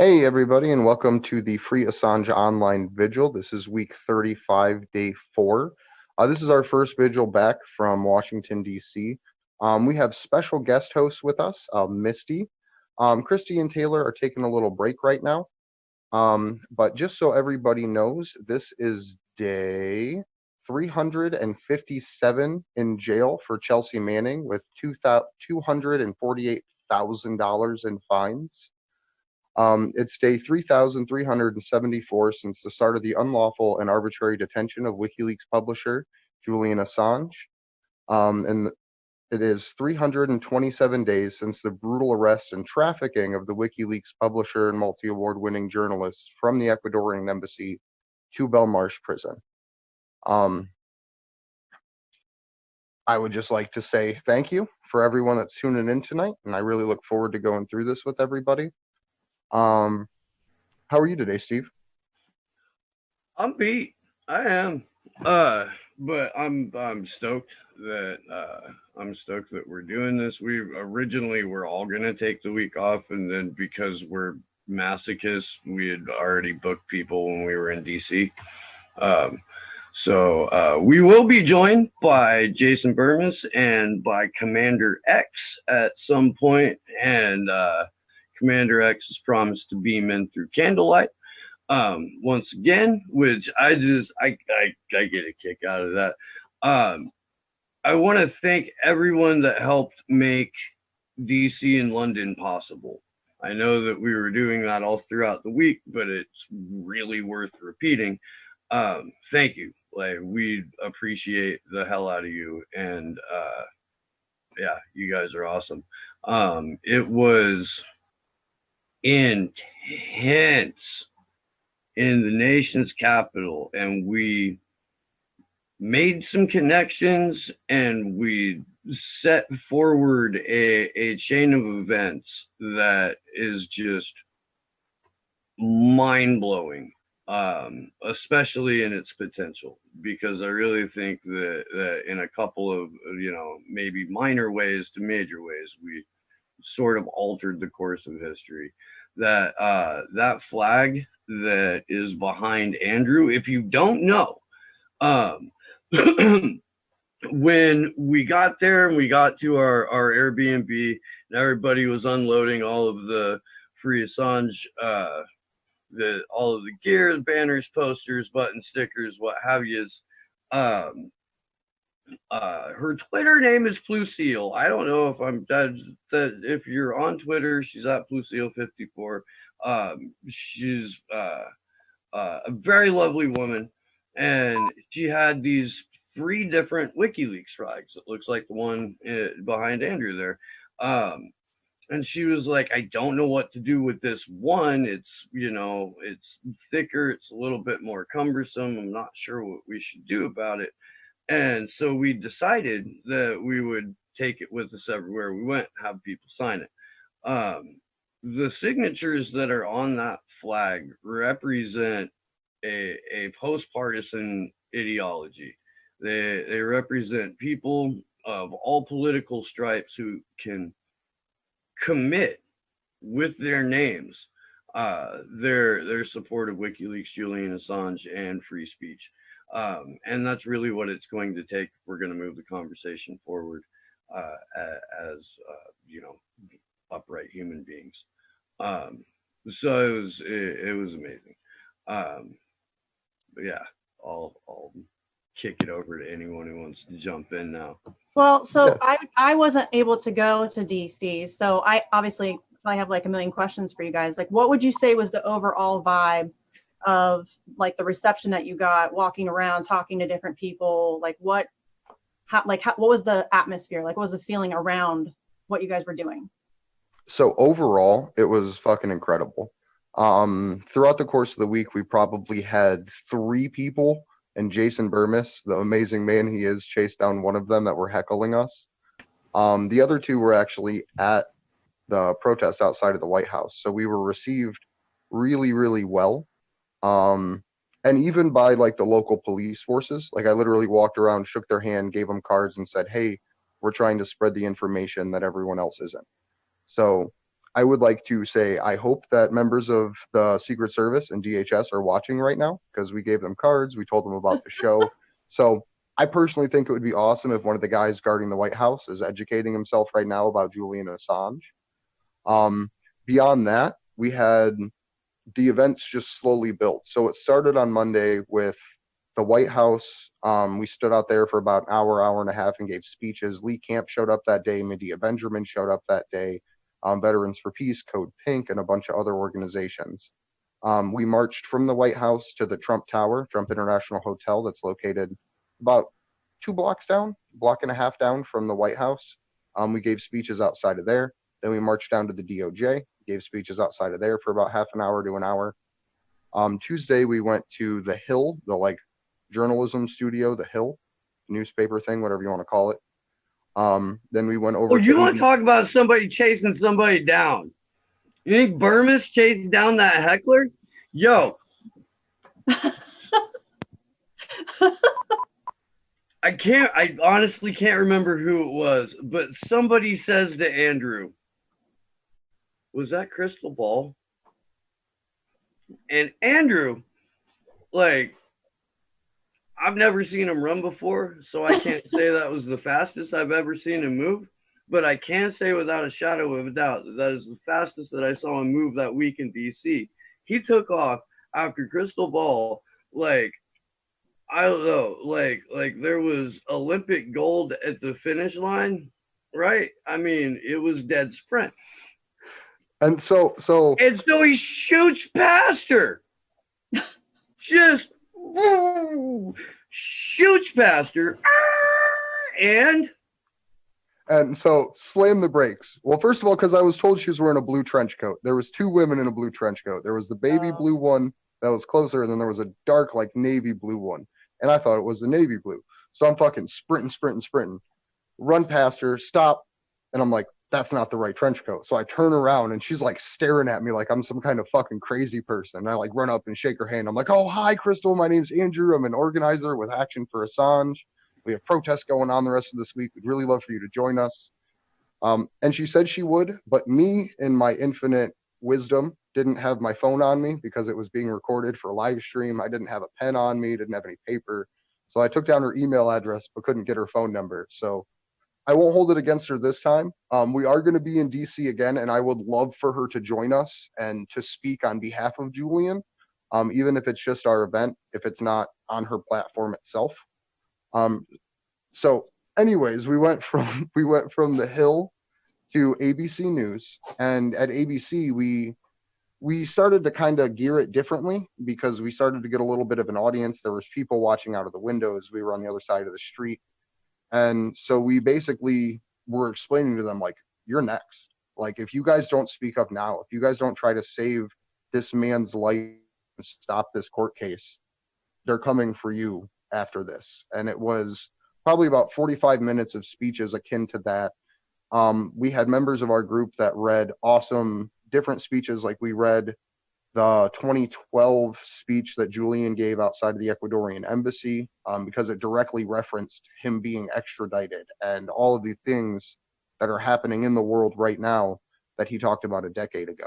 Hey, everybody, and welcome to the free Assange online vigil. This is week 35, day 4. This is our first vigil back from Washington, D.C. We have special guest hosts with us, Misty. Christy and Taylor are taking a little break right now. But just so everybody knows, this is day 357 in jail for Chelsea Manning with $248,000 in fines. It's day 3,374 since the start of the unlawful and arbitrary detention of WikiLeaks publisher Julian Assange. And it is 327 days since the brutal arrest and trafficking of the WikiLeaks publisher and multi award winning journalist from the Ecuadorian Embassy to Belmarsh Prison. I would just like to say thank you for everyone that's tuning in tonight, and I really look forward to going through this with everybody. How are you today, Steve? I'm beat. I am. But I'm stoked that we're doing this. We originally were all gonna take the week off, and then because we're masochists, we had already booked people when we were in DC. So we will be joined by Jason Burmis and by Commander X at some point, and Commander X has promised to beam in through candlelight. Once again, which I get a kick out of that. I want to thank everyone that helped make DC and London possible. I know that we were doing that all throughout the week, but it's really worth repeating. Thank you. Like, we appreciate the hell out of you, and yeah, you guys are awesome. It was intense in the nation's capital, and we made some connections, and we set forward a chain of events that is just mind-blowing, especially in its potential, because I really think that in a couple of, maybe minor ways to major ways, we sort of altered the course of history. That flag that is behind Andrew, if you don't know, when we got there and we got to our Airbnb, and everybody was unloading all of the free Assange, all of the gear, banners, posters, button stickers, what have yous. Her Twitter name is Lucille. I don't know if if you're on Twitter, she's at Lucille54. She's a very lovely woman, and she had these 3 different WikiLeaks flags. It looks like the one behind Andrew there. And she was like, I don't know what to do with this one. It's, it's thicker. It's a little bit more cumbersome. I'm not sure what we should do about it. And so we decided that we would take it with us everywhere we went, have people sign it. The signatures that are on that flag represent a post-partisan ideology. They represent people of all political stripes who can commit with their names their support of WikiLeaks, Julian Assange, and free speech. And that's really what it's going to take if we're going to move the conversation forward as upright human beings. So it was amazing. But yeah, I'll kick it over to anyone who wants to jump in now. Well, so I wasn't able to go to DC, so I obviously have like a million questions for you guys. Like, what would you say was the overall vibe of like the reception that you got, walking around, talking to different people? Like, what was the atmosphere? Like, what was the feeling around what you guys were doing? So overall, it was fucking incredible. Throughout the course of the week, we probably had 3 people, and Jason Burmis, the amazing man he is, chased down one of them that were heckling us. The other 2 were actually at the protest outside of the White House, so we were received really, really well. And even by like the local police forces, like I literally walked around, shook their hand, gave them cards, and said, "Hey, we're trying to spread the information that everyone else isn't." So I would like to say I hope that members of the Secret Service and DHS are watching right now, because we gave them cards, we told them about the show. So I personally think it would be awesome if one of the guys guarding the White House is educating himself right now about Julian Assange. Beyond that, we had the events just slowly built. So it started on Monday with the White House. We stood out there for about an hour and a half and gave speeches. Lee Camp showed up that day. Medea Benjamin showed up that day. Veterans for Peace, Code Pink, and a bunch of other organizations. We marched from the White House to the Trump Tower, Trump International Hotel, that's located about 2 blocks down, block and a half down from the White House. We gave speeches outside of there. Then we marched down to the DOJ, gave speeches outside of there for about half an hour to an hour. Tuesday, we went to the Hill, the journalism studio, the Hill, newspaper thing, whatever you want to call it. Then we went over Oh, you to want to ABC. talk about somebody chasing somebody down? You think Burmis chased down that heckler? Yo. I honestly can't remember who it was, but somebody says to Andrew, was that Crystal Ball? And Andrew, I've never seen him run before, so I can't say that was the fastest I've ever seen him move. But I can say without a shadow of a doubt that is the fastest that I saw him move that week in DC. He took off after Crystal Ball, I don't know, there was Olympic gold at the finish line, right? I mean, it was dead sprint. And so he shoots past her. Just shoots past her. And so slam the brakes. Well, first of all, because I was told she was wearing a blue trench coat. There was 2 women in a blue trench coat. There was the baby blue one that was closer, and then there was a dark, navy blue one. And I thought it was the navy blue. So I'm fucking sprinting, run past her, stop, and I'm like, that's not the right trench coat. So I turn around, and she's staring at me like I'm some kind of fucking crazy person. And I run up and shake her hand. I'm like, oh, hi, Crystal. My name's Andrew. I'm an organizer with Action for Assange. We have protests going on the rest of this week. We'd really love for you to join us. And she said she would, but me, in my infinite wisdom, didn't have my phone on me because it was being recorded for a live stream. I didn't have a pen on me, didn't have any paper. So I took down her email address, but couldn't get her phone number. So I won't hold it against her this time. We are going to be in DC again, and I would love for her to join us and to speak on behalf of Julian, even if it's just our event, if it's not on her platform itself. So anyways, we went from the Hill to ABC News, and at ABC we started to kind of gear it differently because we started to get a little bit of an audience. There was people watching out of the windows. We were on the other side of the street. And so we basically were explaining to them, you're next. If you guys don't speak up now, if you guys don't try to save this man's life and stop this court case, they're coming for you after this. And it was probably about 45 minutes of speeches akin to that. We had members of our group that read awesome different speeches. We read the 2012 speech that Julian gave outside of the Ecuadorian Embassy, because it directly referenced him being extradited and all of the things that are happening in the world right now that he talked about a decade ago.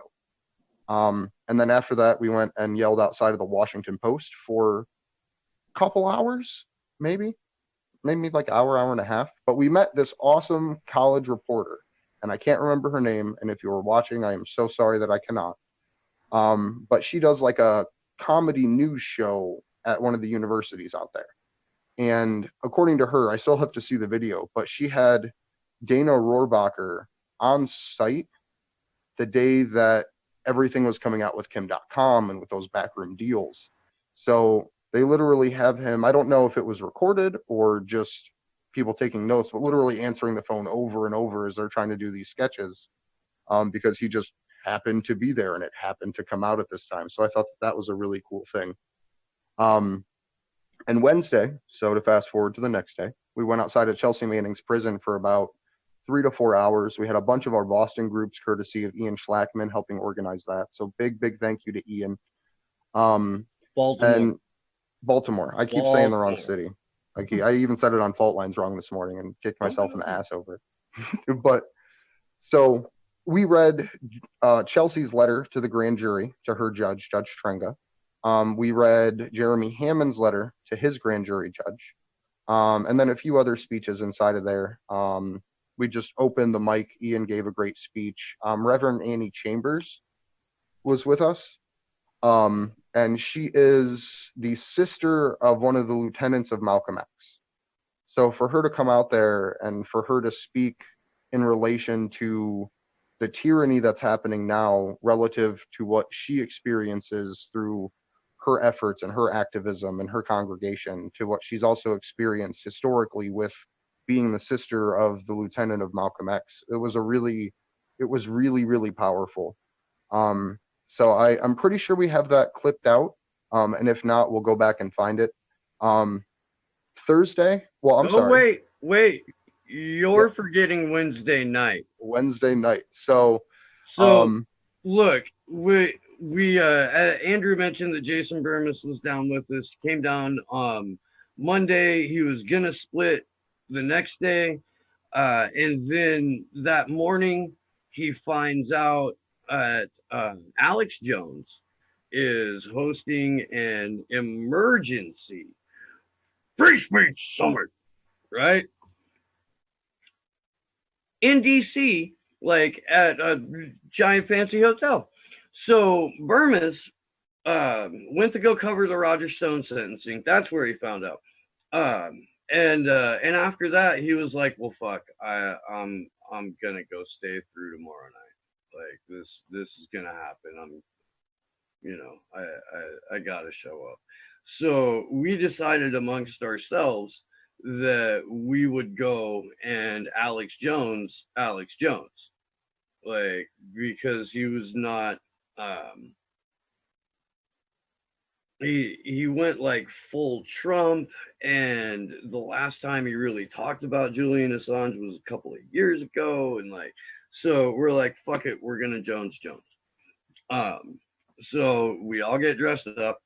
And then after that, we went and yelled outside of the Washington Post for a couple hours, maybe hour and a half. But we met this awesome college reporter, and I can't remember her name. And if you were watching, I am so sorry that I cannot. But she does a comedy news show at one of the universities out there. And according to her, I still have to see the video, but she had Dana Rohrabacher on site the day that everything was coming out with Kim.com and with those backroom deals. So they literally have him, I don't know if it was recorded or just people taking notes, but literally answering the phone over and over as they're trying to do these sketches, because he just happened to be there and it happened to come out at this time. So I thought that was a really cool thing. And Wednesday, so to fast forward to the next day, we went outside of Chelsea Manning's prison for about 3 to 4 hours. We had a bunch of our Boston groups, courtesy of Ian Schlackman, helping organize that. So big thank you to Ian. Baltimore. I keep saying the wrong city. I even said it on Fault Lines wrong this morning and kicked myself in the ass over it. But so we read Chelsea's letter to the grand jury, to her judge, Judge Trenga. We read Jeremy Hammond's letter to his grand jury judge. And then a few other speeches inside of there. We just opened the mic. Ian gave a great speech. Reverend Annie Chambers was with us. And she is the sister of one of the lieutenants of Malcolm X. So for her to come out there and for her to speak in relation to the tyranny that's happening now relative to what she experiences through her efforts and her activism and her congregation, to what she's also experienced historically with being the sister of the lieutenant of Malcolm X. It was really, really powerful. So I'm pretty sure we have that clipped out. And if not, we'll go back and find it. Thursday. Well, I'm sorry. Wait. You're forgetting Wednesday night. Wednesday night. So look, we Andrew mentioned that Jason Burmis was down with us. Came down Monday. He was gonna split the next day, and then that morning he finds out Alex Jones is hosting an emergency free speech summit, right? In DC, like at a giant fancy hotel. So Burmis went to go cover the Roger Stone sentencing. That's where he found out. And after that, he was like, "Well, fuck, I'm gonna go stay through tomorrow night. Like this is gonna happen. I gotta show up." So we decided amongst ourselves that we would go and Alex Jones, like, because he was not, he went like full Trump, and the last time he really talked about Julian Assange was a couple of years ago, and like, so we're like, fuck it, we're gonna Jones. So we all get dressed up,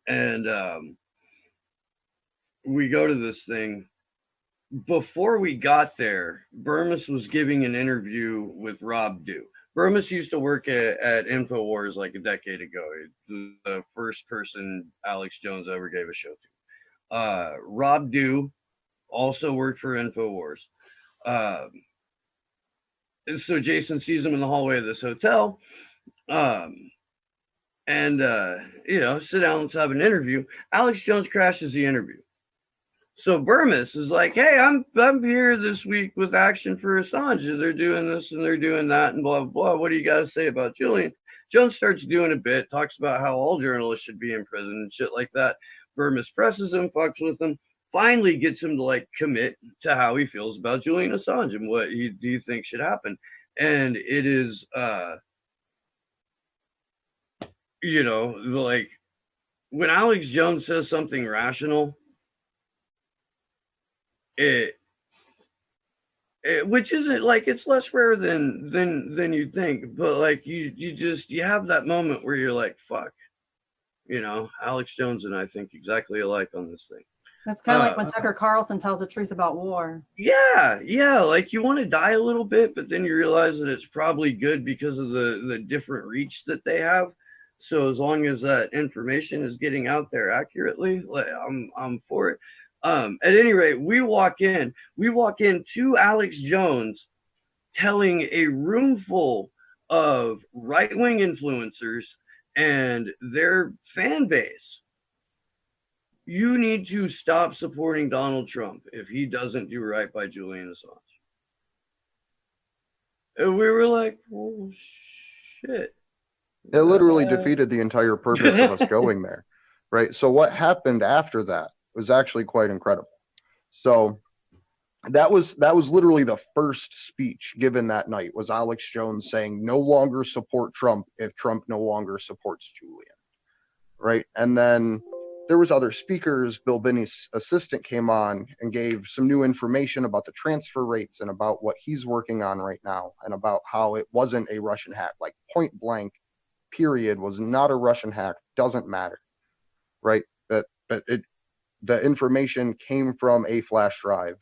and we go to this thing. Before we got there, Burmis was giving an interview with Rob Dew. Burmis used to work at InfoWars like a decade ago. The first person Alex Jones ever gave a show to. Rob Dew also worked for InfoWars. So Jason sees him in the hallway of this hotel. And sit down, let's have an interview. Alex Jones crashes the interview. So Burmis is like, "Hey, I'm here this week with Action for Assange. They're doing this and they're doing that and blah, blah, blah. What do you got to say about Julian?" Jones starts doing a bit, talks about how all journalists should be in prison and shit like that. Burmis presses him, fucks with him, finally gets him to like commit to how he feels about Julian Assange and what do you think should happen. And it is, like when Alex Jones says something rational, which isn't like, it's less rare than you'd think, but like you have that moment where you're like, fuck, Alex Jones and I think exactly alike on this thing. That's kind of like when Tucker Carlson tells the truth about war. Yeah, like you want to die a little bit, but then you realize that it's probably good because of the different reach that they have. So as long as that information is getting out there accurately, like, I'm for it. At any rate, we walk in to Alex Jones telling a room full of right-wing influencers and their fan base, you need to stop supporting Donald Trump if he doesn't do right by Julian Assange. And we were like, oh, shit. It literally defeated the entire purpose of us going there, right? So what happened after that was actually quite incredible. So that was literally the first speech given that night, was Alex Jones saying no longer support Trump if Trump no longer supports Julian, right? And then there was other speakers. Bill Binney's assistant came on and gave some new information about the transfer rates and about what he's working on right now and about how it wasn't a Russian hack, like point blank, period, was not a Russian hack, doesn't matter, right? The information came from a flash drive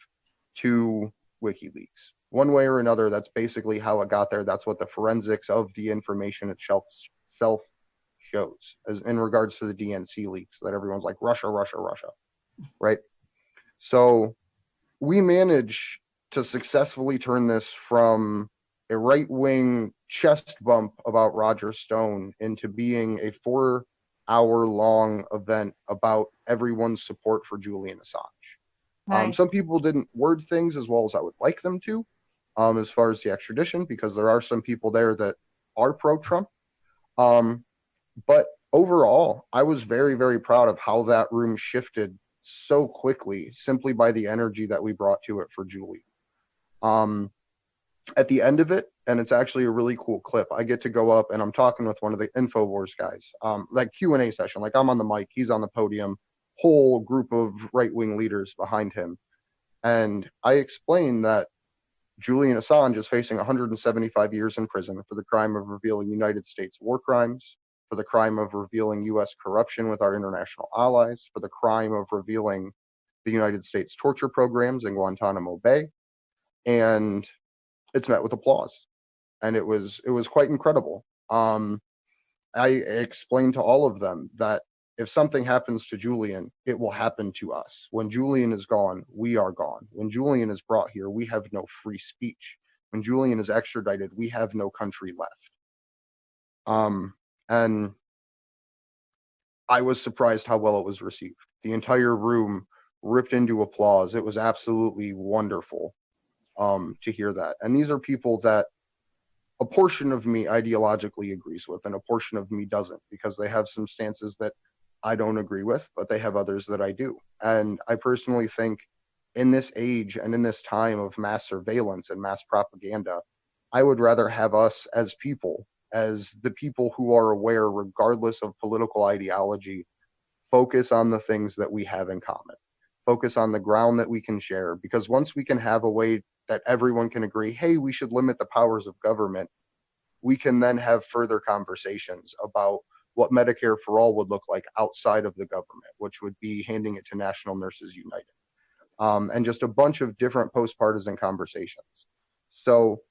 to WikiLeaks. One way or another, that's basically how it got there. That's what the forensics of the information itself shows, as in regards to the DNC leaks, that everyone's like, Russia, Russia, Russia, right? So we managed to successfully turn this from a right-wing chest bump about Roger Stone into being a 4-hour-long event about everyone's support for Julian Assange. Nice. Some people didn't word things as well as I would like them to, as far as the extradition, because there are some people there that are pro-Trump. But overall, I was very, very proud of how that room shifted so quickly, simply by the energy that we brought to it for Julie. At the end of it, and it's actually a really cool clip, I get to go up and I'm talking with one of the InfoWars guys, like Q&A session, like I'm on the mic, he's on the podium, whole group of right-wing leaders behind him. And I explained that Julian Assange is facing 175 years in prison for the crime of revealing United States war crimes, for the crime of revealing U.S. corruption with our international allies, for the crime of revealing the United States torture programs in Guantanamo Bay. And it's met with applause. And it was quite incredible. I explained to all of them that if something happens to Julian, it will happen to us. When Julian is gone, we are gone. When Julian is brought here, we have no free speech. When Julian is extradited, we have no country left. And I was surprised how well it was received. The entire room ripped into applause. It was absolutely wonderful to hear that. And these are people that a portion of me ideologically agrees with and a portion of me doesn't, because they have some stances that I don't agree with, but they have others that I do. And I personally think in this age and in this time of mass surveillance and mass propaganda, I would rather have us as people, as the people who are aware, regardless of political ideology, focus on the things that we have in common, focus on the ground that we can share. Because once we can have a way that everyone can agree, hey, we should limit the powers of government, we can then have further conversations about what Medicare for All would look like outside of the government, which would be handing it to National Nurses United, and just a bunch of different post-partisan conversations. So,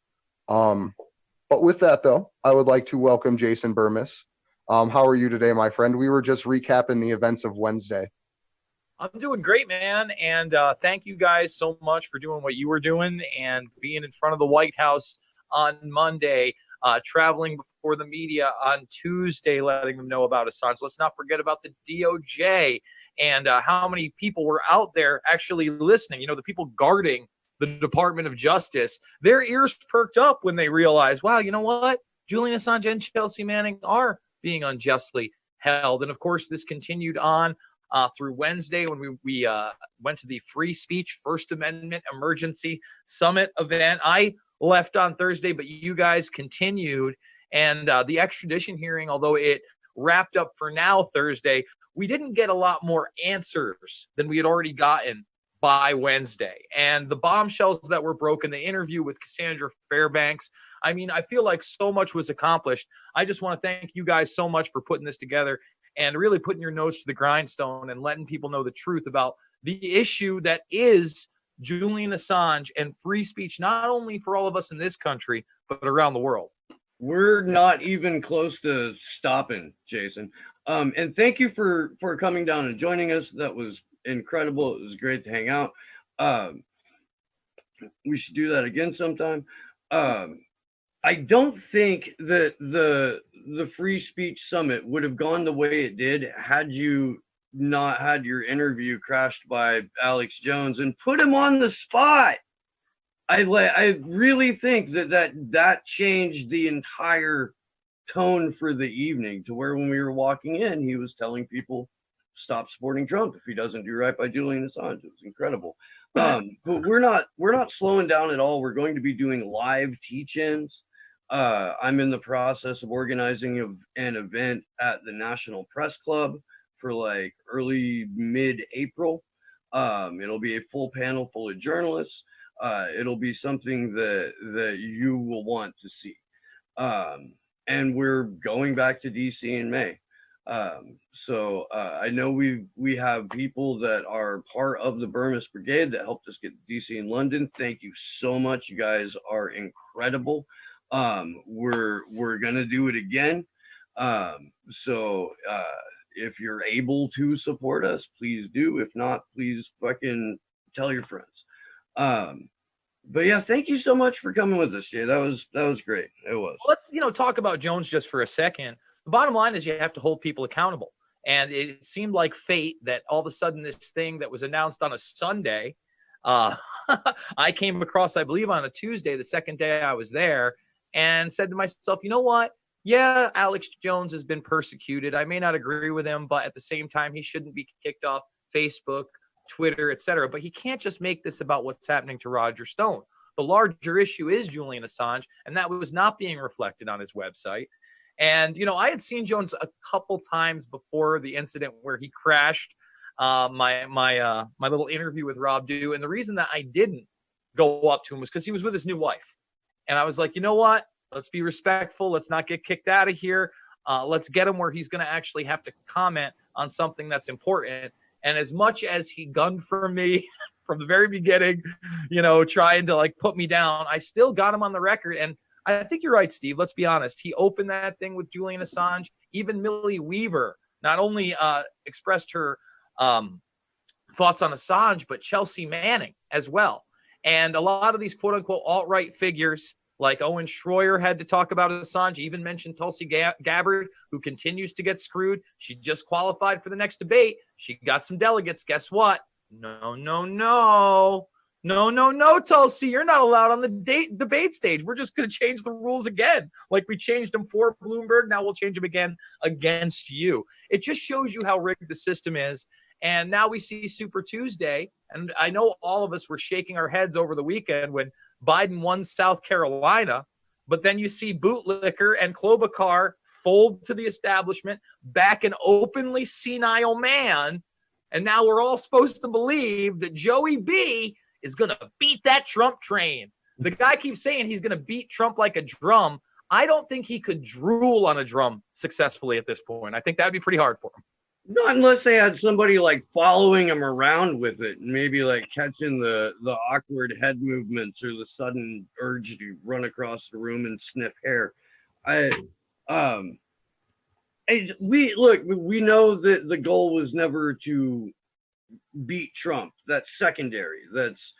but with that, though, I would like to welcome Jason Burmis. How are you today, my friend? We were just recapping the events of Wednesday. I'm doing great, man. And thank you guys so much for doing what you were doing and being in front of the White House on Monday, traveling before the media on Tuesday, letting them know about Assange. Let's not forget about the DOJ and how many people were out there actually listening. You know, the people guarding the Department of Justice, their ears perked up when they realized, wow, you know what? Julian Assange and Chelsea Manning are being unjustly held. And of course, this continued on through Wednesday when we went to the Free Speech First Amendment Emergency Summit event. I left on Thursday, but you guys continued. And the extradition hearing, although it wrapped up for now Thursday, we didn't get a lot more answers than we had already gotten by Wednesday. And the bombshells that were broken, the interview with Cassandra Fairbanks, I mean, I feel like so much was accomplished. I just want to thank you guys so much for putting this together and really putting your nose to the grindstone and letting people know the truth about the issue that is Julian Assange and free speech, not only for all of us in this country, but around the world. We're not even close to stopping, Jason. And thank you for coming down and joining us. That was incredible. It was great to hang out. We should do that again sometime. I don't think that the Free Speech Summit would have gone the way it did had you not had your interview crashed by Alex Jones and put him on the spot. I really think that changed the entire tone for the evening, to where when we were walking in, he was telling people stop supporting Trump if he doesn't do right by Julian Assange. It was incredible. But we're not slowing down at all. We're going to be doing live teach-ins. I'm in the process of organizing an event at the National Press Club for like early mid-April. It'll be a full panel full of journalists. It'll be something that you will want to see. And we're going back to DC in May. I know we have people that are part of the Burmese Brigade that helped us get DC and London. Thank you so much. You guys are incredible. We're gonna do it again. If you're able to support us, please do. If not, please fucking tell your friends. But yeah, thank you so much for coming with us, Jay. That was great. It was. Let's talk about Jones just for a second. The bottom line is you have to hold people accountable. And it seemed like fate that all of a sudden this thing that was announced on a Sunday, I came across, I believe, on a Tuesday, the second day I was there, and said to myself, you know what? Yeah, Alex Jones has been persecuted. I may not agree with him, but at the same time, he shouldn't be kicked off Facebook, Twitter, etc. But he can't just make this about what's happening to Roger Stone. The larger issue is Julian Assange, and that was not being reflected on his website. And, I had seen Jones a couple times before the incident where he crashed my little interview with Rob Dew. And the reason that I didn't go up to him was because he was with his new wife. And I was like, you know what? Let's be respectful. Let's not get kicked out of here. Let's get him where he's going to actually have to comment on something that's important. And as much as he gunned for me from the very beginning, trying to put me down, I still got him on the record. And I think you're right, Steve. Let's be honest. He opened that thing with Julian Assange. Even Millie Weaver not only expressed her thoughts on Assange, but Chelsea Manning as well. And a lot of these quote unquote alt-right figures like Owen Schroyer had to talk about Assange, even mentioned Tulsi Gabbard, who continues to get screwed. She just qualified for the next debate. She got some delegates. Guess what? No, Tulsi, you're not allowed on the debate stage. We're just going to change the rules again. Like we changed them for Bloomberg. Now we'll change them again against you. It just shows you how rigged the system is. And now we see Super Tuesday. And I know all of us were shaking our heads over the weekend when Biden won South Carolina. But then you see Bootlicker and Klobuchar fold to the establishment, back an openly senile man. And now we're all supposed to believe that Joey B is going to beat that Trump train. The guy keeps saying he's going to beat Trump like a drum. I don't think he could drool on a drum successfully at this point. I think that would be pretty hard for him. Not unless they had somebody following him around with it, and maybe catching the awkward head movements or the sudden urge to run across the room and sniff hair. We know that the goal was never to beat Trump. That's secondary. That's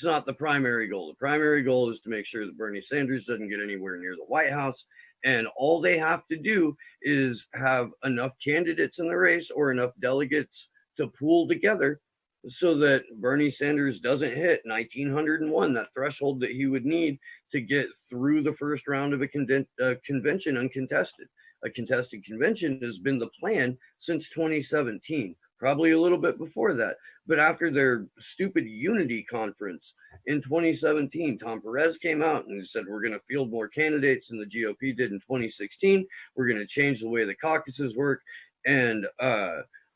not the primary goal. The primary goal is to make sure that Bernie Sanders doesn't get anywhere near the White House. And all they have to do is have enough candidates in the race or enough delegates to pool together so that Bernie Sanders doesn't hit 1,901, that threshold that he would need to get through the first round of a convention uncontested. A contested convention has been the plan since 2017, probably a little bit before that. But after their stupid unity conference in 2017, Tom Perez came out and said, we're going to field more candidates than the GOP did in 2016. We're going to change the way the caucuses work. And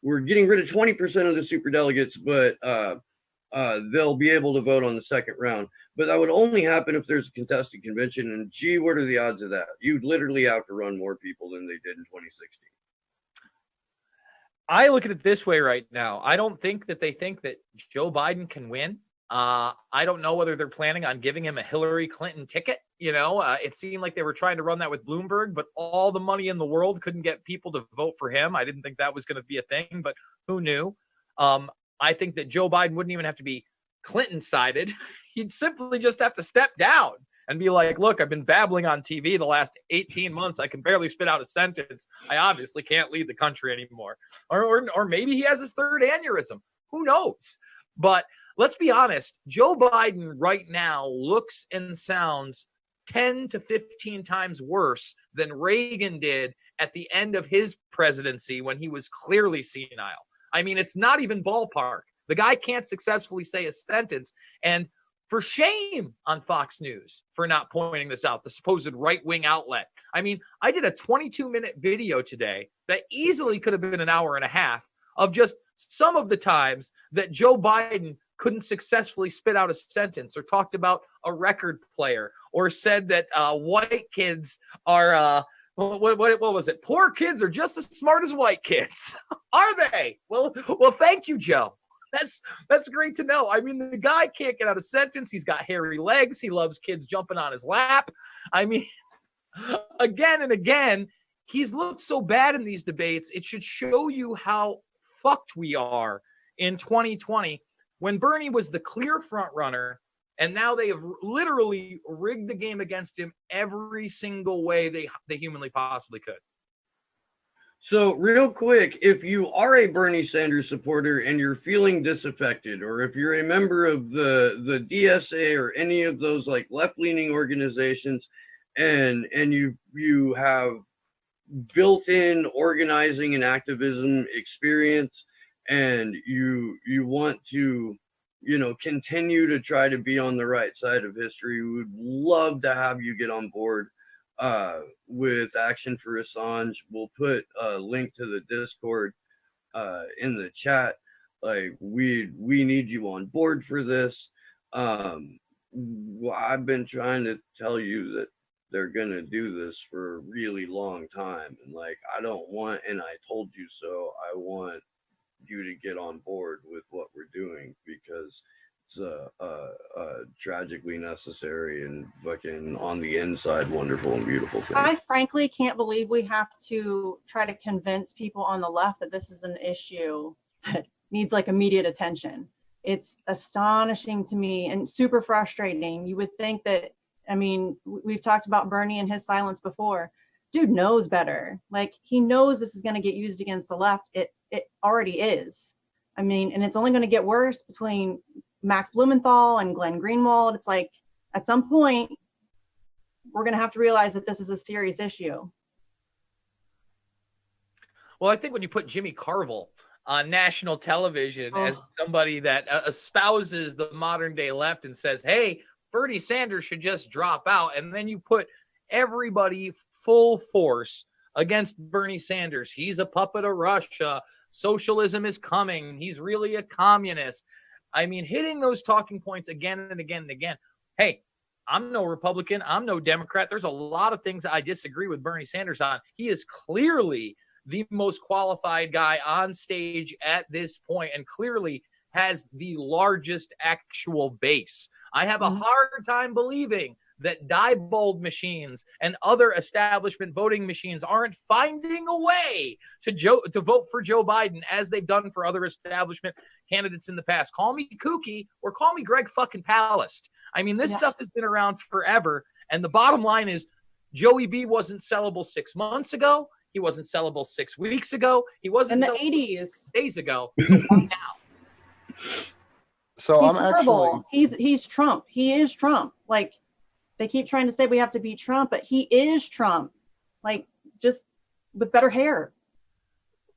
we're getting rid of 20% of the superdelegates, but they'll be able to vote on the second round. But that would only happen if there's a contested convention. And gee, what are the odds of that? You'd literally have to run more people than they did in 2016. I look at it this way right now. I don't think that they think that Joe Biden can win. I don't know whether they're planning on giving him a Hillary Clinton ticket. It seemed like they were trying to run that with Bloomberg, but all the money in the world couldn't get people to vote for him. I didn't think that was going to be a thing, but who knew? I think that Joe Biden wouldn't even have to be Clinton-sided. He'd simply just have to step down and be like, look, I've been babbling on TV the last 18 months. I can barely spit out a sentence. I obviously can't lead the country anymore. Or maybe he has his third aneurysm. Who knows? But let's be honest. Joe Biden right now looks and sounds 10 to 15 times worse than Reagan did at the end of his presidency when he was clearly senile. I mean, it's not even ballpark. The guy can't successfully say a sentence. And for shame on Fox News for not pointing this out, the supposed right-wing outlet. I mean, I did a 22-minute video today that easily could have been an hour and a half of just some of the times that Joe Biden couldn't successfully spit out a sentence or talked about a record player or said that white kids are what was it? Poor kids are just as smart as white kids. Are they? Well, thank you, Joe. That's great to know. I mean, the guy can't get out a sentence. He's got hairy legs. He loves kids jumping on his lap. I mean, again and again, he's looked so bad in these debates. It should show you how fucked we are in 2020 when Bernie was the clear front runner. And now they have literally rigged the game against him every single way they humanly possibly could. So real quick, if you are a Bernie Sanders supporter and you're feeling disaffected, or if you're a member of the DSA or any of those like left-leaning organizations, and you have built-in organizing and activism experience, and you want to continue to try to be on the right side of history, we would love to have you get on board with Action for Assange. We'll put a link to the Discord in the chat. Like, we need you on board for this. I've been trying to tell you that they're gonna do this for a really long time, and like, I don't want, and I told you so, I want you to get on board with what we're doing, because it's a tragically necessary and fucking on the inside wonderful and beautiful thing. I frankly can't believe we have to try to convince people on the left that this is an issue that needs like immediate attention. It's astonishing to me and super frustrating. You would think that, I mean, we've talked about Bernie and his silence before. Dude knows better. Like, he knows this is going to get used against the left. It already is. I mean, and it's only going to get worse between Max Blumenthal and Glenn Greenwald. It's like, at some point, we're going to have to realize that this is a serious issue. Well, I think when you put Jimmy Carville on national television as somebody that espouses the modern day left and says, hey, Bernie Sanders should just drop out, and then you put everybody full force against Bernie Sanders. He's a puppet of Russia. Socialism is coming. He's really a communist. I mean, hitting those talking points again and again and again. Hey, I'm no Republican. I'm no Democrat. There's a lot of things I disagree with Bernie Sanders on. He is clearly the most qualified guy on stage at this point, and clearly has the largest actual base. I have a hard time believing that Diebold machines and other establishment voting machines aren't finding a way to vote for Joe Biden, as they've done for other establishment candidates in the past. Call me kooky or call me Greg fucking Palast. I mean, this stuff has been around forever. And the bottom line is, Joey B wasn't sellable 6 months ago. He wasn't sellable 6 weeks ago. He wasn't in the sellable 80s. 6 days ago. So why now? So He's I'm horrible. actually, He's Trump. He is Trump. Like, they keep trying to say we have to beat Trump, but he is Trump. Like, just with better hair.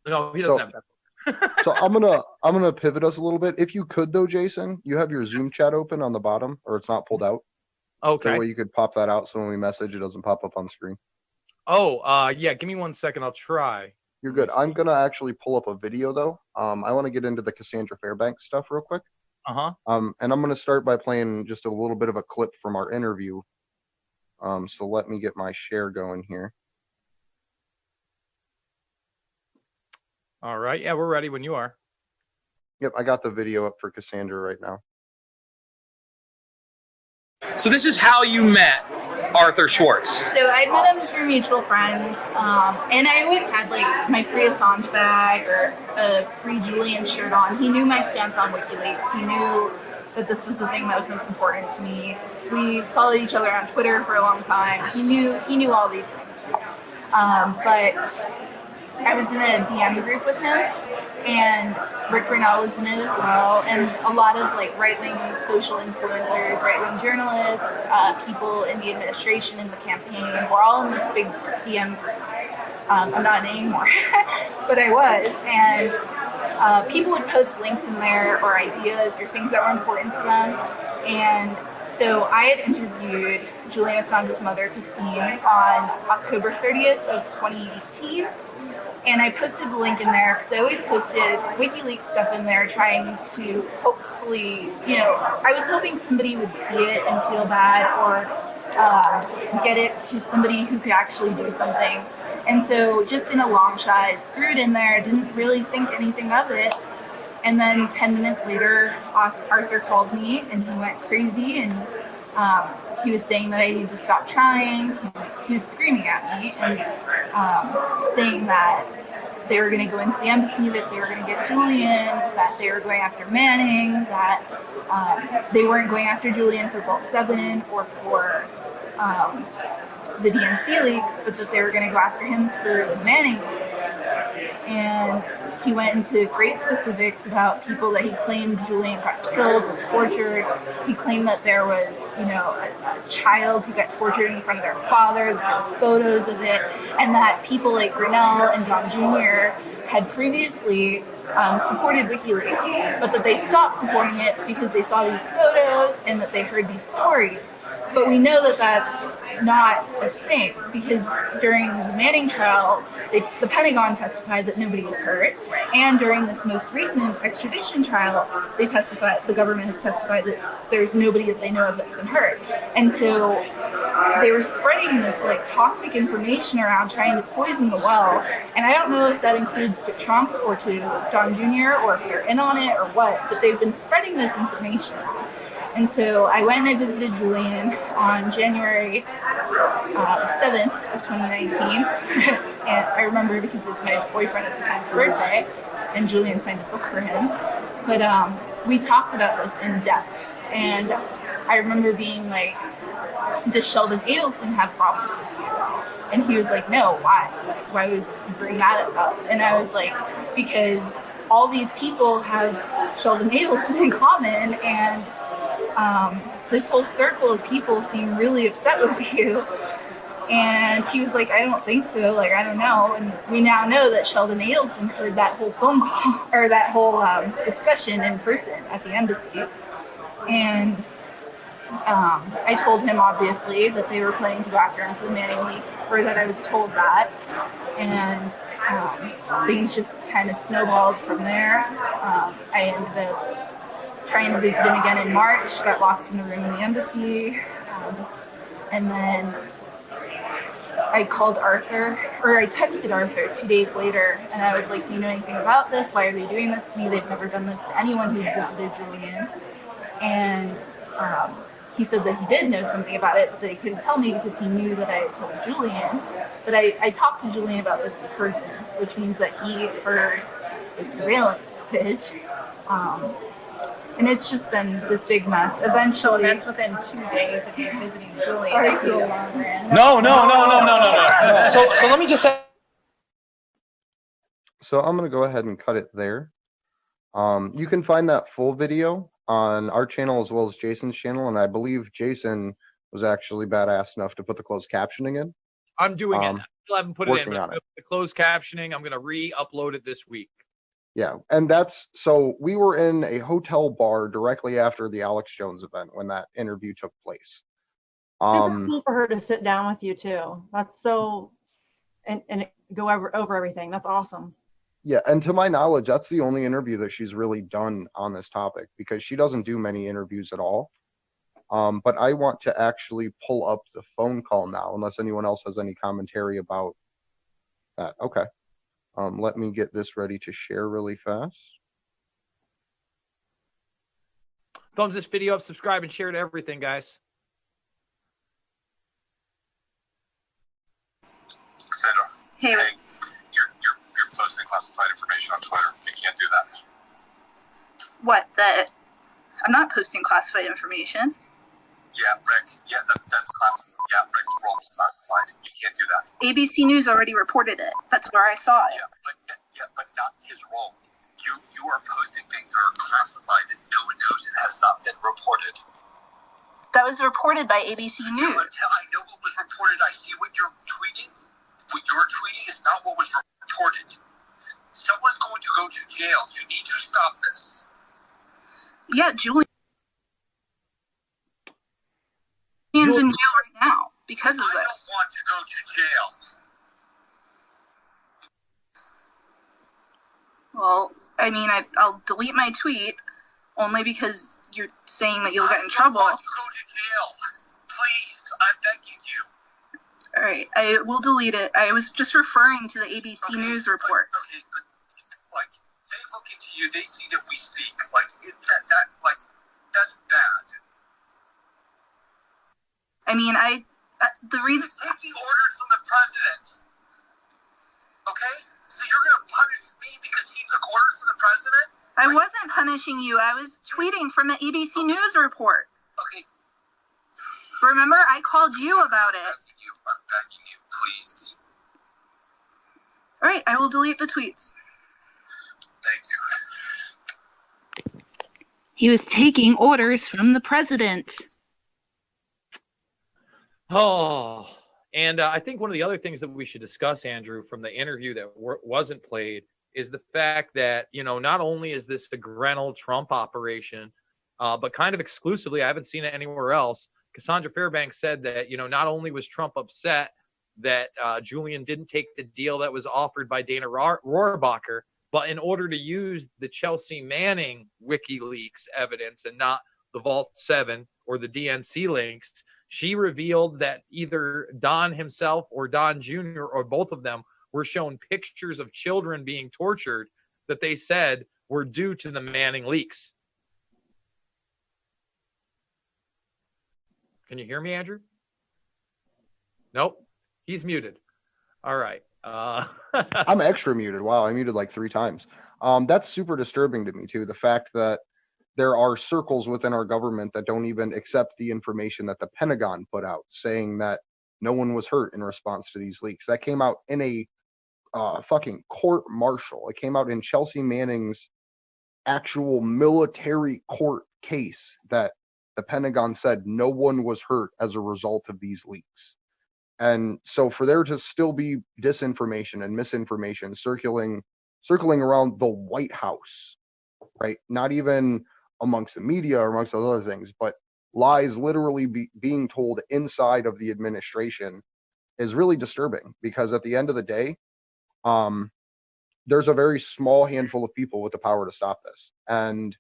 No, he doesn't have that. so I'm gonna pivot us a little bit. If you could though, Jason, you have your Zoom chat open on the bottom, or it's not pulled out. Okay. That way you could pop that out, so when we message, it doesn't pop up on screen. Oh, yeah. Give me 1 second. I'll try. You're good. I'm gonna actually pull up a video though. I want to get into the Cassandra Fairbanks stuff real quick. And I'm gonna start by playing just a little bit of a clip from our interview. So let me get my share going here. All right. Yeah, we're ready when you are. Yep, I got the video up for Cassandra right now. So this is how you met Arthur Schwartz. So I met him through mutual friends, and I always had like my free Assange bag or a free Julian shirt on. He knew my stance on WikiLeaks. He knew that this was the thing that was most important to me. We followed each other on Twitter for a long time. He knew all these things. But I was in a DM group with him, and Rick Bernal was in it as well, and a lot of like right-wing social influencers, right-wing journalists, people in the administration, in the campaign. We're all in this big DM group. I'm not in it anymore, but I was, and people would post links in there or ideas or things that were important to them. And so I had interviewed Julian Assange's mother, Christine, on October 30th of 2018. And I posted the link in there because I always posted WikiLeaks stuff in there, trying to hopefully, I was hoping somebody would see it and feel bad, or get it to somebody who could actually do something. And so just in a long shot, I threw it in there, didn't really think anything of it. And then 10 minutes later, Arthur called me and he went crazy, and he was saying that I needed to stop trying. He was screaming at me and saying that they were going to go into the embassy, that they were going to get Julian, that they were going after Manning, that they weren't going after Julian for Vault 7 or for the DNC leaks, but that they were going to go after him for the Manning leaks. And he went into great specifics about people that he claimed Julian got killed, tortured. He claimed that there was, a child who got tortured in front of their father, there were photos of it, and that people like Grinnell and John Jr. had previously supported WikiLeaks, but that they stopped supporting it because they saw these photos and that they heard these stories. But we know that that's not a thing, because during the Manning trial, the Pentagon testified that nobody was hurt, and during this most recent extradition trial, the government has testified that there's nobody that they know of that's been hurt. And so they were spreading this toxic information around, trying to poison the well. And I don't know if that includes to Trump or to John Jr. or if they're in on it or what, but they've been spreading this information. And so I went and I visited Julian on January 7th of 2019. And I remember because it was my boyfriend at the time's birthday, and Julian signed a book for him. But we talked about this in depth. And I remember being like, does Sheldon Adelson have problems with you? And he was like, no, why? Why would you bring that up? And I was like, because all these people have Sheldon Adelson in common, and this whole circle of people seem really upset with you. And he was like, I don't think so, I don't know. And we now know that Sheldon Adelson heard that whole phone call, or that whole discussion in person at the embassy. And I told him, obviously, that they were planning to go after him for the Manning leak, or that I was told that. And things just kind of snowballed from there. I ended up trying to visit him again in March, got locked in the room in the embassy, and then I called Arthur, or I texted Arthur 2 days later, and I was like, do you know anything about this? Why are they doing this to me? They've never done this to anyone who's visited Julian. And he said that he did know something about it, but that he couldn't tell me because he knew that I had told Julian. But I talked to Julian about this in person, which means that he heard the surveillance footage. And it's just been this big mess. Eventually, that's within 2 days of you visiting Julian. I feel longer. No. So let me just say. So I'm going to go ahead and cut it there. You can find that full video on our channel as well as Jason's channel, and I believe Jason was actually badass enough to put the closed captioning in. I'm doing it. I still haven't put it in. On it. The closed captioning, I'm going to re-upload it this week. Yeah, and so we were in a hotel bar directly after the Alex Jones event when that interview took place. Super cool for her to sit down with you too. That's so, and go over everything. That's awesome. Yeah, and to my knowledge, that's the only interview that she's really done on this topic, because she doesn't do many interviews at all. But I want to actually pull up the phone call now, unless anyone else has any commentary about that. Okay. Let me get this ready to share really fast. Thumbs this video up, subscribe, and share to everything, guys. Cassandra, hey, you're posting classified information on Twitter. You can't do that. What? I'm not posting classified information. Yeah, Rick. Yeah, that's classified. Yeah, Rick's role is classified. You can't do that. ABC News already reported it. That's where I saw it. But not his role. You are posting things that are classified that no one knows and has not been reported. That was reported by ABC News. I know what was reported. I see what you're tweeting. What you're tweeting is not what was reported. Someone's going to go to jail. You need to stop this. Yeah, Julian's in jail right now because of this. I don't want to go to jail. Well, I mean, I'll delete my tweet only because you're saying that you'll get in trouble. I don't want to go to jail. Please, I'm begging you. All right, I will delete it. I was just referring to the ABC News report. Okay, but like they look into you, they see that we speak. Like that's bad. I mean, the reason. He's taking orders from the president. Okay, so you're gonna punish me because he took orders from the president? I wasn't punishing you. I was tweeting from the ABC News report. Okay. Remember, I called you about it. I'm begging you, please. All right, I will delete the tweets. Thank you. He was taking orders from the president. Oh, and I think one of the other things that we should discuss, Andrew, from the interview that wasn't played is the fact that, not only is this the Grenell Trump operation, but kind of exclusively, I haven't seen it anywhere else. Cassandra Fairbanks said that, not only was Trump upset that Julian didn't take the deal that was offered by Dana Rohrabacher, but in order to use the Chelsea Manning WikiLeaks evidence and not the Vault 7 or the DNC links, she revealed that either Don himself or Don Jr. or both of them were shown pictures of children being tortured that they said were due to the Manning leaks. Can you hear me, Andrew? Nope. He's muted. All right. I'm extra muted. Wow, I muted like 3 times. That's super disturbing to me, too. The fact that there are circles within our government that don't even accept the information that the Pentagon put out, saying that no one was hurt in response to these leaks. That came out in a fucking court-martial. It came out in Chelsea Manning's actual military court case that the Pentagon said no one was hurt as a result of these leaks. And so for there to still be disinformation and misinformation circling around the White House, right? Not even amongst the media or amongst those other things, but lies literally being told inside of the administration is really disturbing, because at the end of the day, there's a very small handful of people with the power to stop this. And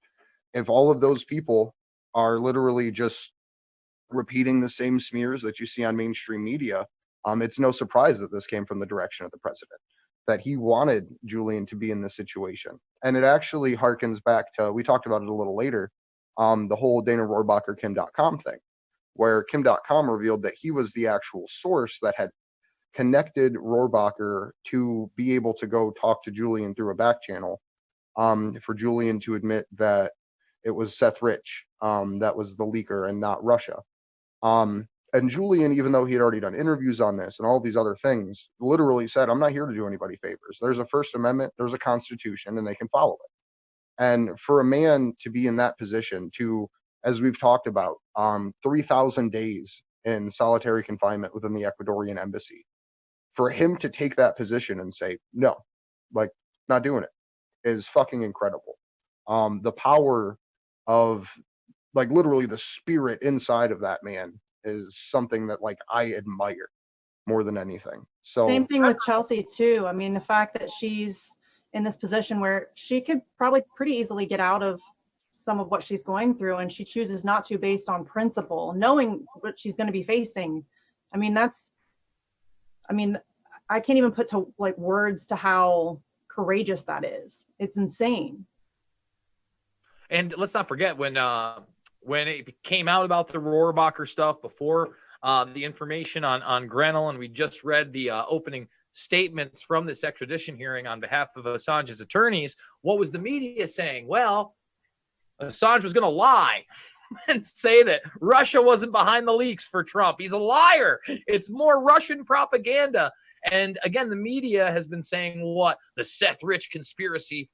if all of those people are literally just repeating the same smears that you see on mainstream media, it's no surprise that this came from the direction of the president, that he wanted Julian to be in this situation. And it actually harkens back to, we talked about it a little later, the whole Dana Rohrabacher Kim.com thing, where Kim.com revealed that he was the actual source that had connected Rohrabacher to be able to go talk to Julian through a back channel, for Julian to admit that it was Seth Rich that was the leaker and not Russia. And Julian, even though he had already done interviews on this and all these other things, literally said, I'm not here to do anybody favors. There's a First Amendment, there's a Constitution, and they can follow it. And for a man to be in that position, to, as we've talked about, 3,000 days in solitary confinement within the Ecuadorian Embassy, for him to take that position and say, no, like, not doing it, is fucking incredible. The power of, like, literally the spirit inside of that man is something that, like, I admire more than anything. So same thing with Chelsea too. I mean, the fact that she's in this position where she could probably pretty easily get out of some of what she's going through, and she chooses not to based on principle, knowing what she's going to be facing. I mean, I can't even put to like words to how courageous that is. It's insane. And let's not forget when it came out about the Rohrabacher stuff before the information on Grenell, and we just read the opening statements from this extradition hearing on behalf of Assange's attorneys, what was the media saying? Well, Assange was going to lie and say that Russia wasn't behind the leaks for Trump. He's a liar. It's more Russian propaganda. And again, the media has been saying what? The Seth Rich conspiracy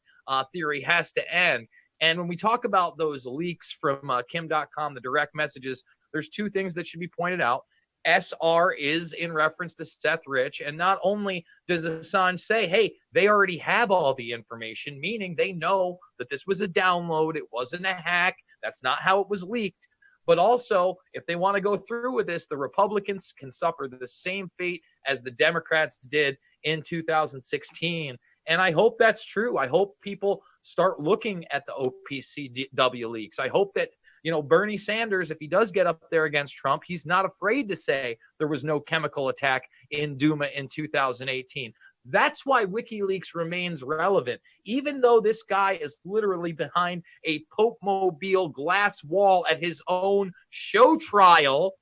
theory has to end. And when we talk about those leaks from Kim.com, the direct messages, there's 2 things that should be pointed out. SR is in reference to Seth Rich. And not only does Assange say, hey, they already have all the information, meaning they know that this was a download, it wasn't a hack, that's not how it was leaked. But also, if they want to go through with this, the Republicans can suffer the same fate as the Democrats did in 2016. And I hope that's true. I hope people start looking at the OPCW leaks. I hope that You know, Bernie Sanders, if he does get up there against Trump, he's not afraid to say there was no chemical attack in Duma in 2018. That's why WikiLeaks remains relevant. Even though this guy is literally behind a Pope Mobile glass wall at his own show trial,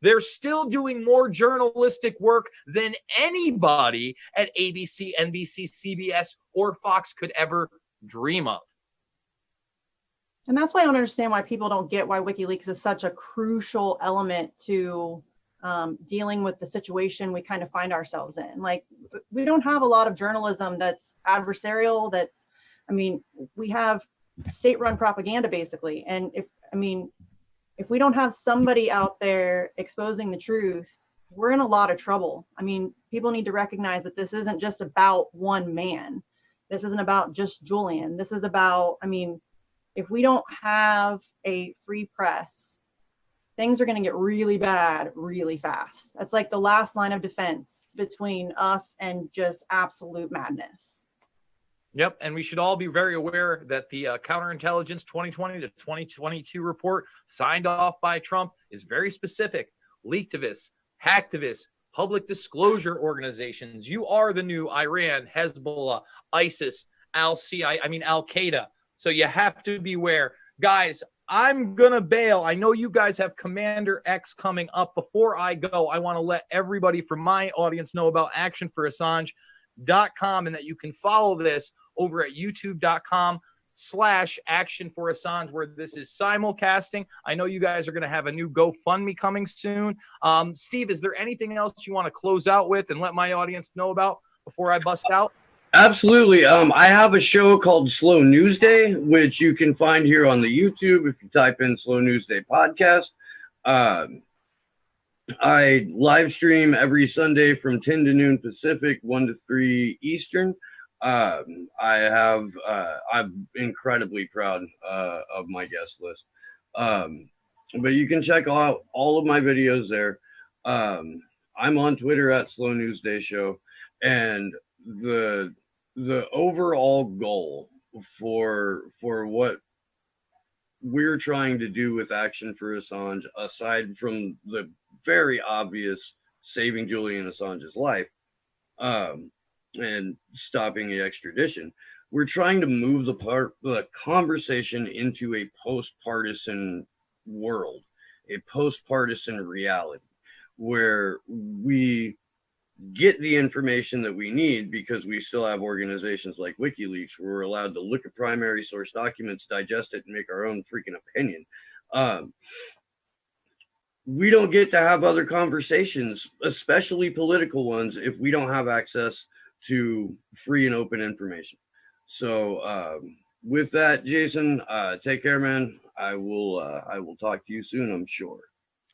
they're still doing more journalistic work than anybody at ABC, NBC, CBS, or Fox could ever dream of. And that's why I don't understand why people don't get why WikiLeaks is such a crucial element to dealing with the situation we kind of find ourselves in. Like, we don't have a lot of journalism that's adversarial. We have state-run propaganda basically. And if we don't have somebody out there exposing the truth, we're in a lot of trouble. I mean, people need to recognize that this isn't just about one man. This isn't about just Julian. This is about, if we don't have a free press, things are going to get really bad really fast. That's like the last line of defense between us and just absolute madness. Yep, and we should all be very aware that the counterintelligence 2020 to 2022 report signed off by Trump is very specific. Leaktivists, hacktivists, public disclosure organizations. You are the new Iran, Hezbollah, ISIS, Al-Qaeda. So you have to beware. Guys, I'm going to bail. I know you guys have Commander X coming up. Before I go, I want to let everybody from my audience know about actionforassange.com and that you can follow this over at youtube.com/actionforassange, where this is simulcasting. I know you guys are going to have a new GoFundMe coming soon. Steve, is there anything else you want to close out with and let my audience know about before I bust out? Absolutely. I have a show called Slow News Day, which you can find here on the YouTube if you type in Slow News Day podcast. I live stream every Sunday from 10 to noon Pacific, 1 to 3 Eastern. I'm incredibly proud of my guest list. But you can check out all of my videos there. I'm on Twitter at Slow News Day Show, and the overall goal for what we're trying to do with Action for Assange, aside from the very obvious saving Julian Assange's life and stopping the extradition, we're trying to move the conversation into a post-partisan world, a post-partisan reality, where we get the information that we need, because we still have organizations like WikiLeaks where we're allowed to look at primary source documents, digest it, and make our own freaking opinion. We don't get to have other conversations, especially political ones, if we don't have access to free and open information. So with that, Jason, take care, man. I will talk to you soon, I'm sure.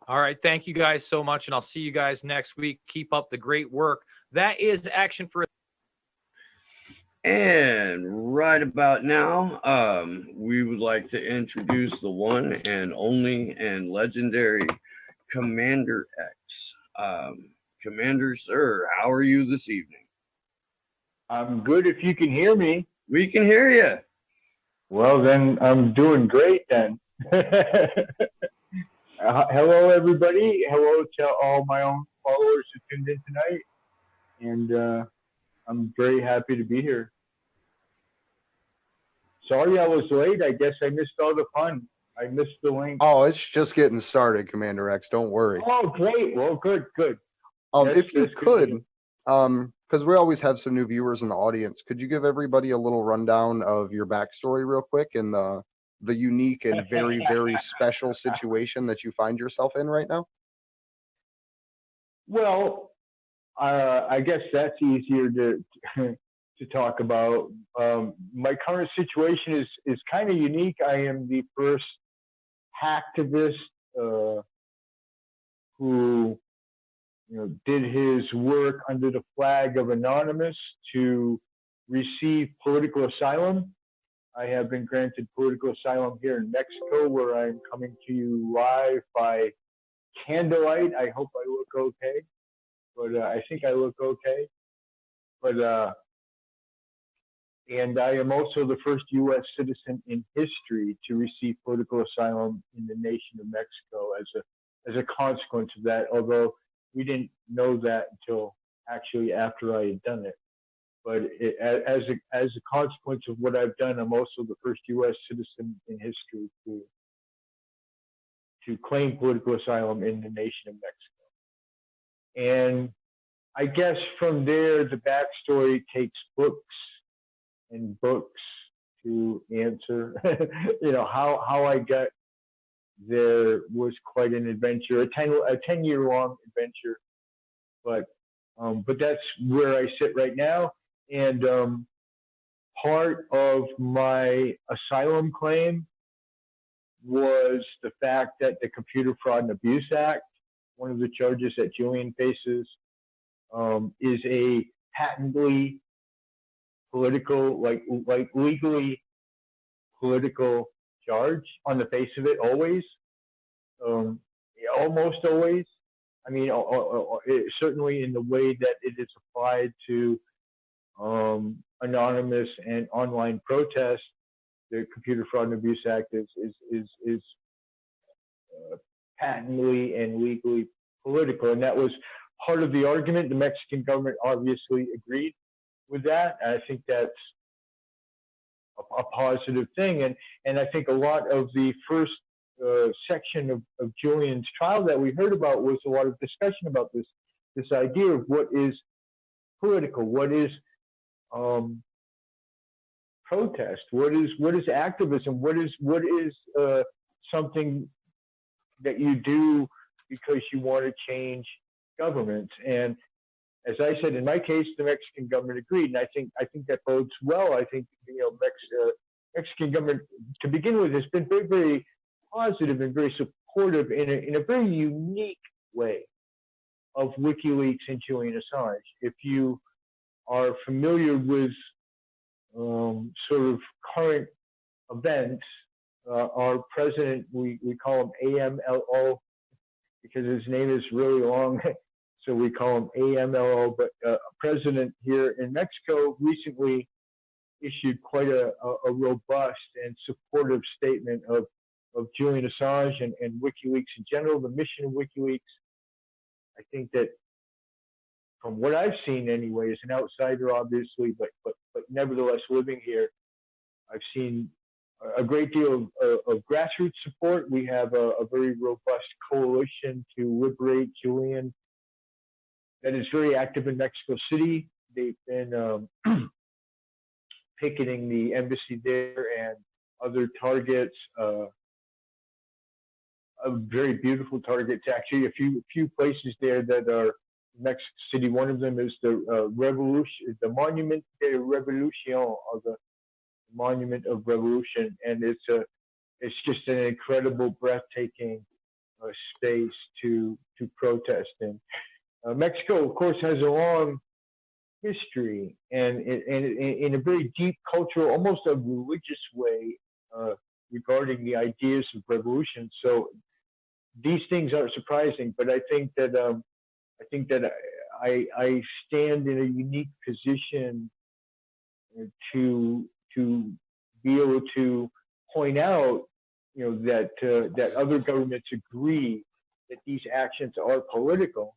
All right. Thank you guys so much. And I'll see you guys next week. Keep up the great work. That is Action for. And right about now, we would like to introduce the one and only and legendary Commander X. Commander, sir, how are you this evening? I'm good if you can hear me. We can hear you. Well, then I'm doing great then. Hello, everybody. Hello to all my own followers who tuned in tonight. And I'm very happy to be here. Sorry I was late. I guess I missed all the fun. I missed the link. Oh, it's just getting started, Commander X. Don't worry. Oh, great. Well, good. If you could, because we always have some new viewers in the audience, could you give everybody a little rundown of your backstory real quick and the unique and very, very special situation that you find yourself in right now? Well, I guess that's easier to talk about. My current situation is kind of unique. I am the first hacktivist who did his work under the flag of Anonymous to receive political asylum. I have been granted political asylum here in Mexico, where I'm coming to you live by candlelight. I hope I look okay, but I think I look okay. But And I am also the first U.S. citizen in history to receive political asylum in the nation of Mexico as a consequence of that, although we didn't know that until actually after I had done it. But as a consequence of what I've done, I'm also the first U.S. citizen in history to claim political asylum in the nation of Mexico. And I guess from there, the backstory takes books and books to answer. How I got there was quite an adventure, a 10-year long adventure. But that's where I sit right now. And part of my asylum claim was the fact that the Computer Fraud and Abuse Act, one of the charges that Julian faces, is a patently political, like legally political charge on the face of it, always, almost always. I mean, certainly in the way that it is applied to anonymous and online protests, the Computer Fraud and Abuse Act is patently and legally political, and that was part of the argument. The Mexican government obviously agreed with that. And I think that's a positive thing, and I think a lot of the first section of Julian's trial that we heard about was a lot of discussion about this idea of what is political, what is protest, what is activism, what is something that you do because you want to change governments. And as I said, in my case, the Mexican government agreed, and I think that bodes well. I think Mexican government, to begin with, has been very, very positive and very supportive in a very unique way of WikiLeaks and Julian Assange. If you are familiar with sort of current events, our president, we call him AMLO because his name is really long, so we call him AMLO. But a president here in Mexico recently issued quite a robust and supportive statement of Julian Assange and WikiLeaks in general, the mission of WikiLeaks. I think that from what I've seen anyway, as an outsider, obviously, but nevertheless living here, I've seen a great deal of grassroots support. We have a very robust coalition to liberate Julian that is very active in Mexico City. They've been picketing the embassy there and other targets, very beautiful targets. Actually, a few places there that are Mexico City. One of them is the Revolution, the Monument de Revolution, or the Monument of Revolution, and it's just an incredible, breathtaking space to protest in. Mexico, of course, has a long history and in a very deep cultural, almost a religious way regarding the ideas of revolution. So these things aren't surprising, but I think that I stand in a unique position to be able to point out, that other governments agree that these actions are political,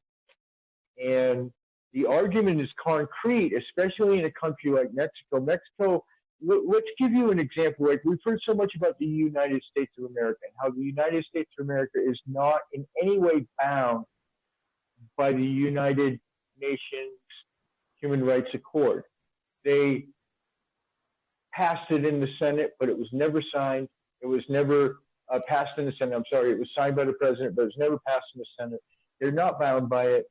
and the argument is concrete, especially in a country like Mexico. Mexico, let's give you an example. Like, we've heard so much about the United States of America and how the United States of America is not in any way bound by the United Nations Human Rights Accord. They passed it in the Senate, but it was never signed. It was never passed in the Senate. I'm sorry, it was signed by the president, but it was never passed in the Senate. They're not bound by it.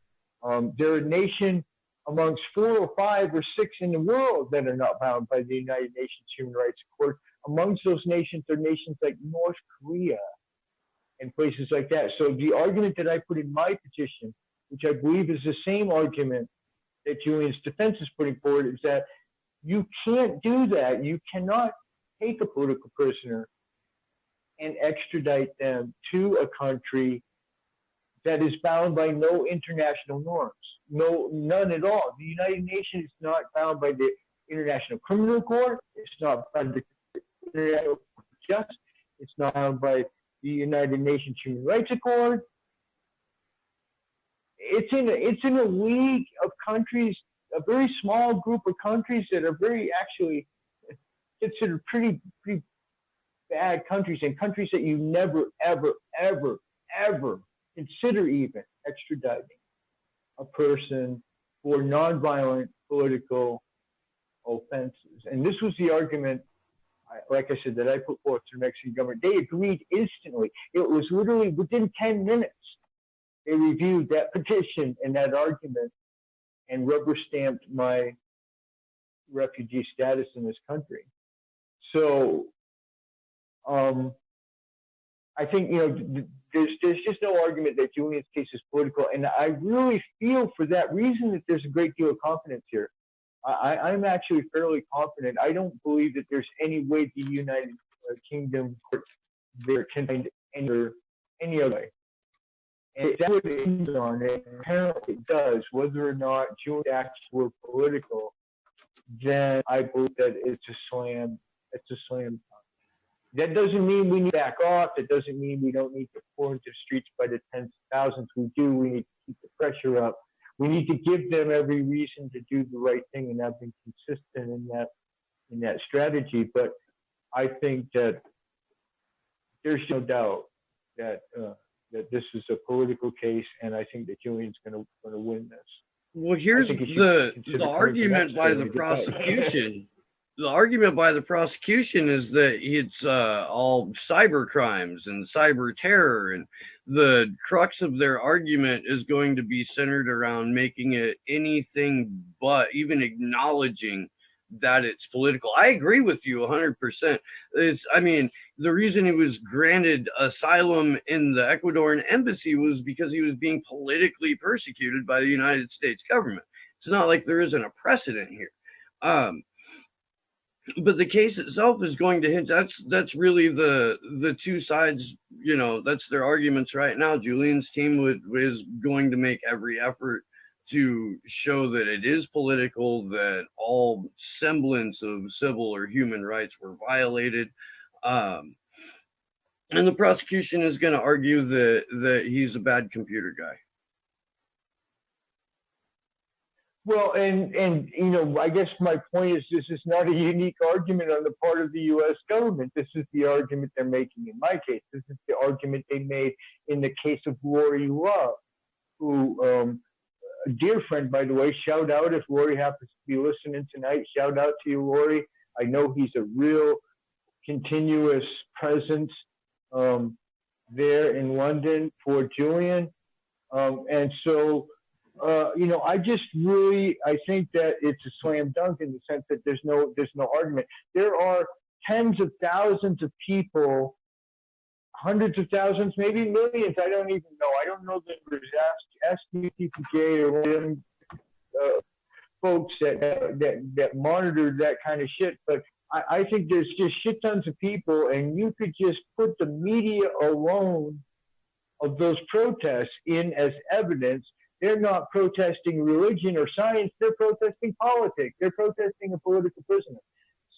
They're a nation amongst 4 or 5 or 6 in the world that are not bound by the United Nations Human Rights Accord. Amongst those nations are nations like North Korea and places like that. So the argument that I put in my petition, which I believe is the same argument that Julian's defense is putting forward, is that you can't do that. You cannot take a political prisoner and extradite them to a country that is bound by no international norms, none at all. The United Nations is not bound by the International Criminal Court. It's not by the International Justice. It's not bound by the United Nations Human Rights Accord. It's in a league of countries, a very small group of countries that are very actually considered pretty bad countries, and countries that you never, ever, ever, ever consider even extraditing a person for nonviolent political offenses. And this was the argument, like I said, that I put forth to the Mexican government. They agreed instantly. It was literally within 10 minutes. They reviewed that petition and that argument and rubber stamped my refugee status in this country. So I think, there's just no argument that Julian's case is political. And I really feel for that reason that there's a great deal of confidence here. I'm actually fairly confident. I don't believe that there's any way the United Kingdom there can find any other way. And if that would end on it, apparently it does, whether or not Julian's acts were political, then I believe that it's a slam dunk. That doesn't mean we need to back off. That doesn't mean we don't need to pour into the streets by the tens of thousands. We do. We need to keep the pressure up. We need to give them every reason to do the right thing, and I've been consistent in that strategy. But I think that there's no doubt that this is a political case, and I think that Julian's going to win this. Well, here's the argument by the prosecution. The argument by the prosecution is that it's all cyber crimes and cyber terror, and the crux of their argument is going to be centered around making it anything but even acknowledging that it's political. I agree with you 100%. The reason he was granted asylum in the Ecuadorian Embassy was because he was being politically persecuted by the United States government. It's not like there isn't a precedent here. But the case itself is going to hint, that's really the two sides, that's their arguments right now. Julian's team is going to make every effort to show that it is political, that all semblance of civil or human rights were violated. And the prosecution is going to argue that he's a bad computer guy. Well, and I guess my point is this is not a unique argument on the part of the U.S. government. This is the argument they're making in my case. This is the argument they made in the case of Lori Love, who, a dear friend, by the way, shout out if Lori happens to be listening tonight. Shout out to you, Lori. I know he's a real continuous presence there in London for Julian. And so, I think that it's a slam dunk in the sense that there's no argument. There are tens of thousands of people, hundreds of thousands, maybe millions. I don't even know. I don't know the numbers. Ask UTPJ or one of folks that monitor that kind of shit. But I think there's just shit tons of people, and you could just put the media alone of those protests in as evidence. They're not protesting religion or science. They're protesting politics. They're protesting a political prisoner.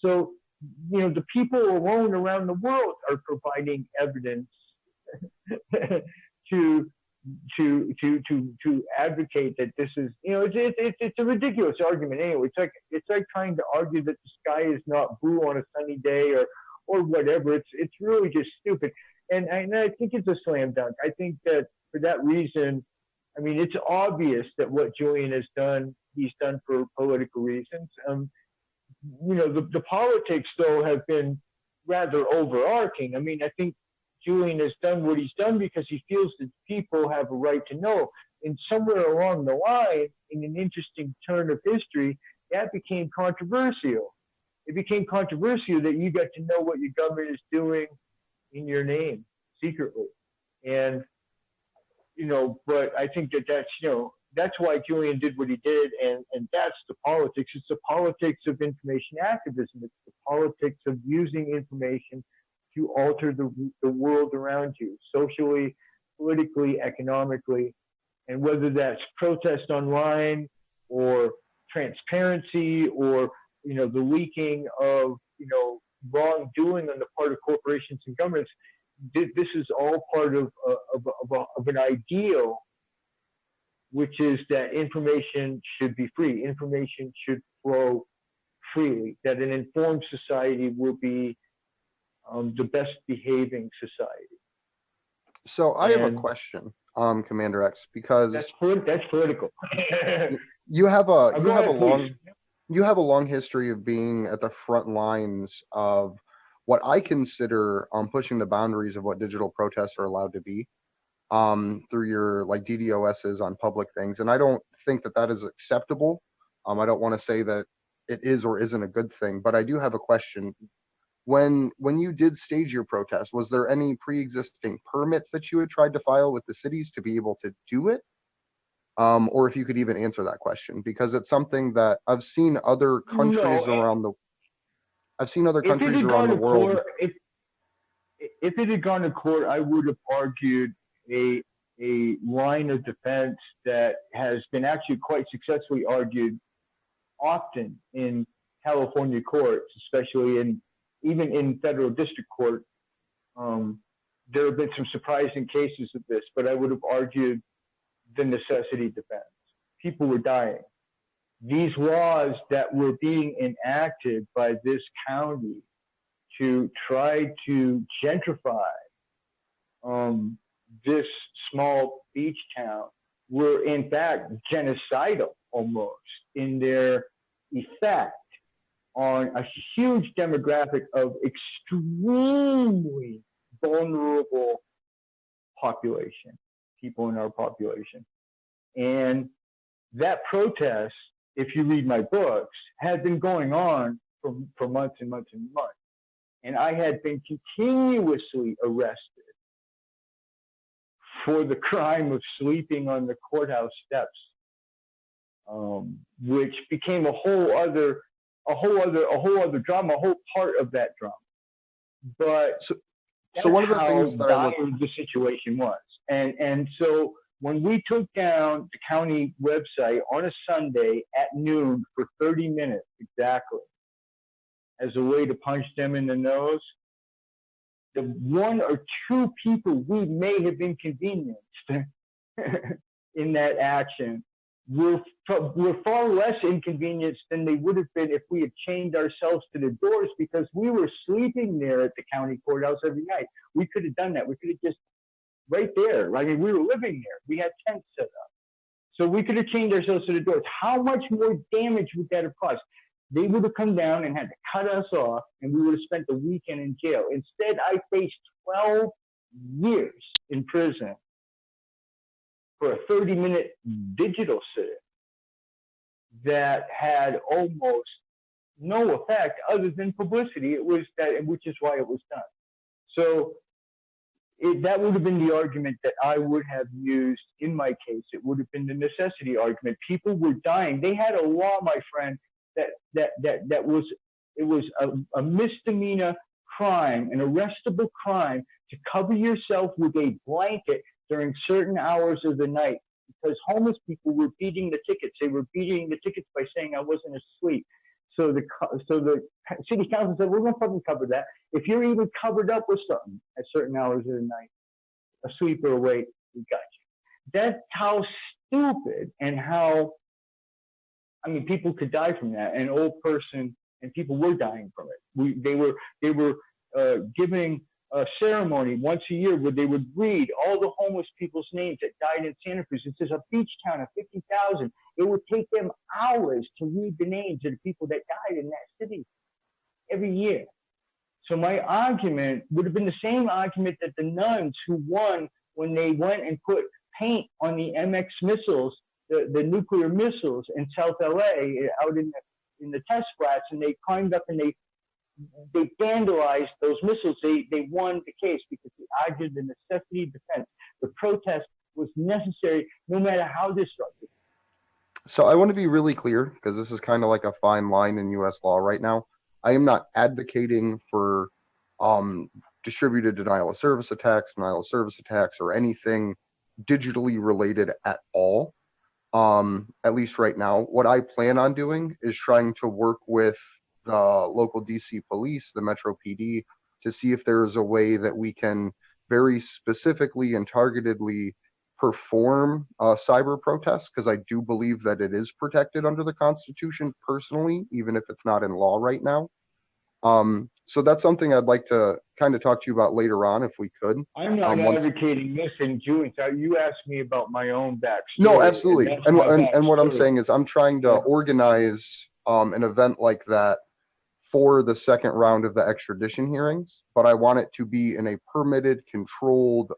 So, the people alone around the world are providing evidence to advocate that this is, it's a ridiculous argument anyway. It's like trying to argue that the sky is not blue on a sunny day or whatever. It's really just stupid. And I think it's a slam dunk. I think that for that reason, it's obvious that what Julian has done, he's done for political reasons. The politics, though, have been rather overarching. I think Julian has done what he's done because he feels that people have a right to know. And somewhere along the line, in an interesting turn of history, that became controversial. It became controversial that you got to know what your government is doing in your name secretly. And but I think that's why Julian did what he did, and that's the politics. It's the politics of information activism. It's the politics of using information to alter the world around you, socially, politically, economically, and whether that's protest online or transparency or the leaking of, wrongdoing on the part of corporations and governments. This is all part of an ideal, which is that information should be free. Information should flow freely. That an informed society will be the best behaving society. So I have a question, Commander X, because that's political. you have a please. You have a long history of being at the front lines of what I consider pushing the boundaries of what digital protests are allowed to be, through your like DDoSs on public things, and I don't think that that is acceptable. I don't want to say that it is or isn't a good thing, but I do have a question. When you did stage your protest, was there any pre-existing permits that you had tried to file with the cities to be able to do it? Or if you could even answer that question, because it's something that I've seen other countries around the world. If it had gone to court, I would have argued a line of defense that has been actually quite successfully argued often in California courts, especially even in federal district court. There have been some surprising cases of this, but I would have argued the necessity defense. People were dying. These laws that were being enacted by this county to try to gentrify this small beach town were in fact genocidal almost in their effect on a huge demographic of extremely vulnerable population, people in our population. And that protest, if you read my books, had been going on for months and months and months. And I had been continuously arrested for the crime of sleeping on the courthouse steps, which became a whole other drama, a whole part of that drama. But so one of the things that the situation was, and so when we took down the county website on a Sunday at noon for 30 minutes exactly, as a way to punch them in the nose, the one or two people we may have inconvenienced in that action were far less inconvenienced than they would have been if we had chained ourselves to the doors, because we were sleeping there at the county courthouse every night. We could have done that. We could have just right there. I mean, we were living there. We had tents set up. So we could have chained ourselves to the doors. How much more damage would that have caused? They would have come down and had to cut us off, and we would have spent the weekend in jail. Instead, I faced 12 years in prison for a 30-minute digital sit-in that had almost no effect other than publicity. It was that, which is why it was done. So that would have been the argument that I would have used in my case. It would have been the necessity argument. People were dying. They had a law, my friend, that was a misdemeanor crime, an arrestable crime, to cover yourself with a blanket during certain hours of the night, because homeless people were beating the tickets. They were beating the tickets by saying I wasn't asleep. So the city council said, we're going to fucking cover that. If you're even covered up with something at certain hours of the night, asleep or awake, we got you. That's how stupid and how, I mean, people could die from that. An old person, and people were dying from it. They were giving a ceremony once a year where they would read all the homeless people's names that died in Santa Cruz. It says a beach town of 50,000. It would take them hours to read the names of the people that died in that city every year. So my argument would have been the same argument that the nuns who won when they went and put paint on the MX missiles, the nuclear missiles in South LA out in the test flats, and they climbed up and they vandalized those missiles. They won the case because they argued the necessity of defense. The protest was necessary no matter how disruptive. So I want to be really clear, because this is kind of like a fine line in U.S. law right now. I am not advocating for distributed denial of service attacks, or anything digitally related at all. at least right now. What I plan on doing is trying to work with the local DC police, the Metro PD, to see if there is a way that we can very specifically and targetedly perform cyber protests, because I do believe that it is protected under the Constitution personally, even if it's not in law right now. So that's something I'd like to kind of talk to you about later on, if we could. I'm not Once... advocating this, and Julian, you asked me about my own backstory. No, absolutely. And what I'm backstory. saying is I'm trying to organize an event like that for the second round of the extradition hearings, but I want it to be in a permitted, controlled,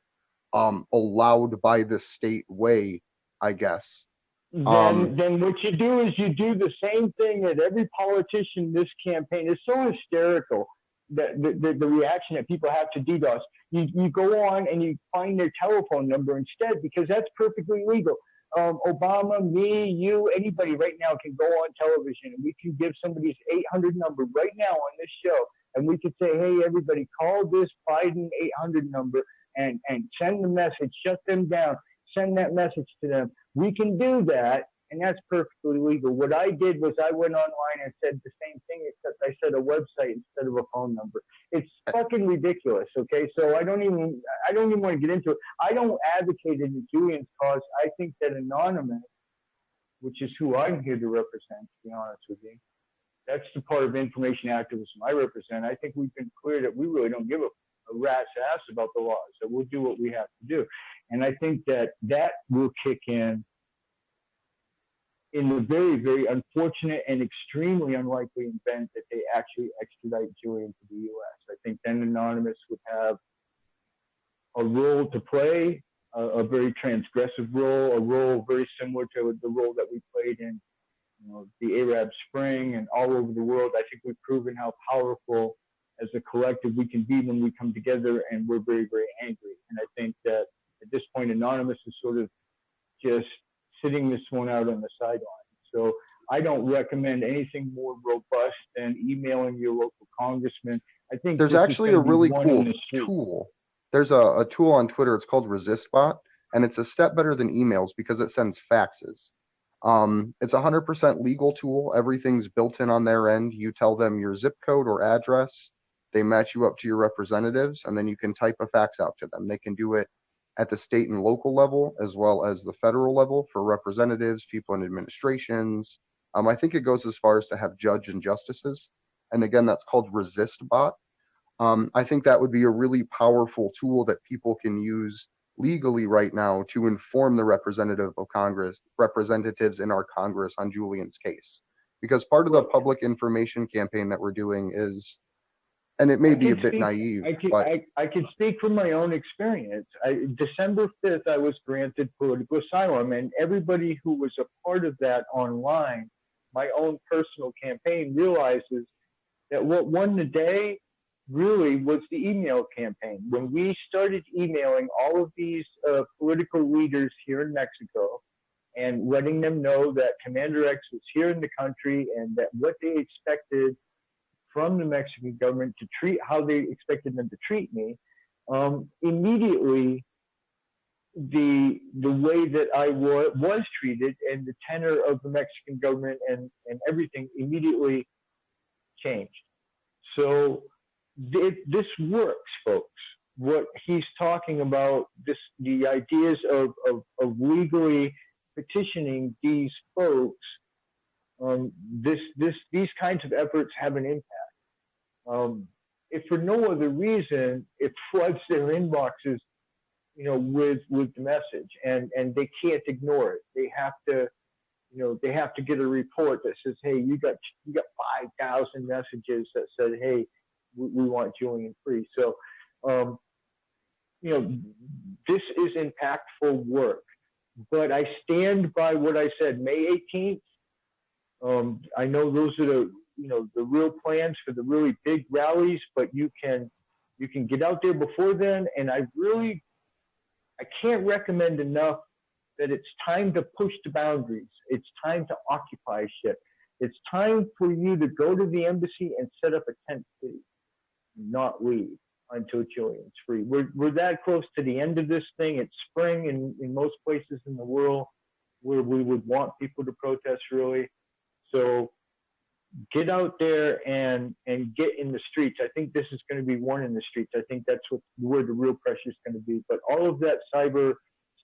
allowed by the state way, I guess. Then what you do is you do the same thing that every politician this campaign is so hysterical that the reaction that people have to DDoS. You go on and you find their telephone number instead, because that's perfectly legal. Obama, me, you, anybody right now can go on television and we can give somebody's 800 number right now on this show, and we could say, hey, everybody, call this Biden 800 number and send the message, shut them down, send that message to them. We can do that, and that's perfectly legal. What I did was I went online and said the same thing, except I said a website instead of a phone number. It's fucking ridiculous, okay? So I don't even want to get into it. I don't advocate in Julian's cause. I think that Anonymous, which is who I'm here to represent, to be honest with you, that's the part of information activism I represent. I think we've been clear that we really don't give a rat's ass about the laws, so we'll do what we have to do. And I think that will kick in the very, very unfortunate and extremely unlikely event that they actually extradite Julian to the U.S. I think then Anonymous would have a role to play, a very transgressive role, a role very similar to the role that we played in the Arab Spring and all over the world. I think we've proven how powerful as a collective we can be when we come together and we're very, very angry. And I think that at this point, Anonymous is sort of just sitting this one out on the sideline. So I don't recommend anything more robust than emailing your local congressman. I think there's actually a really cool tool. There's a tool on Twitter. It's called ResistBot, and it's a step better than emails because it sends faxes. It's a 100% legal tool. Everything's built in on their end. You tell them your zip code or address. They match you up to your representatives, and then you can type a fax out to them. They can do it at the state and local level, as well as the federal level for representatives, people in administrations. I think it goes as far as to have judge and justices. And again, that's called ResistBot. I think that would be a really powerful tool that people can use legally right now to inform the representatives in our Congress on Julian's case. Because part of the public information campaign that we're doing is, and it may be a bit naive, but I can speak from my own experience. December 5th, I was granted political asylum, and everybody who was a part of that online, my own personal campaign, realizes that what won the day really was the email campaign. When we started emailing all of these political leaders here in Mexico and letting them know that Commander X was here in the country and that what they expected from the Mexican government to treat, how they expected them to treat me, immediately the way that I was treated and the tenor of the Mexican government and everything immediately changed. So this works, folks. What he's talking about, the ideas of legally petitioning these folks, these kinds of efforts have an impact. If for no other reason, it floods their inboxes, with the message, and they can't ignore it. They have to get a report that says, hey, you got 5,000 messages that said, hey, we want Julian free. So, this is impactful work. But I stand by what I said, May 18th. I know those are the real plans for the really big rallies, but you can get out there before then. And I can't recommend enough that it's time to push the boundaries. It's time to occupy shit. It's time for you to go to the embassy and set up a tent city, not leave until Julian's free. We're that close to the end of this thing. It's spring in most places in the world. where we would want people to protest, really. So get out there and get in the streets. I think this is going to be one in the streets. I think that's where the real pressure is going to be. But all of that cyber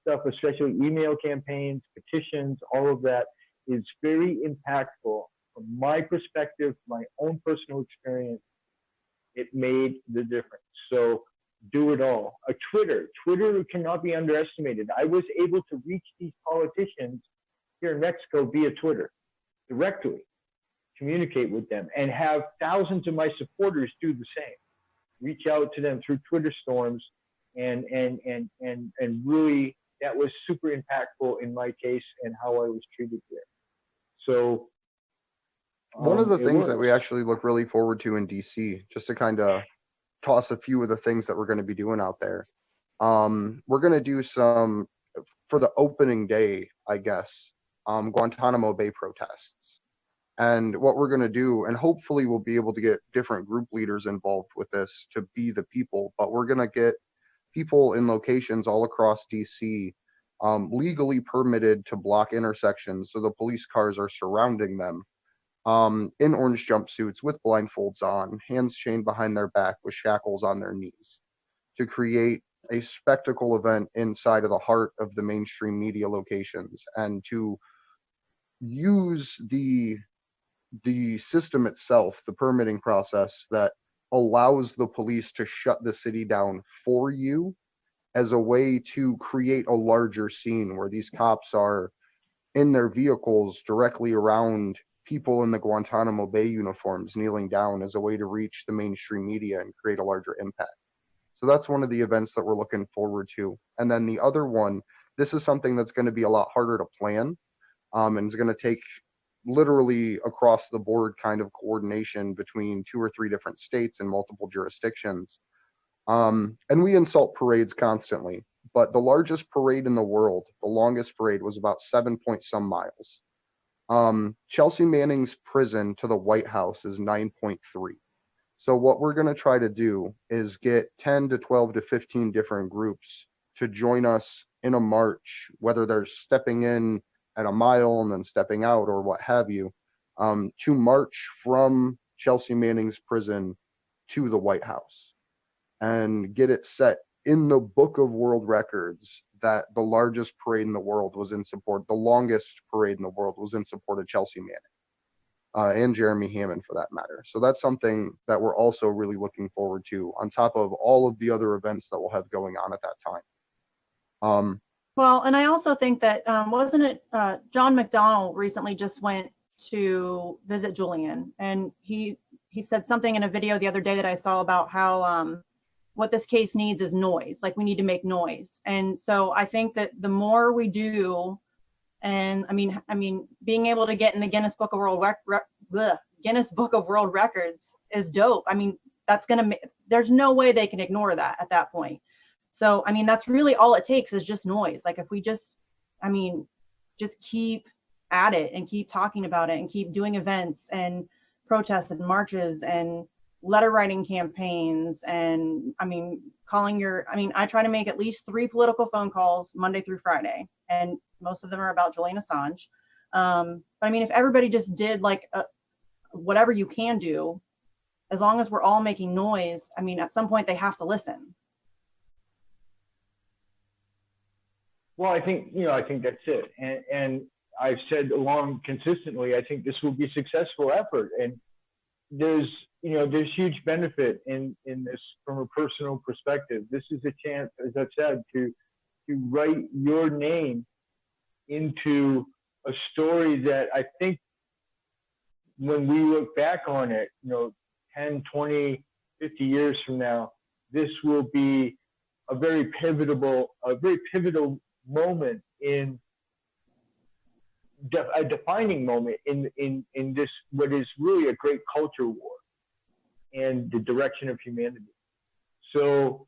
stuff, especially email campaigns, petitions, all of that is very impactful. From my perspective, my own personal experience, it made the difference. So do it all. Twitter cannot be underestimated. I was able to reach these politicians here in Mexico via Twitter directly, communicate with them, and have thousands of my supporters do the same. Reach out to them through Twitter storms, and really that was super impactful in my case and how I was treated there. So one of the things that we actually look really forward to in DC, just to kind of toss a few of the things that we're going to be doing out there. We're going to do some for the opening day, I guess, Guantanamo Bay protests. And what we're going to do, and hopefully we'll be able to get different group leaders involved with this to be the people, but we're going to get people in locations all across DC legally permitted to block intersections so the police cars are surrounding them in orange jumpsuits with blindfolds on, hands chained behind their back with shackles on their knees, to create a spectacle event inside of the heart of the mainstream media locations, and to use the system itself, the permitting process that allows the police to shut the city down for you, as a way to create a larger scene where these cops are in their vehicles directly around people in the Guantanamo Bay uniforms kneeling down, as a way to reach the mainstream media and create a larger impact. So that's one of the events that we're looking forward to. And then the other one, this is something that's going to be a lot harder to plan, and it's going to take literally across the board kind of coordination between 2 or 3 different states and multiple jurisdictions. And we insult parades constantly, but the largest parade in the world, the longest parade, was about 7 point some miles. Chelsea Manning's prison to the White House is 9.3. So what we're going to try to do is get 10 to 12 to 15 different groups to join us in a march, whether they're stepping in at a mile and then stepping out or what have you, to march from Chelsea Manning's prison to the White House and get it set in the book of world records that the largest parade in the world was in support, the longest parade in the world was in support of Chelsea Manning, and Jeremy Hammond for that matter. So that's something that we're also really looking forward to, on top of all of the other events that we'll have going on at that time. Well, and I also think that, wasn't it John McDonnell recently just went to visit Julian, and he said something in a video the other day that I saw about how what this case needs is noise. Like, we need to make noise. And so I think that the more we do, and I mean, being able to get in the Guinness Book of World Records is dope. I mean, that's there's no way they can ignore that at that point. So, I mean, that's really all it takes is just noise. Like, if we just keep at it and keep talking about it and keep doing events and protests and marches and letter writing campaigns, and I try to make at least 3 political phone calls Monday through Friday, and most of them are about Julian Assange. But I mean, if everybody just did like whatever you can do, as long as we're all making noise, I mean, at some point they have to listen. Well, I think that's it. And I've said along consistently, I think this will be a successful effort. And there's huge benefit in this from a personal perspective. This is a chance, as I've said, to write your name into a story that I think when we look back on it, 10, 20, 50 years from now, this will be a very pivotal moment a defining moment in this, what is really a great culture war and the direction of humanity. So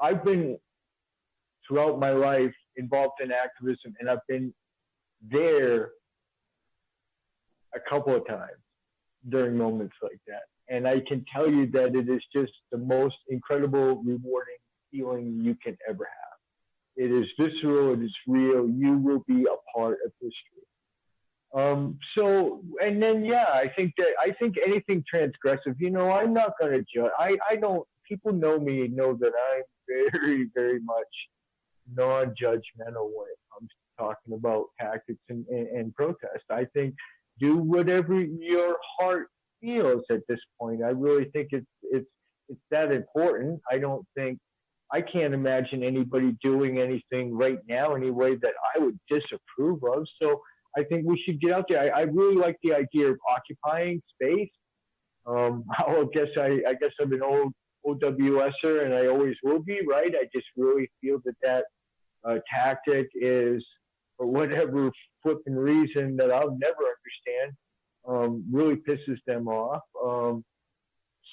I've been throughout my life involved in activism, and I've been there a couple of times during moments like that. And I can tell you that it is just the most incredible, rewarding feeling you can ever have. It is visceral. It is real. You will be a part of history. So, and then, yeah, I think anything transgressive, I'm not going to judge. I don't, people know me, know that I'm very, very much non-judgmental when it comes to talking about tactics and protest. I think do whatever your heart feels at this point. I really think it's that important. I can't imagine anybody doing anything right now anyway that I would disapprove of. So I think we should get out there. I really like the idea of occupying space. I guess I'm an old OWSer and I always will be, right? I just really feel that tactic is, for whatever flipping reason that I'll never understand, really pisses them off.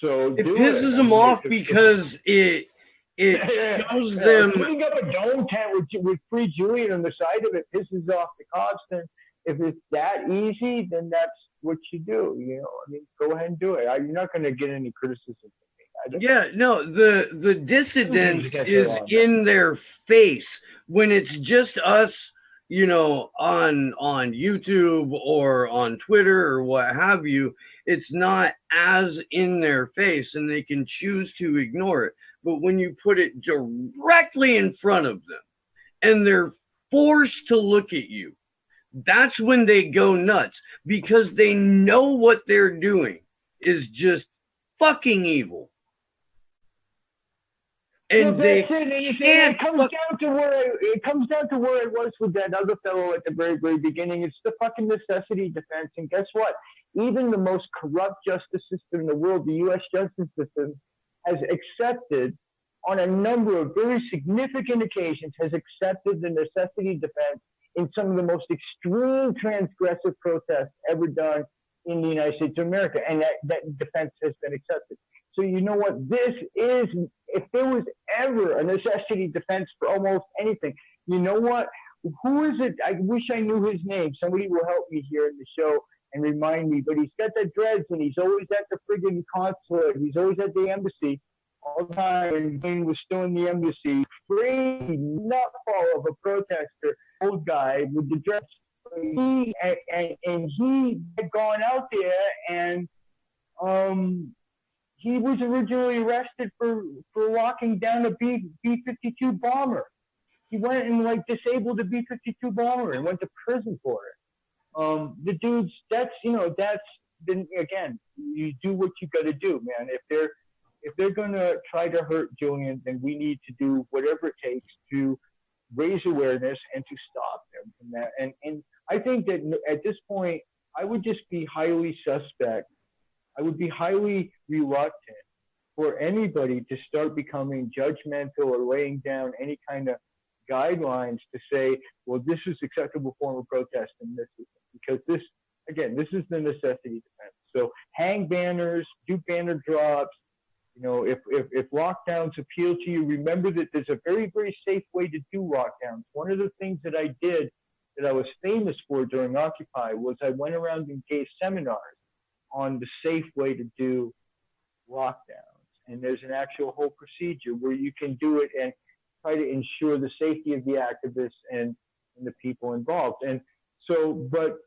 So it pisses them off because it shows them putting up a dome tent with Free Julian on the side of it pisses off the cops. And if it's that easy, then that's what you do. Go ahead and do it. You're not going to get any criticism from me. Yeah, no, the dissident is in their face when it's just us, on YouTube or on Twitter or what have you. It's not as in their face and they can choose to ignore it. But when you put it directly in front of them and they're forced to look at you, that's when they go nuts because they know what they're doing is just fucking evil. And it comes down to where I was with that other fellow at the very, very beginning. It's the fucking necessity defense. And guess what? Even the most corrupt justice system in the world, the U.S. justice system, has accepted on a number of very significant occasions, has accepted the necessity defense in some of the most extreme transgressive protests ever done in the United States of America. And that defense has been accepted. So you know what? This is, if there was ever a necessity defense for almost anything, you know what? Who is it? I wish I knew his name. Somebody will help me here in the show and remind me. But he's got the dreads and he's always at the friggin' consulate. He's always at the embassy all the time. And he was still in the embassy. Crazy nutball of a protester, old guy with the dreads. He had gone out there and he was originally arrested for locking down a B-52 bomber. He went and disabled a B-52 bomber and went to prison for it. The dudes, then again, you do what you got to do, man. If they're gonna try to hurt Julian, then we need to do whatever it takes to raise awareness and to stop them from that. And I think that at this point, I would just be highly suspect. I would be highly reluctant for anybody to start becoming judgmental or laying down any kind of guidelines to say, well, this is acceptable form of protest and this isn't. Because this is the necessity defense. So hang banners, do banner drops. If lockdowns appeal to you, remember that there's a very, very safe way to do lockdowns. One of the things that I did that I was famous for during Occupy was I went around and gave seminars on the safe way to do lockdowns. And there's an actual whole procedure where you can do it and try to ensure the safety of the activists and the people involved. And so, but,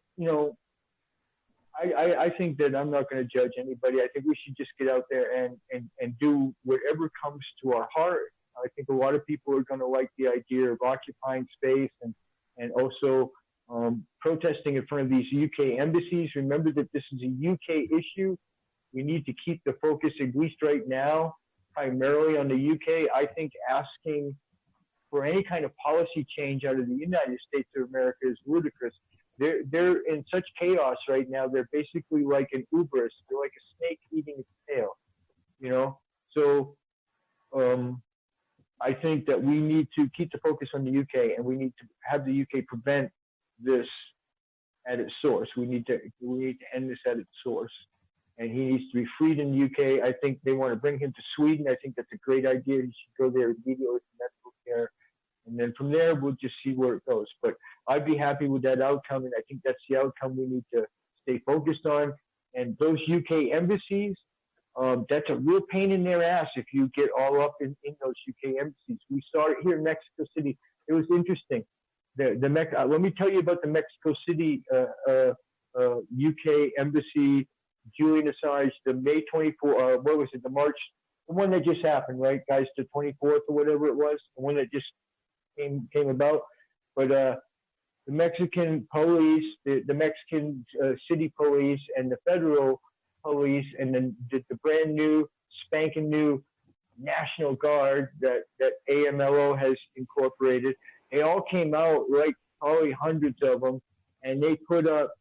I think that I'm not going to judge anybody. I think we should just get out there and do whatever comes to our heart. I think a lot of people are going to like the idea of occupying space and also protesting in front of these UK embassies. Remember that this is a UK issue. We need to keep the focus, at least right now, primarily on the UK. I think asking for any kind of policy change out of the United States of America is ludicrous. They're in such chaos right now. They're basically like an Uberus. They're like a snake eating its tail, So I think that we need to keep the focus on the UK, and we need to have the UK prevent this at its source. We need to end this at its source, and he needs to be freed in the UK. I think they want to bring him to Sweden. I think that's a great idea. He should go there immediately for medical care, and then from there we'll just see where it goes. But I'd be happy with that outcome, and I think that's the outcome we need to stay focused on. And those UK embassies, that's a real pain in their ass if you get all up in those UK embassies. We saw it here in Mexico City it was interesting. Let me tell you about the Mexico City UK Embassy, Julian Assange, the May 24, what was it, the March, the one that just happened, right, guys, the 24th or whatever it was, the one that just came about. But the Mexican police, the Mexican city police, and the federal police, and then the brand new, spanking new National Guard that AMLO has incorporated, they all came out, like probably hundreds of them, and they put up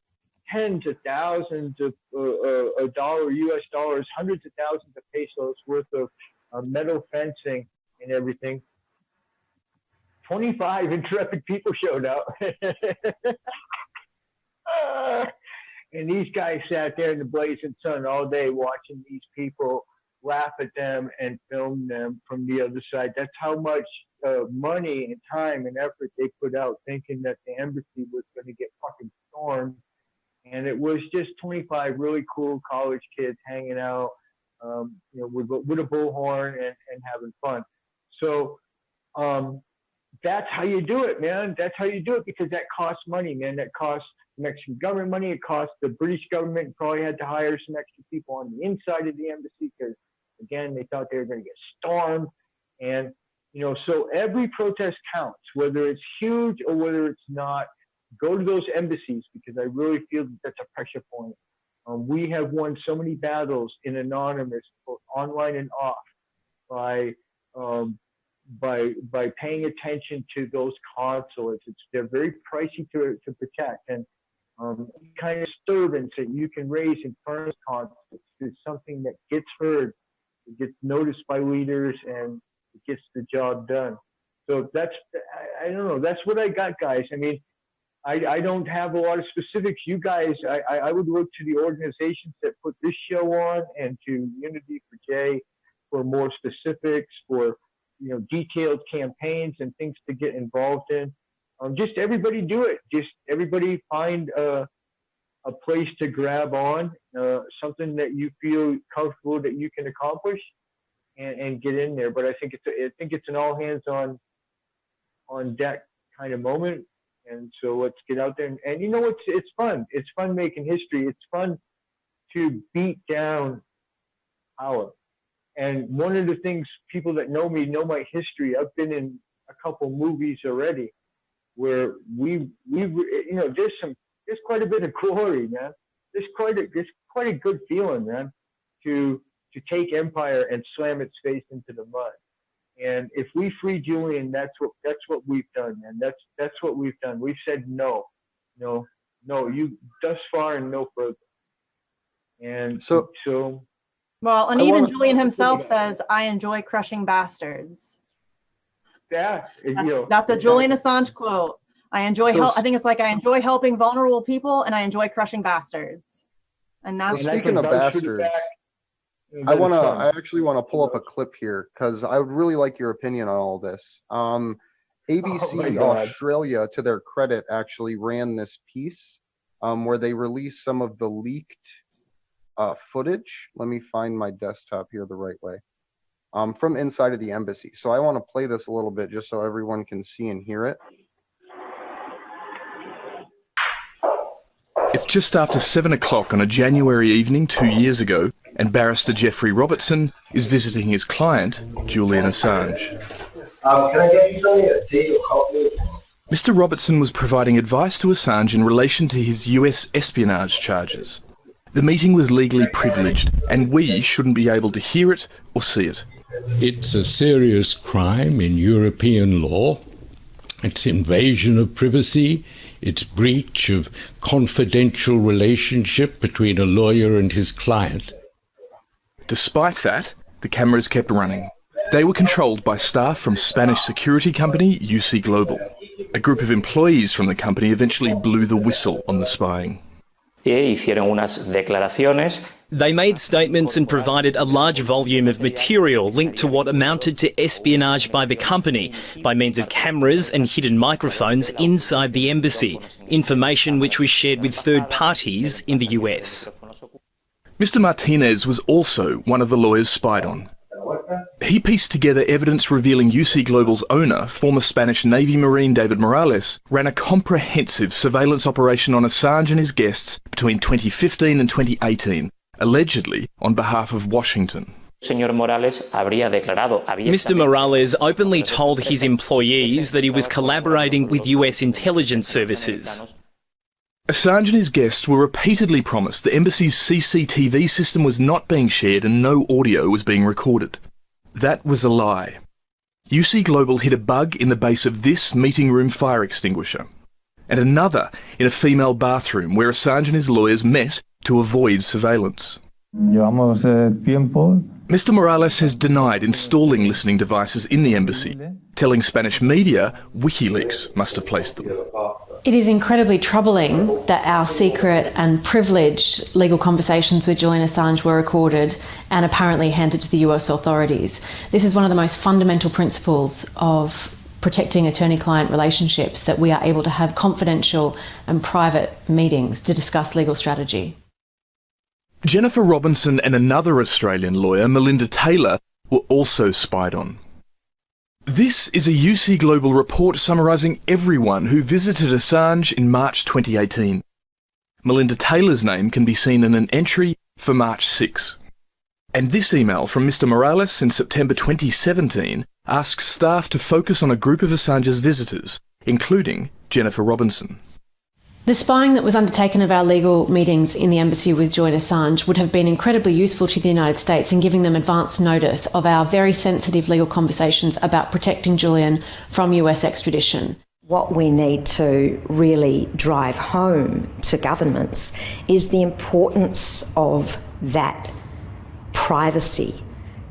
tens of thousands of US dollars, hundreds of thousands of pesos worth of metal fencing and everything. 25 intrepid people showed up. And these guys sat there in the blazing sun all day watching these people laugh at them and film them from the other side. That's how much money and time and effort they put out thinking that the embassy was going to get fucking stormed. And it was just 25 really cool college kids hanging out, with a bullhorn and having fun. So that's how you do it, man. That's how you do it, because that costs money, man. That costs the Mexican government money. It costs the British government. Probably had to hire some extra people on the inside of the embassy because, again, they thought they were going to get stormed. And, so every protest counts, whether it's huge or whether it's not. Go to those embassies, because I really feel that that's a pressure point. We have won so many battles in anonymous, both online and off, by paying attention to those consulates. They're very pricey to protect, and kind of disturbance that you can raise in front of consulates is something that gets heard, it gets noticed by leaders, and it gets the job done. So I don't know. That's what I got, guys. I mean, I don't have a lot of specifics. You guys, I would look to the organizations that put this show on and to Unity for Jay for more specifics, for detailed campaigns and things to get involved in. Just everybody do it. Just everybody find a place to grab on, something that you feel comfortable that you can accomplish, and get in there. But I think it's an all hands on deck kind of moment. And so let's get out there and it's fun. It's fun making history. It's fun to beat down power. And one of the things, people that know me know my history. I've been in a couple movies already where there's quite a bit of glory, man. There's quite a good feeling, man, to take empire and slam its face into the mud. And if we free Julian, that's what we've done, man. That's what we've done. We've said no, you thus far and no further. And so well, and even Julian himself says, "I enjoy crushing bastards." Yeah, that's a Julian Assange quote. I enjoy I think it's like, I enjoy helping vulnerable people and I enjoy crushing bastards. And that's speaking of bastards. I actually want to pull up a clip here because I would really like your opinion on all this. ABC Australia, to their credit, actually ran this piece where they released some of the leaked footage. Let me find my desktop here the right way. From inside of the embassy. So I want to play this a little bit just so everyone can see and hear it. It's just after 7 o'clock on a January evening 2 years ago, and barrister Jeffrey Robertson is visiting his client, Julian Assange. Can I get you something, a tea or coffee? Mr. Robertson was providing advice to Assange in relation to his US espionage charges. The meeting was legally privileged, and we shouldn't be able to hear it or see it. It's a serious crime in European law. It's invasion of privacy. It's breach of confidential relationship between a lawyer and his client. Despite that, the cameras kept running. They were controlled by staff from Spanish security company UC Global. A group of employees from the company eventually blew the whistle on the spying. They made statements and provided a large volume of material linked to what amounted to espionage by the company by means of cameras and hidden microphones inside the embassy, information which was shared with third parties in the US. Mr. Martinez was also one of the lawyers spied on. He pieced together evidence revealing UC Global's owner, former Spanish Navy Marine David Morales, ran a comprehensive surveillance operation on Assange and his guests between 2015 and 2018, allegedly on behalf of Washington. Mr. Morales openly told his employees that he was collaborating with US intelligence services. Assange and his guests were repeatedly promised the embassy's CCTV system was not being shared and no audio was being recorded. That was a lie. UC Global hid a bug in the base of this meeting room fire extinguisher, and another in a female bathroom where Assange and his lawyers met to avoid surveillance. Mr. Morales has denied installing listening devices in the embassy, telling Spanish media WikiLeaks must have placed them. It is incredibly troubling that our secret and privileged legal conversations with Julian Assange were recorded and apparently handed to the US authorities. This is one of the most fundamental principles of protecting attorney-client relationships, that we are able to have confidential and private meetings to discuss legal strategy. Jennifer Robinson and another Australian lawyer, Melinda Taylor, were also spied on. This is a UC Global report summarising everyone who visited Assange in March 2018. Melinda Taylor's name can be seen in an entry for March 6. And this email from Mr. Morales in September 2017 asks staff to focus on a group of Assange's visitors, including Jennifer Robinson. The spying that was undertaken of our legal meetings in the embassy with Julian Assange would have been incredibly useful to the United States in giving them advance notice of our very sensitive legal conversations about protecting Julian from US extradition. What we need to really drive home to governments is the importance of that privacy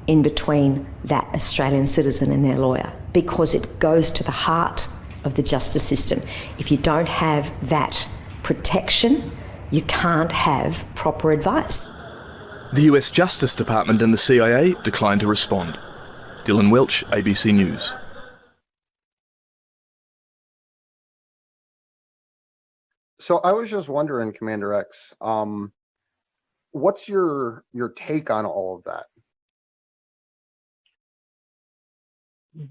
in between that Australian citizen and their lawyer, because it goes to the heart of the justice system. If you don't have that protection, you can't have proper advice. The US Justice Department and the CIA declined to respond. Dylan Welch, ABC News. So I was just wondering, Commander X, what's your take on all of that?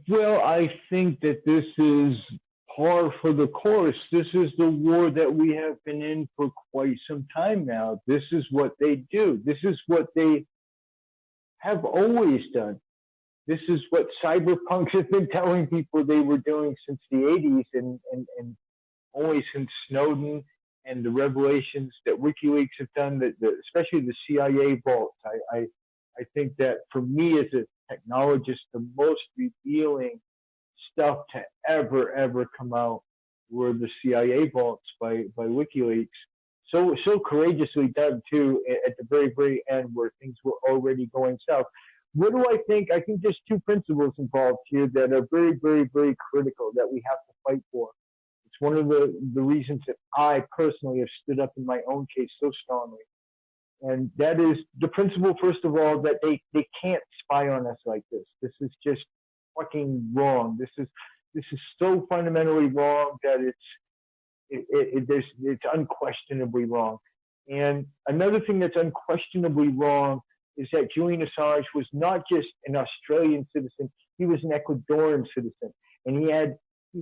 Well, I think that this is par for the course. This is the war that we have been in for quite some time now. This is what they do. This is what they have always done. This is what cyberpunks have been telling people they were doing since the 80s and always since Snowden and the revelations that WikiLeaks have done, especially the CIA vaults. I think that for me as a technologist, the most revealing stuff to ever come out were the CIA vaults by WikiLeaks. So courageously done too at the very end where things were already going south. What do I think? I think there's two principles involved here that are very critical that we have to fight for. It's one of the reasons that I personally have stood up in my own case so strongly. And that is the principle, first of all, that they can't spy on us like this. This is just fucking wrong. This is so fundamentally wrong that it's unquestionably wrong. And another thing that's unquestionably wrong is that Julian Assange was not just an Australian citizen, he was an Ecuadorian citizen. And he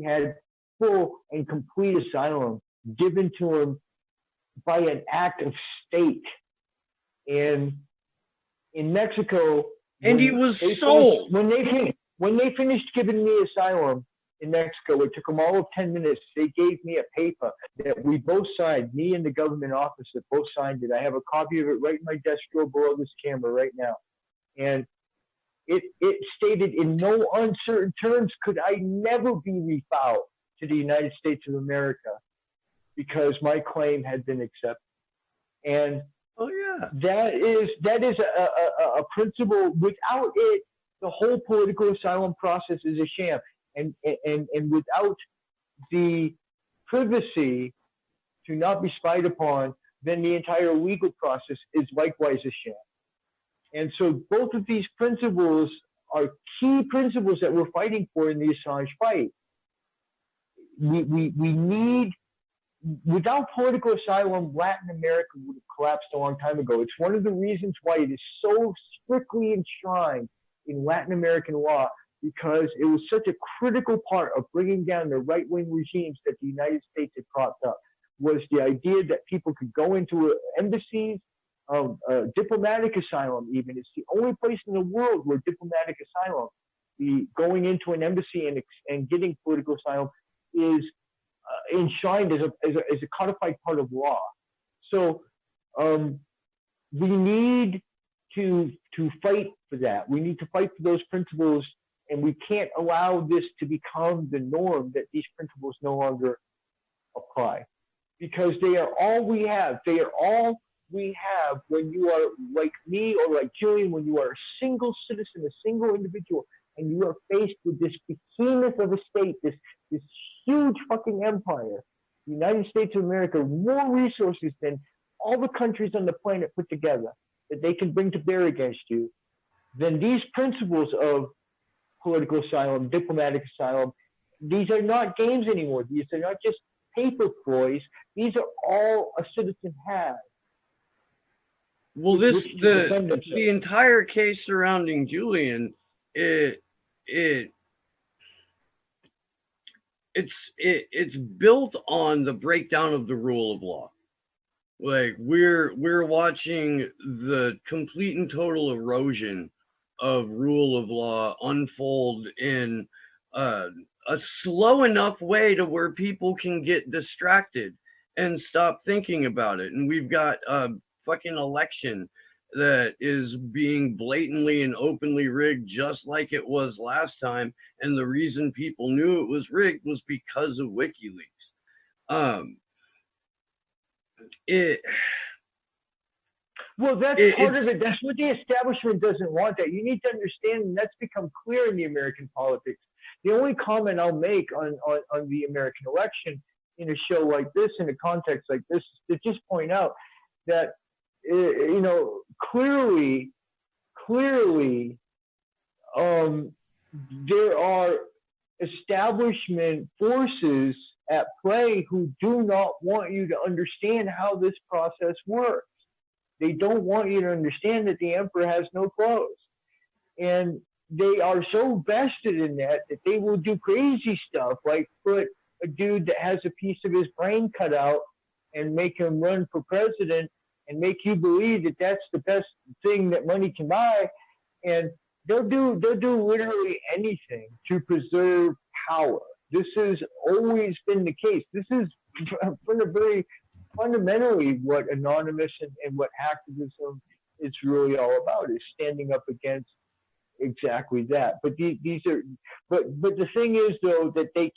had full and complete asylum given to him by an act of state. And in Mexico, and he was sold. When they finished giving me asylum in Mexico, it took them all of 10 minutes. They gave me a paper that we both signed, me and the government officer both signed it. I have a copy of it right in my desk drawer below this camera right now. And it stated in no uncertain terms could I never be refouled to the United States of America because my claim had been accepted. And that is a principle. Without it, the whole political asylum process is a sham. And without the privacy to not be spied upon, then the entire legal process is likewise a sham. And so both of these principles are key principles that we're fighting for in the Assange fight. We need, without political asylum, Latin America would have collapsed a long time ago. It's one of the reasons why it is so strictly enshrined in Latin American law because it was such a critical part of bringing down the right-wing regimes that the United States had propped up, was the idea that people could go into embassies, diplomatic asylum even. It's the only place in the world where diplomatic asylum, going into an embassy and getting political asylum, is enshrined as a codified part of law. So we need to fight for that. We need to fight for those principles, and we can't allow this to become the norm that these principles no longer apply, because they are all we have. They are all we have when you are like me or like Julian, when you are a single citizen, a single individual, and you are faced with this behemoth of a state, this huge fucking empire, the United States of America, more resources than all the countries on the planet put together that they can bring to bear against you. Then these principles of political asylum, diplomatic asylum, these are not games anymore. These are not just paper ploys. These are all a citizen has. Well, the entire case surrounding Julian, it's built on the breakdown of the rule of law. Like we're watching the complete and total erosion of rule of law unfold in a slow enough way to where people can get distracted and stop thinking about it. And we've got a fucking election that is being blatantly and openly rigged, just like it was last time. And the reason people knew it was rigged was because of WikiLeaks. Well, that's part of it. That's what the establishment doesn't want. That you need to understand, and that's become clear in the American politics. The only comment I'll make on the American election in a show like this, in a context like this, is to just point out that clearly, there are establishment forces at play who do not want you to understand how this process works. They don't want you to understand that the emperor has no clothes. And they are so vested in that they will do crazy stuff, like put a dude that has a piece of his brain cut out and make him run for president and make you believe that that's the best thing that money can buy. And they'll do literally anything to preserve power. This has always been the case. This is very fundamentally what Anonymous and what activism is really all about, is standing up against exactly that. But these are, but the thing is though that they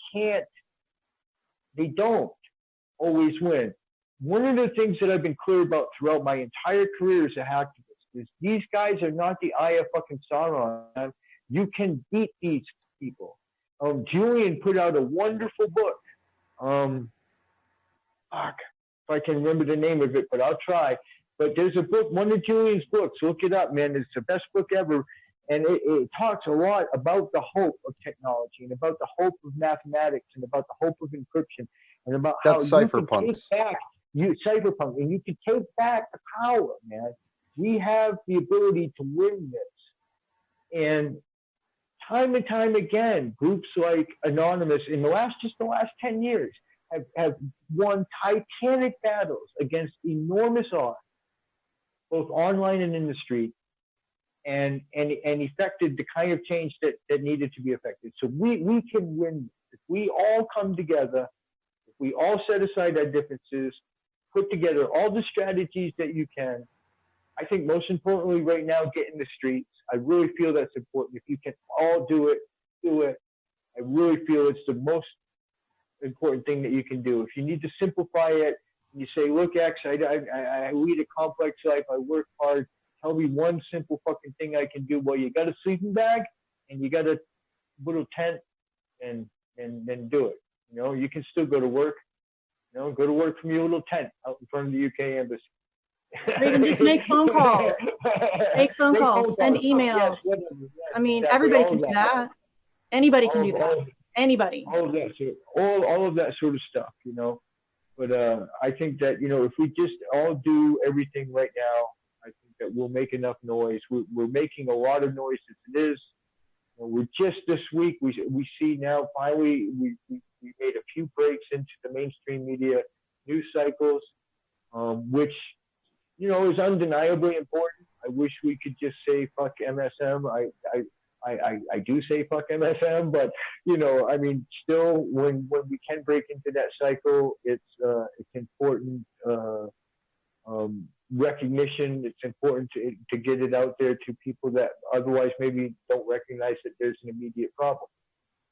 don't always win. One of the things that I've been clear about throughout my entire career as a hacktivist is these guys are not the eye of fucking Sauron. You can beat these people. Julian put out a wonderful book. If I can remember the name of it, but I'll try. But there's a book, one of Julian's books. Look it up, man. It's the best book ever. And it talks a lot about the hope of technology and about the hope of mathematics and about the hope of encryption and about how you can take back cyberpunk, and you can take back the power, man. We have the ability to win this. And time and time again, groups like Anonymous in the last 10 years have won titanic battles against enormous odds, both online and in the street, and effected the kind of change that needed to be effected. So we can win if we all come together, if we all set aside our differences, put together all the strategies that you can. I think most importantly right now, get in the streets. I really feel that's important. If you can all do it, do it. I really feel it's the most important thing that you can do. If you need to simplify it, you say, look, X, I lead a complex life, I work hard, tell me one simple fucking thing I can do. Well, you got a sleeping bag and you got a little tent, and then do it. You can still go to work. Go to work from your little tent out in front of the UK Embassy. Or even just make phone calls. Make phone calls, send emails. Yes, I mean, everybody can do that. Anybody can do that. Anybody. All of that sort of stuff, But I think that, if we just all do everything right now, I think that will make enough noise. We're making a lot of noise as it is. We're just this week, we see now finally we made a few breaks into the mainstream media news cycles, which, is undeniably important. I wish we could just say fuck MSM. I do say fuck MSM, but still, when we can break into that cycle, it's important recognition. It's important to get it out there to people that otherwise maybe don't recognize that there's an immediate problem.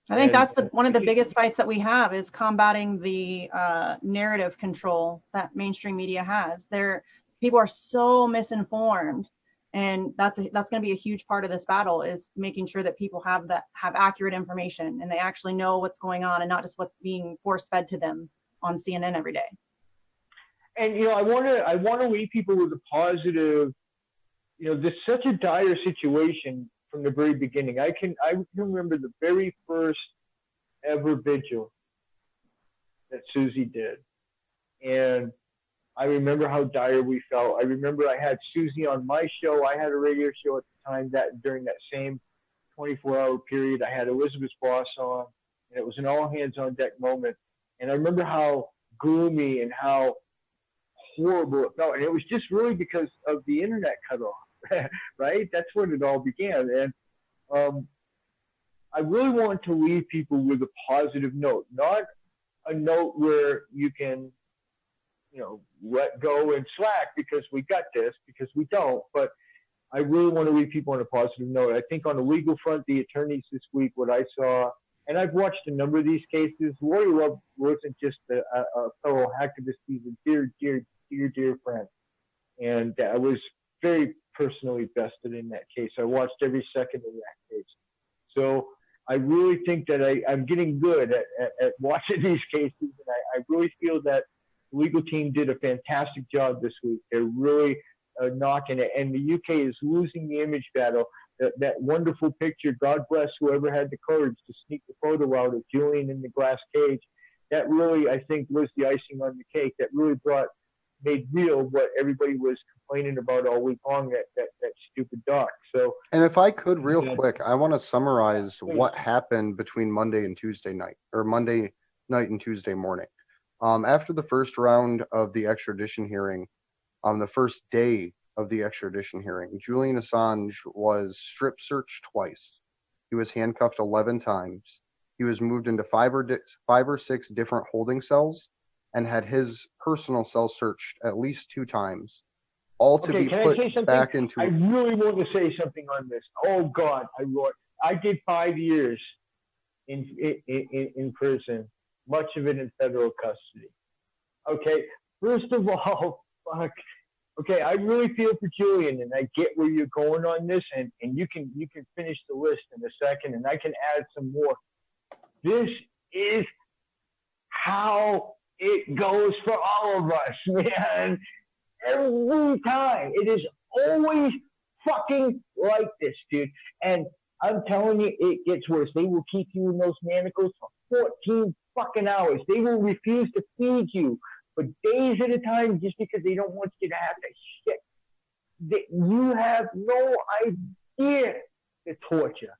I think that's one of the biggest fights that we have is combating the narrative control that mainstream media has. People are so misinformed, and that's going to be a huge part of this battle, is making sure that people have accurate information and they actually know what's going on and not just what's being force fed to them on CNN every day. And I want to leave people with a positive. There's such a dire situation from the very beginning. I can remember the very first ever vigil that Susie did, and I remember how dire we felt. I remember I had Susie on my show. I had a radio show at the time that during that same 24-hour period, I had Elizabeth's boss on, and it was an all hands on deck moment. And I remember how gloomy and how horrible it felt. And it was just really because of the internet cut off, right? That's when it all began. And I really want to leave people with a positive note, not a note where you can, let go and slack because we got this, because we don't. But I really want to leave people on a positive note. I think on the legal front, the attorneys this week, what I saw, and I've watched a number of these cases, Lori Love wasn't just a fellow activist, he's a dear friend. And I was very personally vested in that case. I watched every second of that case. So I really think that I'm getting good at watching these cases, and I really feel that the legal team did a fantastic job this week. They're really knocking it, and the UK is losing the image battle. That wonderful picture, God bless whoever had the courage to sneak the photo out of Julian in the glass cage. That really, I think, was the icing on the cake. That really made real what everybody was complaining about all week long, that stupid doc. So, and if I could real quick, I want to summarize what happened between Monday and Tuesday night, or Monday night and Tuesday morning. After the first round of the extradition hearing, the first day of the extradition hearing, Julian Assange was strip searched twice. He was handcuffed 11 times. He was moved into five or six different holding cells and had his personal cell searched at least 2 times, all to be put back into. I really want to say something on this. Oh God, I did 5 years in prison, much of it in federal custody. Okay, first of all, fuck. Okay, I really feel for Julian, and I get where you're going on this, and you can finish the list in a second, and I can add some more. This is how it goes for all of us, man. Every time. It is always fucking like this, dude. And I'm telling you, it gets worse. They will keep you in those manacles for 14 fucking hours. They will refuse to feed you for days at a time just because they don't want you to have that shit. You have no idea the torture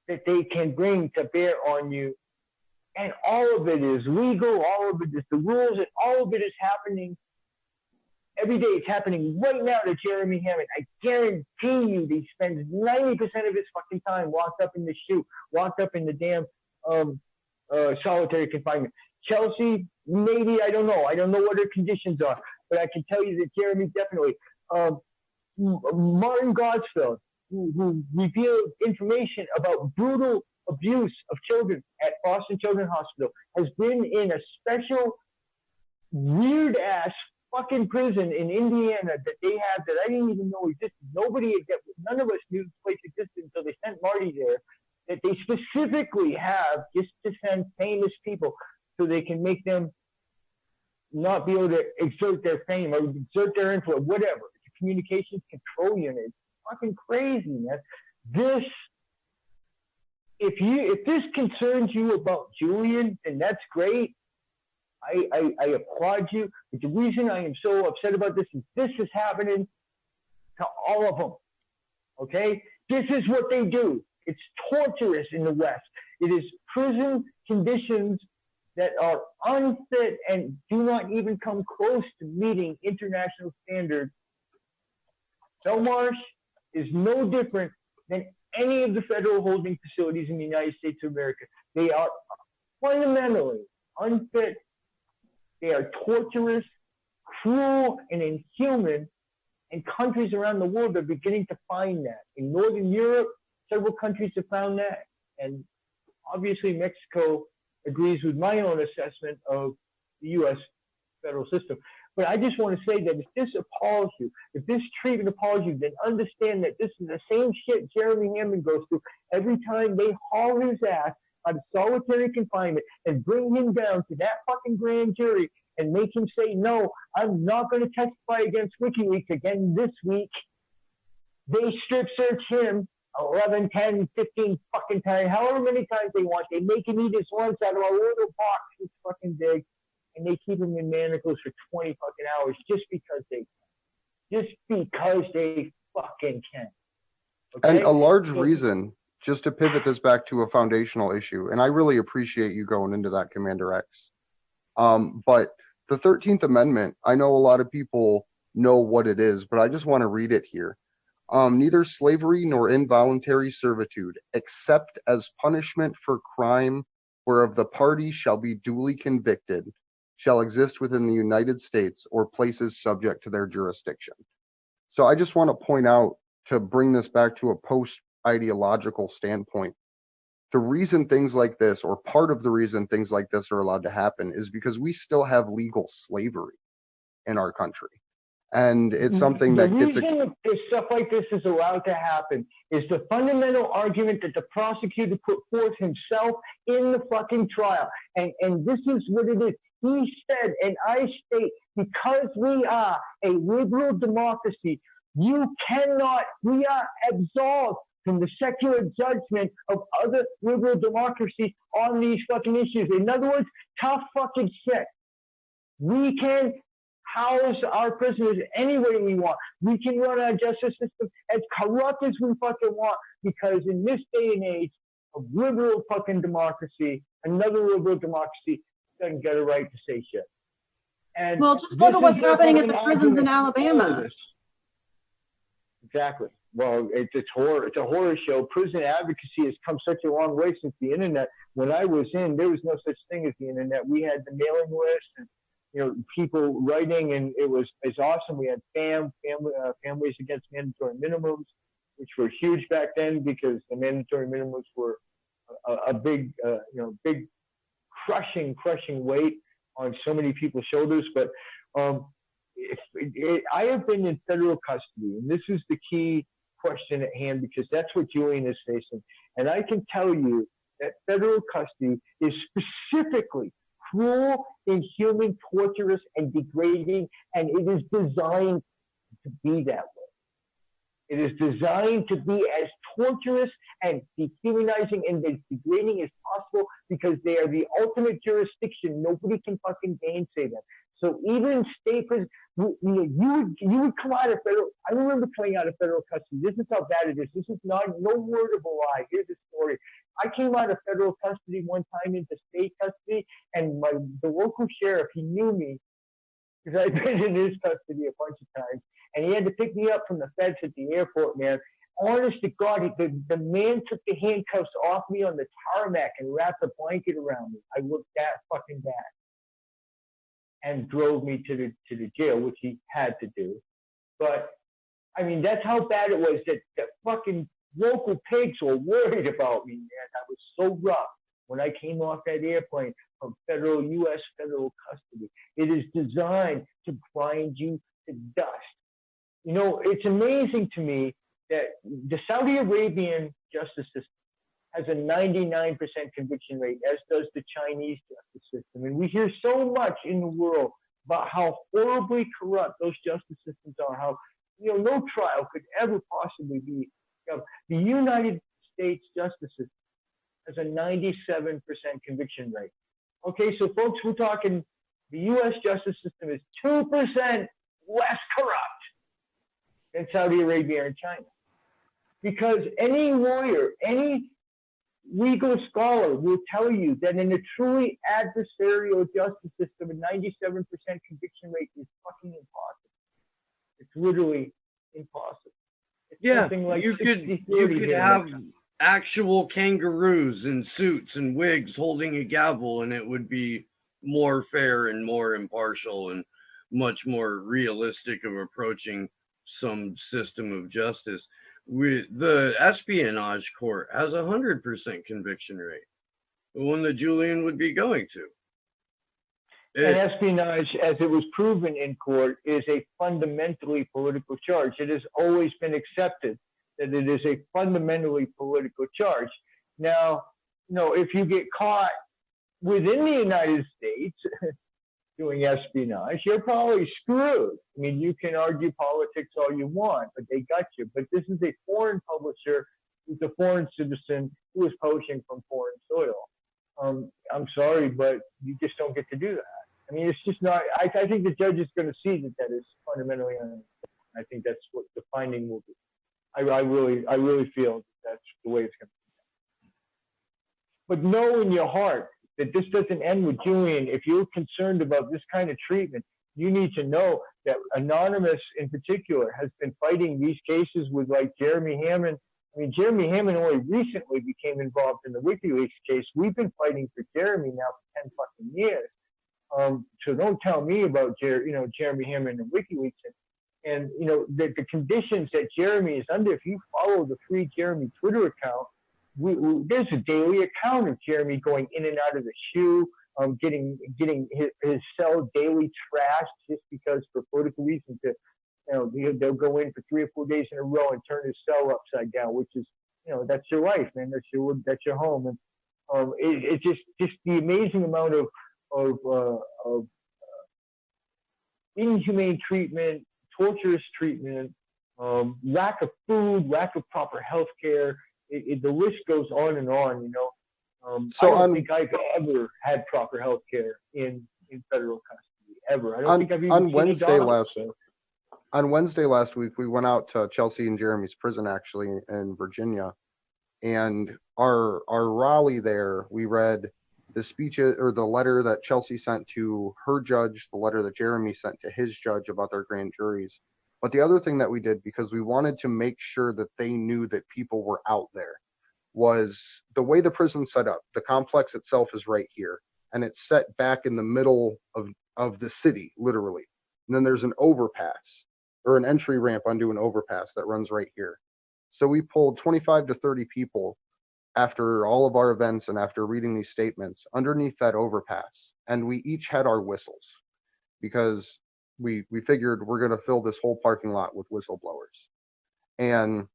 that they can bring to bear on you. And all of it is legal, all of it is the rules, and all of it is happening every day. It's happening right now to Jeremy Hammond. I guarantee you he spends 90% of his fucking time locked up in the chute, locked up in the damn solitary confinement. Chelsea, maybe, I don't know. I don't know what her conditions are, but I can tell you that Jeremy definitely. Martin Godsfeld, who revealed information about brutal abuse of children at Boston Children's Hospital, has been in a special weird ass fucking prison in Indiana that they have that I didn't even know existed. None of us knew this place existed until they sent Marty there. That they specifically have just to send famous people so they can make them not be able to exert their fame or exert their influence, whatever. It's a communications control unit. It's fucking crazy, man. If this concerns you about Julian, then that's great. I applaud you. But the reason I am so upset about this is happening to all of them. Okay? This is what they do. It's torturous in the West. It is prison conditions that are unfit and do not even come close to meeting international standards. Belmarsh is no different than any of the federal holding facilities in the United States of America. They are fundamentally unfit. They are torturous, cruel, and inhuman, and countries around the world are beginning to find that. In Northern Europe, several countries have found that, and obviously Mexico agrees with my own assessment of the U.S. federal system. But I just want to say that if this appalls you, if this treatment appalls you, then understand that this is the same shit Jeremy Hammond goes through every time they haul his ass out of solitary confinement and bring him down to that fucking grand jury and make him say, no, I'm not going to testify against WikiLeaks again this week. They strip search him 11, 10, 15 fucking times, however many times they want. They make him eat his lunch out of a little box that's fucking big, and they keep him in manacles for 20 fucking hours just because they can. Just because they fucking can. Okay? And a large reason, just to pivot this back to a foundational issue, and I really appreciate you going into that, Commander X. But the 13th Amendment, I know a lot of people know what it is, but I just want to read it here. Neither slavery nor involuntary servitude, except as punishment for crime whereof the party shall be duly convicted, shall exist within the United States or places subject to their jurisdiction. So I just want to point out, to bring this back to a post-ideological standpoint, the reason things like this, or part of the reason things like this are allowed to happen, is because we still have legal slavery in our country. And it's something that gets... The reason that stuff like this is allowed to happen is the fundamental argument that the prosecutor put forth himself in the fucking trial. And this is what it is. He said, and I state, because we are a liberal democracy, we are absolved from the secular judgment of other liberal democracies on these fucking issues. In other words, tough fucking shit. We can house our prisoners any way we want. We can run our justice system as corrupt as we fucking want, because in this day and age of liberal fucking democracy, another liberal democracy doesn't get a right to say shit. And well, just look at what's happening at the prisons in Alabama. Exactly. Well, it's a horror show. Prison advocacy has come such a long way since the internet. When I was in, there was no such thing as the internet. We had the mailing list and people writing, and it's awesome. We had families against mandatory minimums, which were huge back then because the mandatory minimums were a big crushing weight on so many people's shoulders. But I have been in federal custody, and this is the key question at hand, because that's what Julian is facing. And I can tell you that federal custody is specifically cruel, inhuman, torturous, and degrading, and it is designed to be that way. It is designed to be as torturous and dehumanizing and as degrading as possible, because they are the ultimate jurisdiction. Nobody can fucking gainsay them. So even state prisons, you would come out of federal. I remember coming out of federal custody. This is how bad it is. This is no word of a lie. Here's the story. I came out of federal custody one time into state custody, and the local sheriff, he knew me because I'd been in his custody a bunch of times, and he had to pick me up from the feds at the airport, man. Honest to God, the man took the handcuffs off me on the tarmac and wrapped a blanket around me. I looked that fucking bad. And drove me to the jail, which he had to do. But, I mean, that's how bad it was that fucking local pigs were worried about me, man. I was so rough when I came off that airplane from U.S. federal custody. It is designed to grind you to dust. It's amazing to me that the Saudi Arabian justice system has a 99% conviction rate, as does the Chinese justice system. And we hear so much in the world about how horribly corrupt those justice systems are, how no trial could ever possibly be. The United States justice system has a 97% conviction rate. Okay, so folks, we're talking the U.S. justice system is 2% less corrupt than Saudi Arabia and China. Because any lawyer, any legal scholar will tell you that in a truly adversarial justice system, a 97% conviction rate is fucking impossible. It's literally impossible. It's something like you could have actual kangaroos in suits and wigs holding a gavel, and it would be more fair and more impartial and much more realistic of approaching some system of justice. The espionage court has 100% conviction rate, the one that Julian would be going to. And espionage, as it was proven in court, is a fundamentally political charge. It has always been accepted that it is a fundamentally political charge. Now, if you get caught within the United States doing espionage, you're probably screwed. I mean, you can argue politics all you want, but they got you. But this is a foreign publisher who's a foreign citizen who is poaching from foreign soil. I'm sorry, but you just don't get to do that. I mean, it's just not. I think the judge is going to see that is fundamentally unacceptable. I think that's what the finding will be. I really feel that's the way it's going to be. But know in your heart that this doesn't end with Julian. If you're concerned about this kind of treatment, you need to know that Anonymous in particular has been fighting these cases with like Jeremy Hammond. I mean, Jeremy Hammond only recently became involved in the WikiLeaks case. We've been fighting for Jeremy now for 10 fucking years. So don't tell me about Jeremy Hammond and WikiLeaks and the conditions that Jeremy is under. If you follow the Free Jeremy Twitter account, there's a daily account of Jeremy going in and out of the shoe, getting his cell daily trashed just because for political reasons that they'll go in for 3 or 4 days in a row and turn his cell upside down, which is that's your life, man. That's your home, and it's just the amazing amount of inhumane treatment, torturous treatment, lack of food, lack of proper health care. The list goes on and on, So I don't think I've ever had proper health care in federal custody, ever. I don't think I've even on seen Wednesday a doctor. On Wednesday last week, we went out to Chelsea and Jeremy's prison, actually, in Virginia. And our rally there, we read the speech or the letter that Chelsea sent to her judge, the letter that Jeremy sent to his judge about their grand juries. But the other thing that we did, because we wanted to make sure that they knew that people were out there, was the way the prison's set up. The complex itself is right here, and it's set back in the middle of the city, literally. And then there's an overpass or an entry ramp onto an overpass that runs right here. So we pulled 25 to 30 people after all of our events and after reading these statements underneath that overpass. And we each had our whistles because we figured we're going to fill this whole parking lot with whistleblowers. And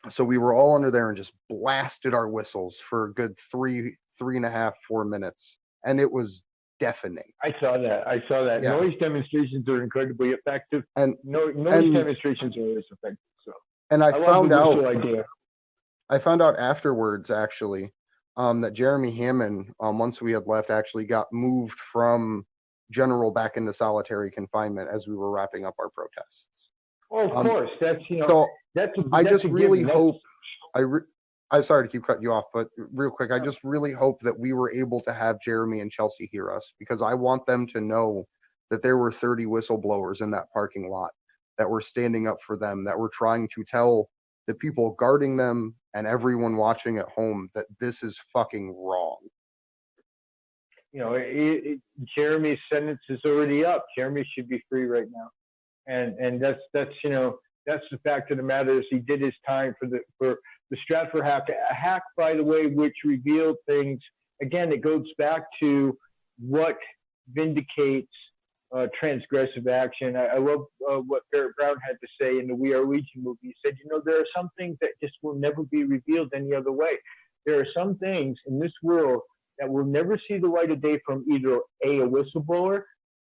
so we were all under there and just blasted our whistles for a good 3.5, 4 minutes. And it was deafening. I saw that. Yeah. Noise demonstrations are incredibly effective. And noise demonstrations are always effective. So. And I found out. Idea. I found out afterwards, actually, that Jeremy Hammond, once we had left, actually got moved from general back into solitary confinement as we were wrapping up our protests. Well, of course, that's So that's. I just really hope. I'm sorry to keep cutting you off, but real quick, I just really hope that we were able to have Jeremy and Chelsea hear us, because I want them to know that there were 30 whistleblowers in that parking lot that were standing up for them, that were trying to tell the people guarding them and everyone watching at home that this is fucking wrong. Jeremy's sentence is already up. Jeremy should be free right now, and that's the fact of the matter is he did his time for the Stratford hack. A hack, by the way, which revealed things. Again, it goes back to what vindicates transgressive action. I love what Barrett Brown had to say in the We Are Legion movie. He said, there are some things that just will never be revealed any other way. There are some things in this world that will never see the light of day from either A, a whistleblower,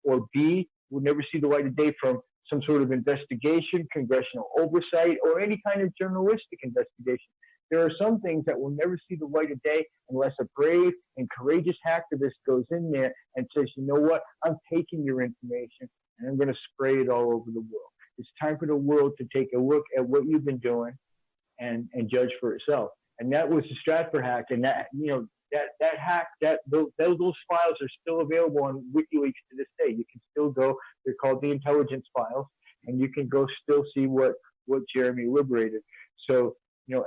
or B, will never see the light of day from some sort of investigation, congressional oversight, or any kind of journalistic investigation. There are some things that will never see the light of day unless a brave and courageous hacktivist goes in there and says, you know what, I'm taking your information and I'm going to spray it all over the world. It's time for the world to take a look at what you've been doing and judge for itself. And that was the Stratford hack. And that, that hack, those files are still available on WikiLeaks to this day. You can still go, they're called the intelligence files, and you can go still see what Jeremy liberated. So,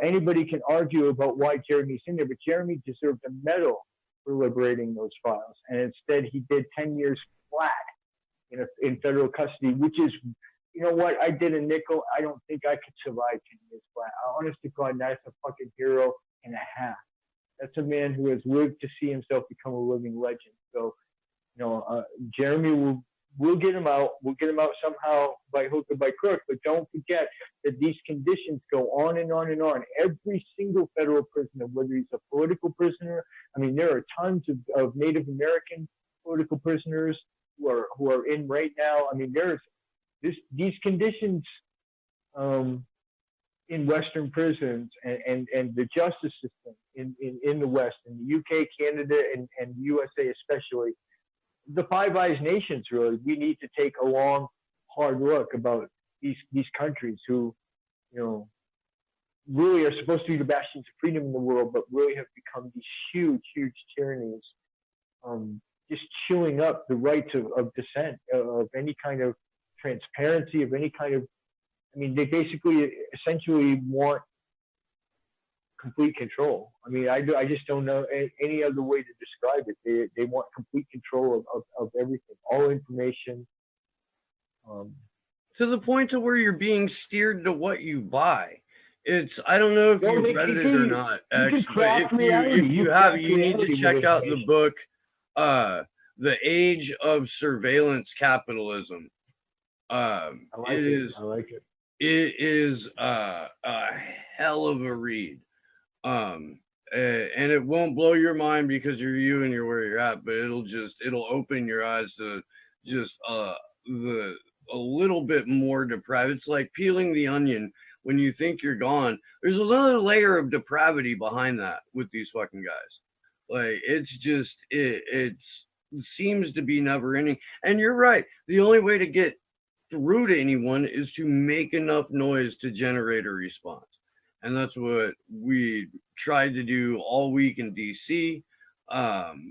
anybody can argue about why Jeremy's in there, but Jeremy deserved a medal for liberating those files. And instead, he did 10 years flat in federal custody, which is, what? I did a nickel. I don't think I could survive 10 years flat. Honest to God, that's a fucking hero and a half. That's a man who has lived to see himself become a living legend. So, Jeremy we'll get him out. We'll get him out somehow by hook or by crook. But don't forget that these conditions go on and on and on. Every single federal prisoner, whether he's a political prisoner, I mean, there are tons of Native American political prisoners who are in right now. I mean, there's these conditions in Western prisons and the justice system in the West, in the UK, Canada, and USA especially. The Five Eyes nations, really, we need to take a long, hard look about these countries who, really are supposed to be the bastions of freedom in the world, but really have become these huge, huge tyrannies, just chewing up the rights of dissent, of any kind of transparency, of any kind of, I mean, they basically, essentially want complete control. I mean, I just don't know any other way to describe it. They want complete control of everything, all information. To the point to where you're being steered to what you buy. I don't know if you read it or not, X, but if you have, you need to check out the book, The Age of Surveillance Capitalism. I like it. It is a hell of a read. And it won't blow your mind because you're you and you're where you're at, but it'll open your eyes to just a little bit more depraved. It's like peeling the onion. When you think you're gone, there's another layer of depravity behind that with these fucking guys. Like, it's just, it seems to be never ending. And you're right. The only way to get through to anyone is to make enough noise to generate a response. And that's what we tried to do all week in DC.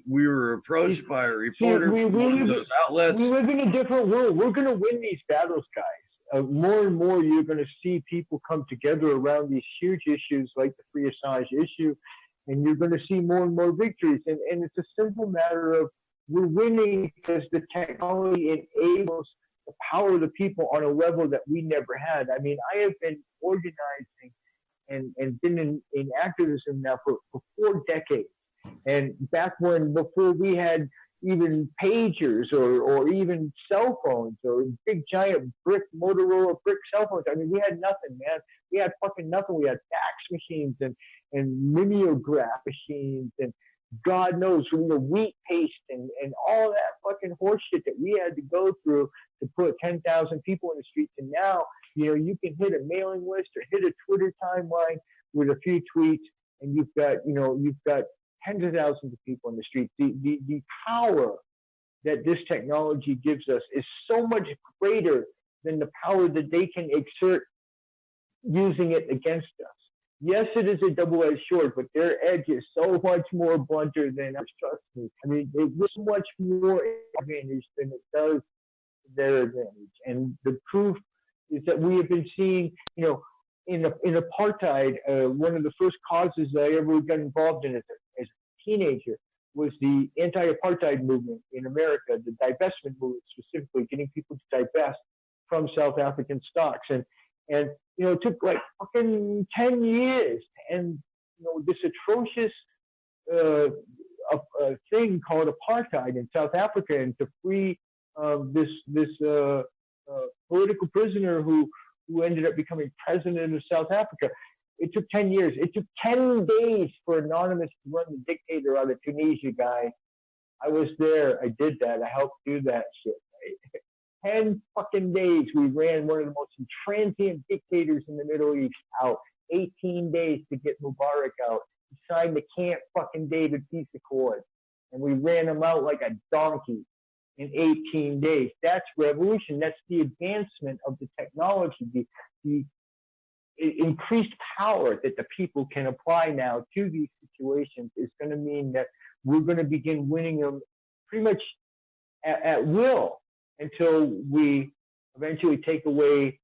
We were approached by a reporter from one of those outlets. We live in a different world. We're going to win these battles, guys. More and more, you're going to see people come together around these huge issues like the Free Assange issue, and you're going to see more and more victories. And it's a simple matter of we're winning because the technology enables the power of the people on a level that we never had. I mean, I have been organizing and been in activism now for 4 decades. And back before we had even pagers or even cell phones or big giant Motorola brick cell phones. I mean, we had nothing, man. We had fucking nothing. We had fax machines and mimeograph machines and God knows, wheat paste and all that fucking horse shit that we had to go through to put 10,000 people in the streets. And now, you can hit a mailing list or hit a Twitter timeline with a few tweets and you've got tens of thousands of people in the streets. The power that this technology gives us is so much greater than the power that they can exert using it against us. Yes, it is a double-edged sword, but their edge is so much more blunter than ours, trust me. I mean, it was much more advantage than it does their advantage. And the proof is that we have been seeing, in apartheid, one of the first causes that I ever got involved in as a teenager was the anti-apartheid movement in America, the divestment movement specifically, getting people to divest from South African stocks. And it took like fucking 10 years and this atrocious thing called apartheid in South Africa, and to free this political prisoner who ended up becoming president of South Africa. It took 10 years. It took 10 days for Anonymous to run the dictator out of Tunisia, guy. I was there. I did that. I helped do that shit. Right? 10 fucking days we ran one of the most transient dictators in the Middle East out. 18 days to get Mubarak out. He signed the Camp fucking David peace accord. And we ran him out like a donkey. in 18 days. That's revolution. That's the advancement of the technology, the increased power that the people can apply now to these situations is going to mean that we're going to begin winning them pretty much at will until we eventually take away,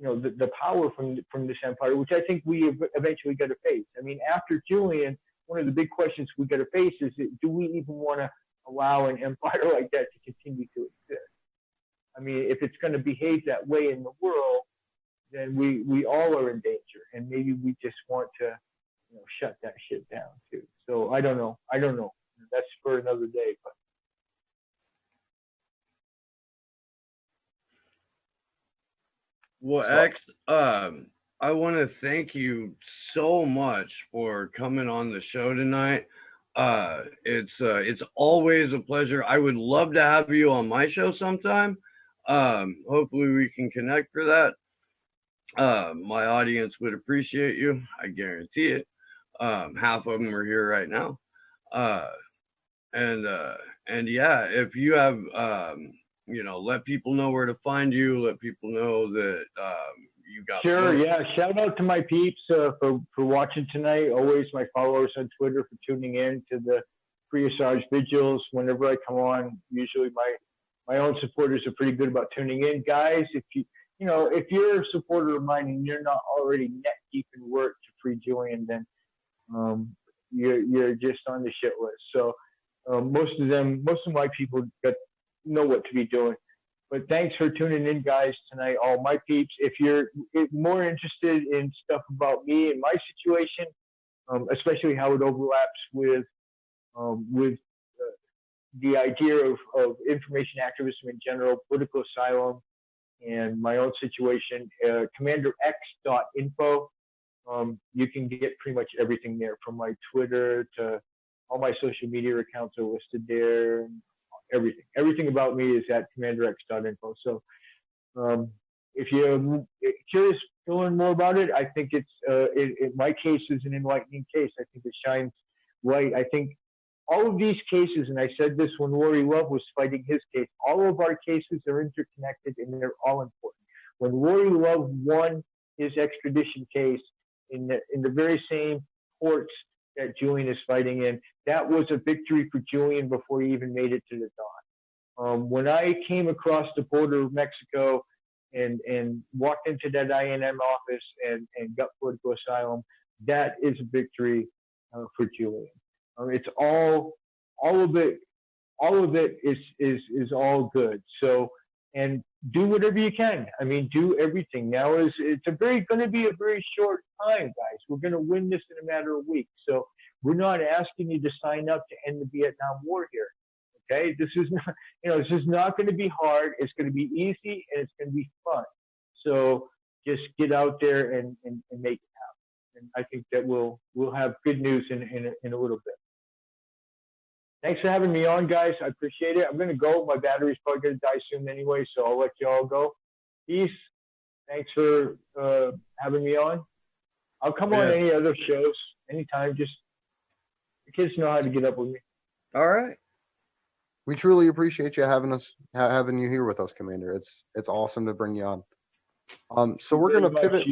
the power from this empire, which I think we eventually got to face. I mean, after Julian, one of the big questions we got to face is, do we even want to allow an empire like that to continue to exist? I mean, if it's going to behave that way in the world, then we all are in danger, and maybe we just want to, shut that shit down too. So I don't know. That's for another day. But Well, X, I want to thank you so much for coming on the show tonight. It's always a pleasure. I would love to have you on my show sometime. Hopefully we can connect for that. My audience would appreciate you. I guarantee it. Half of them are here right now. And yeah, if you have, let people know where to find you. Let people know that you got. Sure, yeah. Shout out to my peeps for watching tonight. Always my followers on Twitter for tuning in to the Free Assange Vigils. Whenever I come on, usually my own supporters are pretty good about tuning in. Guys, if you're a supporter of mine and you're not already neck deep in work to free Julian, then you're just on the shit list. So most of my people know what to be doing. But thanks for tuning in, guys, tonight, all my peeps. If you're more interested in stuff about me and my situation, especially how it overlaps with the idea of information activism in general, political asylum, and my own situation, commanderx.info. You can get pretty much everything there, from my Twitter to all my social media accounts are listed there. Everything about me is at commanderx.info. So if you're curious to learn more about it, I think my case is an enlightening case. I think it shines light. I think all of these cases, and I said this when Rory Love was fighting his case, all of our cases are interconnected and they're all important. When Rory Love won his extradition case in the very same courts that Julian is fighting in, that was a victory for Julian before he even made it to the dawn. When I came across the border of Mexico and walked into that INM office and got political asylum, that is a victory for Julian. It's all of it is all good. So, and do whatever you can. I mean, do everything. Now it's going to be a very short time, guys. We're going to win this in a matter of weeks. So we're not asking you to sign up to end the Vietnam War here. Okay, this is not going to be hard. It's going to be easy and it's going to be fun. So just get out there and make it happen. And I think that we'll have good news in a little bit. Thanks for having me on, guys. I appreciate it. I'm going to go. My battery's probably going to die soon anyway, so I'll let you all go. Peace. Thanks for having me on. I'll come on any other shows anytime. Just the kids know how to get up with me. All right. We truly appreciate you having you here with us, Commander. It's awesome to bring you on. So we're going to pivot.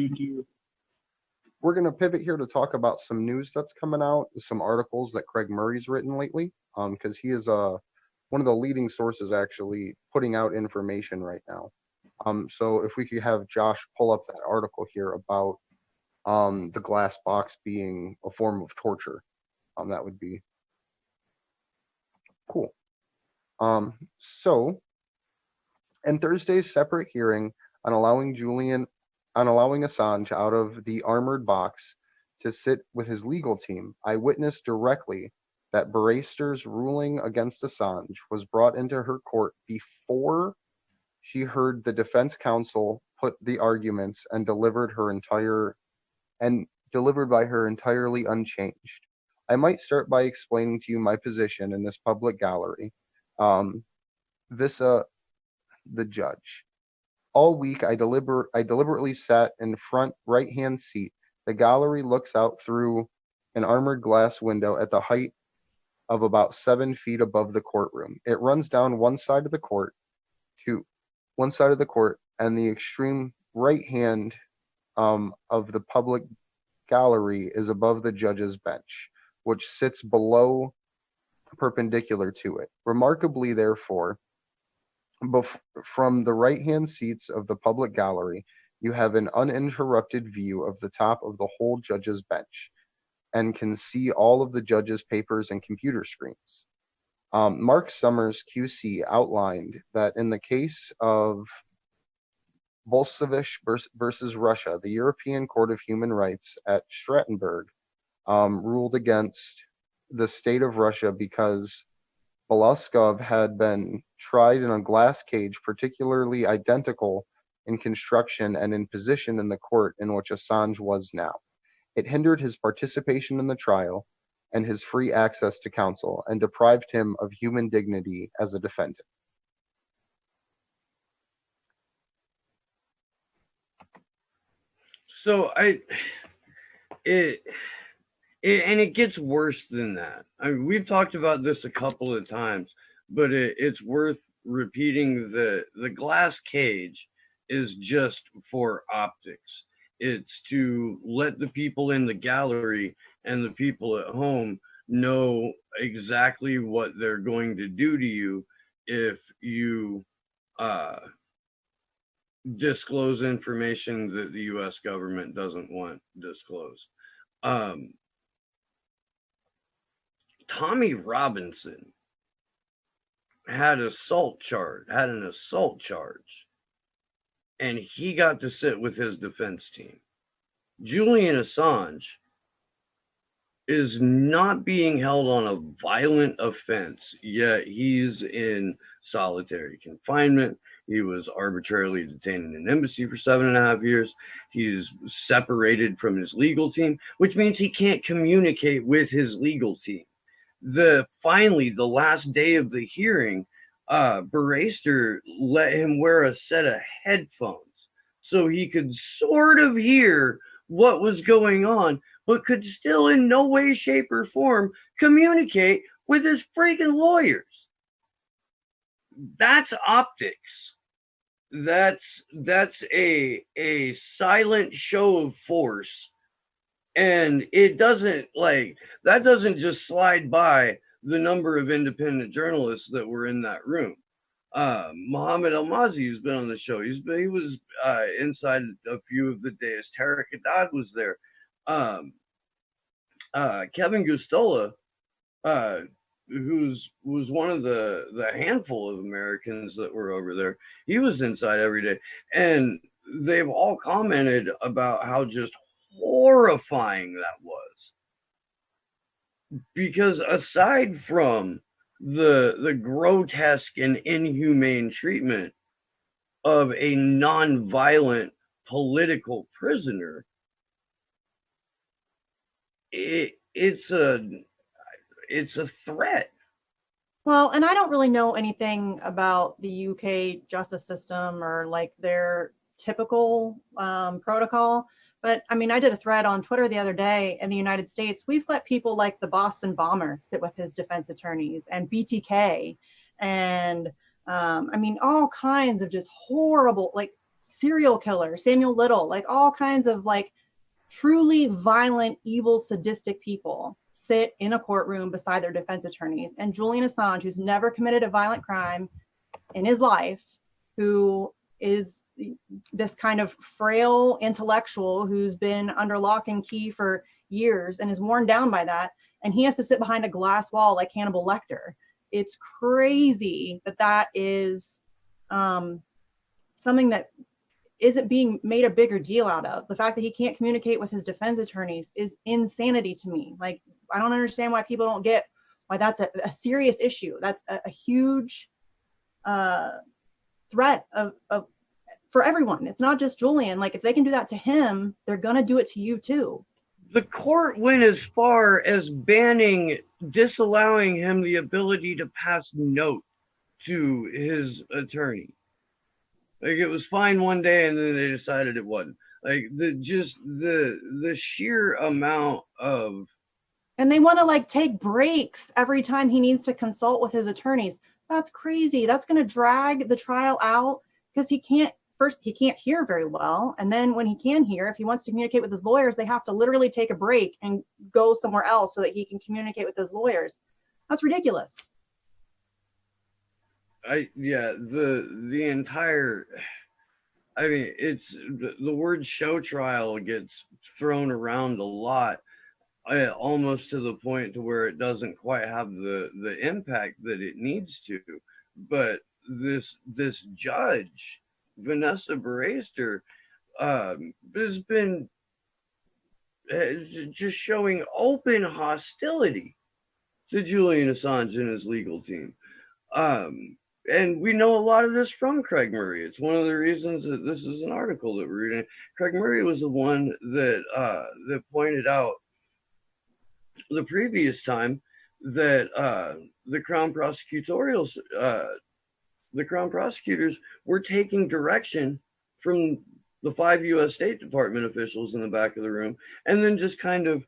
We're going to pivot here to talk about some news that's coming out, some articles that Craig Murray's written lately, because he is one of the leading sources actually putting out information right now. So if we could have Josh pull up that article here about the glass box being a form of torture, that would be cool. So in Thursday's separate hearing on allowing Assange out of the armored box to sit with his legal team, I witnessed directly that Barrister's ruling against Assange was brought into her court before she heard the defense counsel put the arguments and delivered by her entirely unchanged. I might start by explaining to you my position in this public gallery. Vissa, the judge. All week, I deliberately sat in front right-hand seat. The gallery looks out through an armored glass window at the height of about 7 feet above the courtroom. It runs down one side of the court and the extreme right hand of the public gallery is above the judge's bench, which sits below perpendicular to it. Remarkably, therefore, from the right-hand seats of the public gallery, you have an uninterrupted view of the top of the whole judge's bench and can see all of the judge's papers and computer screens. Mark Summers, QC, outlined that in the case of Bolshevik versus Russia, the European Court of Human Rights at Strasbourg ruled against the state of Russia because Beloskov had been tried in a glass cage particularly identical in construction and in position in the court in which Assange was now. It hindered his participation in the trial and his free access to counsel and deprived him of human dignity as a defendant. So it gets worse than that. I mean, we've talked about this a couple of times, but it's worth repeating. The glass cage is just for optics. It's to let the people in the gallery and the people at home know exactly what they're going to do to you if you disclose information that the U.S. government doesn't want disclosed. Tommy Robinson had an assault charge, and he got to sit with his defense team. Julian Assange is not being held on a violent offense, yet he's in solitary confinement. He was arbitrarily detained in an embassy for 7.5 years. He's separated from his legal team, which means he can't communicate with his legal team. Finally, the last day of the hearing, Barrister let him wear a set of headphones so he could sort of hear what was going on, but could still in no way, shape, or form communicate with his freaking lawyers. That's optics. That's a silent show of force. And it doesn't that doesn't just slide by the number of independent journalists that were in that room. Mohammed El-Mazi, who's been on the show, he was inside a few of the days. Tariq Haddad was there. Kevin Gustola, was one of the handful of Americans that were over there. He was inside every day, and they've all commented about how just horrifying that was. Because aside from the grotesque and inhumane treatment of a non-violent political prisoner, it's a threat. Well, and I don't really know anything about the UK justice system or like their typical protocol. But I mean, I did a thread on Twitter the other day in the United States. We've let people like the Boston bomber sit with his defense attorneys and BTK and I mean, all kinds of just horrible, like serial killer, Samuel Little, like all kinds of like truly violent, evil, sadistic people sit in a courtroom beside their defense attorneys. And Julian Assange, who's never committed a violent crime in his life, who is this kind of frail intellectual who's been under lock and key for years and is worn down by that, and he has to sit behind a glass wall like Hannibal Lecter. It's crazy that is something that isn't being made a bigger deal out of. The fact that he can't communicate with his defense attorneys is insanity to me. Like, I don't understand why people don't get why that's a serious issue. That's a huge threat of for everyone. It's not just Julian. Like, if they can do that to him, they're gonna do it to you too. The court went as far as disallowing him the ability to pass note to his attorney. Like, it was fine one day and then they decided it wasn't. Like, the sheer amount of And they want to like take breaks every time he needs to consult with his attorneys. That's crazy. That's going to drag the trial out because he can't hear very well. And then when he can hear, if he wants to communicate with his lawyers, they have to literally take a break and go somewhere else so that he can communicate with his lawyers. That's ridiculous. The entire, I mean, it's the word show trial gets thrown around a lot, almost to the point to where it doesn't quite have the impact that it needs to. But this judge, Vanessa Barraster, has been just showing open hostility to Julian Assange and his legal team. And we know a lot of this from Craig Murray. It's one of the reasons that this is an article that we're reading. Craig Murray was the one that pointed out the previous time that the Crown prosecutors were taking direction from the 5 U.S. State Department officials in the back of the room, and then just kind of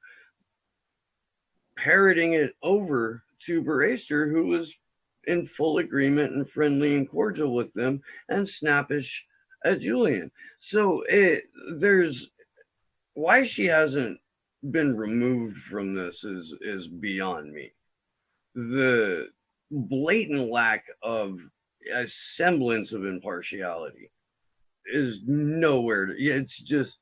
parroting it over to Barraster, who was in full agreement and friendly and cordial with them and snappish at Julian. So there's why she hasn't been removed from this is beyond me. The blatant lack of a semblance of impartiality is nowhere to, it's just,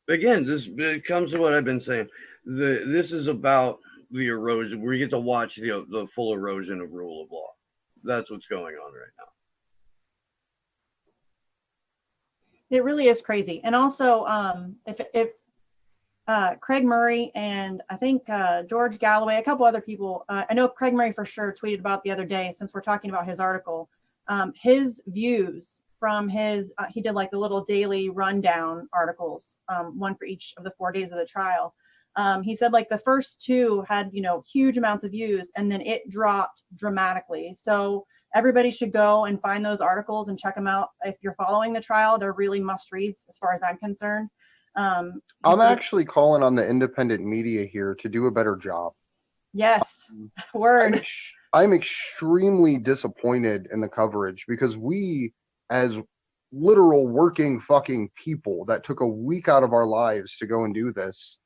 again, it comes to what I've been saying. This is about the erosion. We get to watch the full erosion of rule of law. That's what's going on right now. It really is crazy. And also, if Craig Murray and I think George Galloway, a couple other people, I know Craig Murray for sure tweeted about the other day, since we're talking about his article, his views from his, he did like the little daily rundown articles, one for each of the 4 days of the trial. He said like the first 2 had, huge amounts of views, and then it dropped dramatically. So everybody should go and find those articles and check them out. If you're following the trial, they're really must reads as far as I'm concerned. I'm actually calling on the independent media here to do a better job. Yes, word. I'm extremely disappointed in the coverage, because we, as literal working fucking people that took a week out of our lives to go and do this,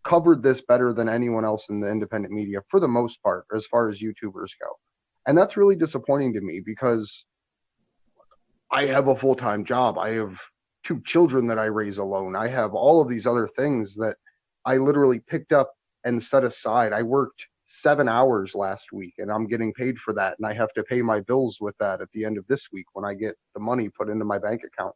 covered this better than anyone else in the independent media for the most part, as far as YouTubers go. And that's really disappointing to me, because I have a full-time job. I have 2 children that I raise alone. I have all of these other things that I literally picked up and set aside. I worked 7 hours last week, and I'm getting paid for that. And I have to pay my bills with that at the end of this week when I get the money put into my bank account.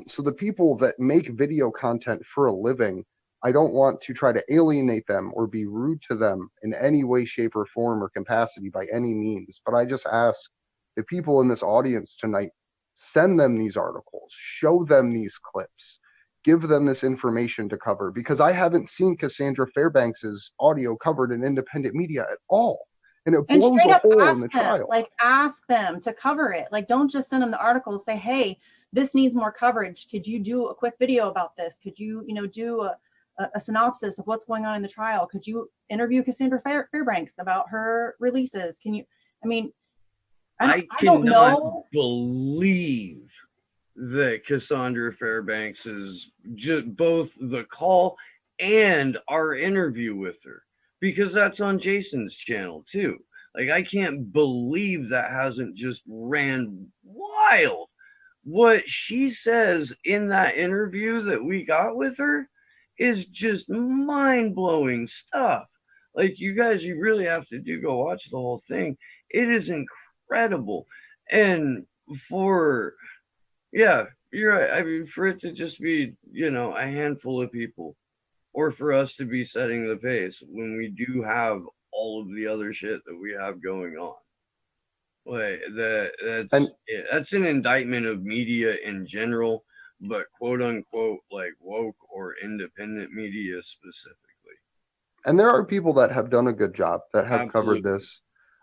So the people that make video content for a living, I don't want to try to alienate them or be rude to them in any way, shape, or form or capacity by any means. But I just ask the people in this audience tonight, send them these articles, show them these clips, give them this information to cover, because I haven't seen Cassandra Fairbanks's audio covered in independent media at all. And it blows a hole in the trial. Like, ask them to cover it. Like, don't just send them the articles. Say, hey, this needs more coverage. Could you do a quick video about this? Could you, do a synopsis of what's going on in the trial? Could you interview Cassandra Fairbanks about her releases? Can you, I don't know. Believe that Cassandra Fairbanks is just both the call and our interview with her, because that's on Jason's channel too. Like, I can't believe that hasn't just ran wild. What she says in that interview that we got with her is just mind-blowing stuff. Like, you guys, you really have to go watch the whole thing. It is incredible. And you're right. I mean, for it to just be, a handful of people, or for us to be setting the pace when we do have all of the other shit that we have going on. Like, that's an indictment of media in general, but quote unquote, like woke or independent media specifically. And there are people that have done a good job that have covered this.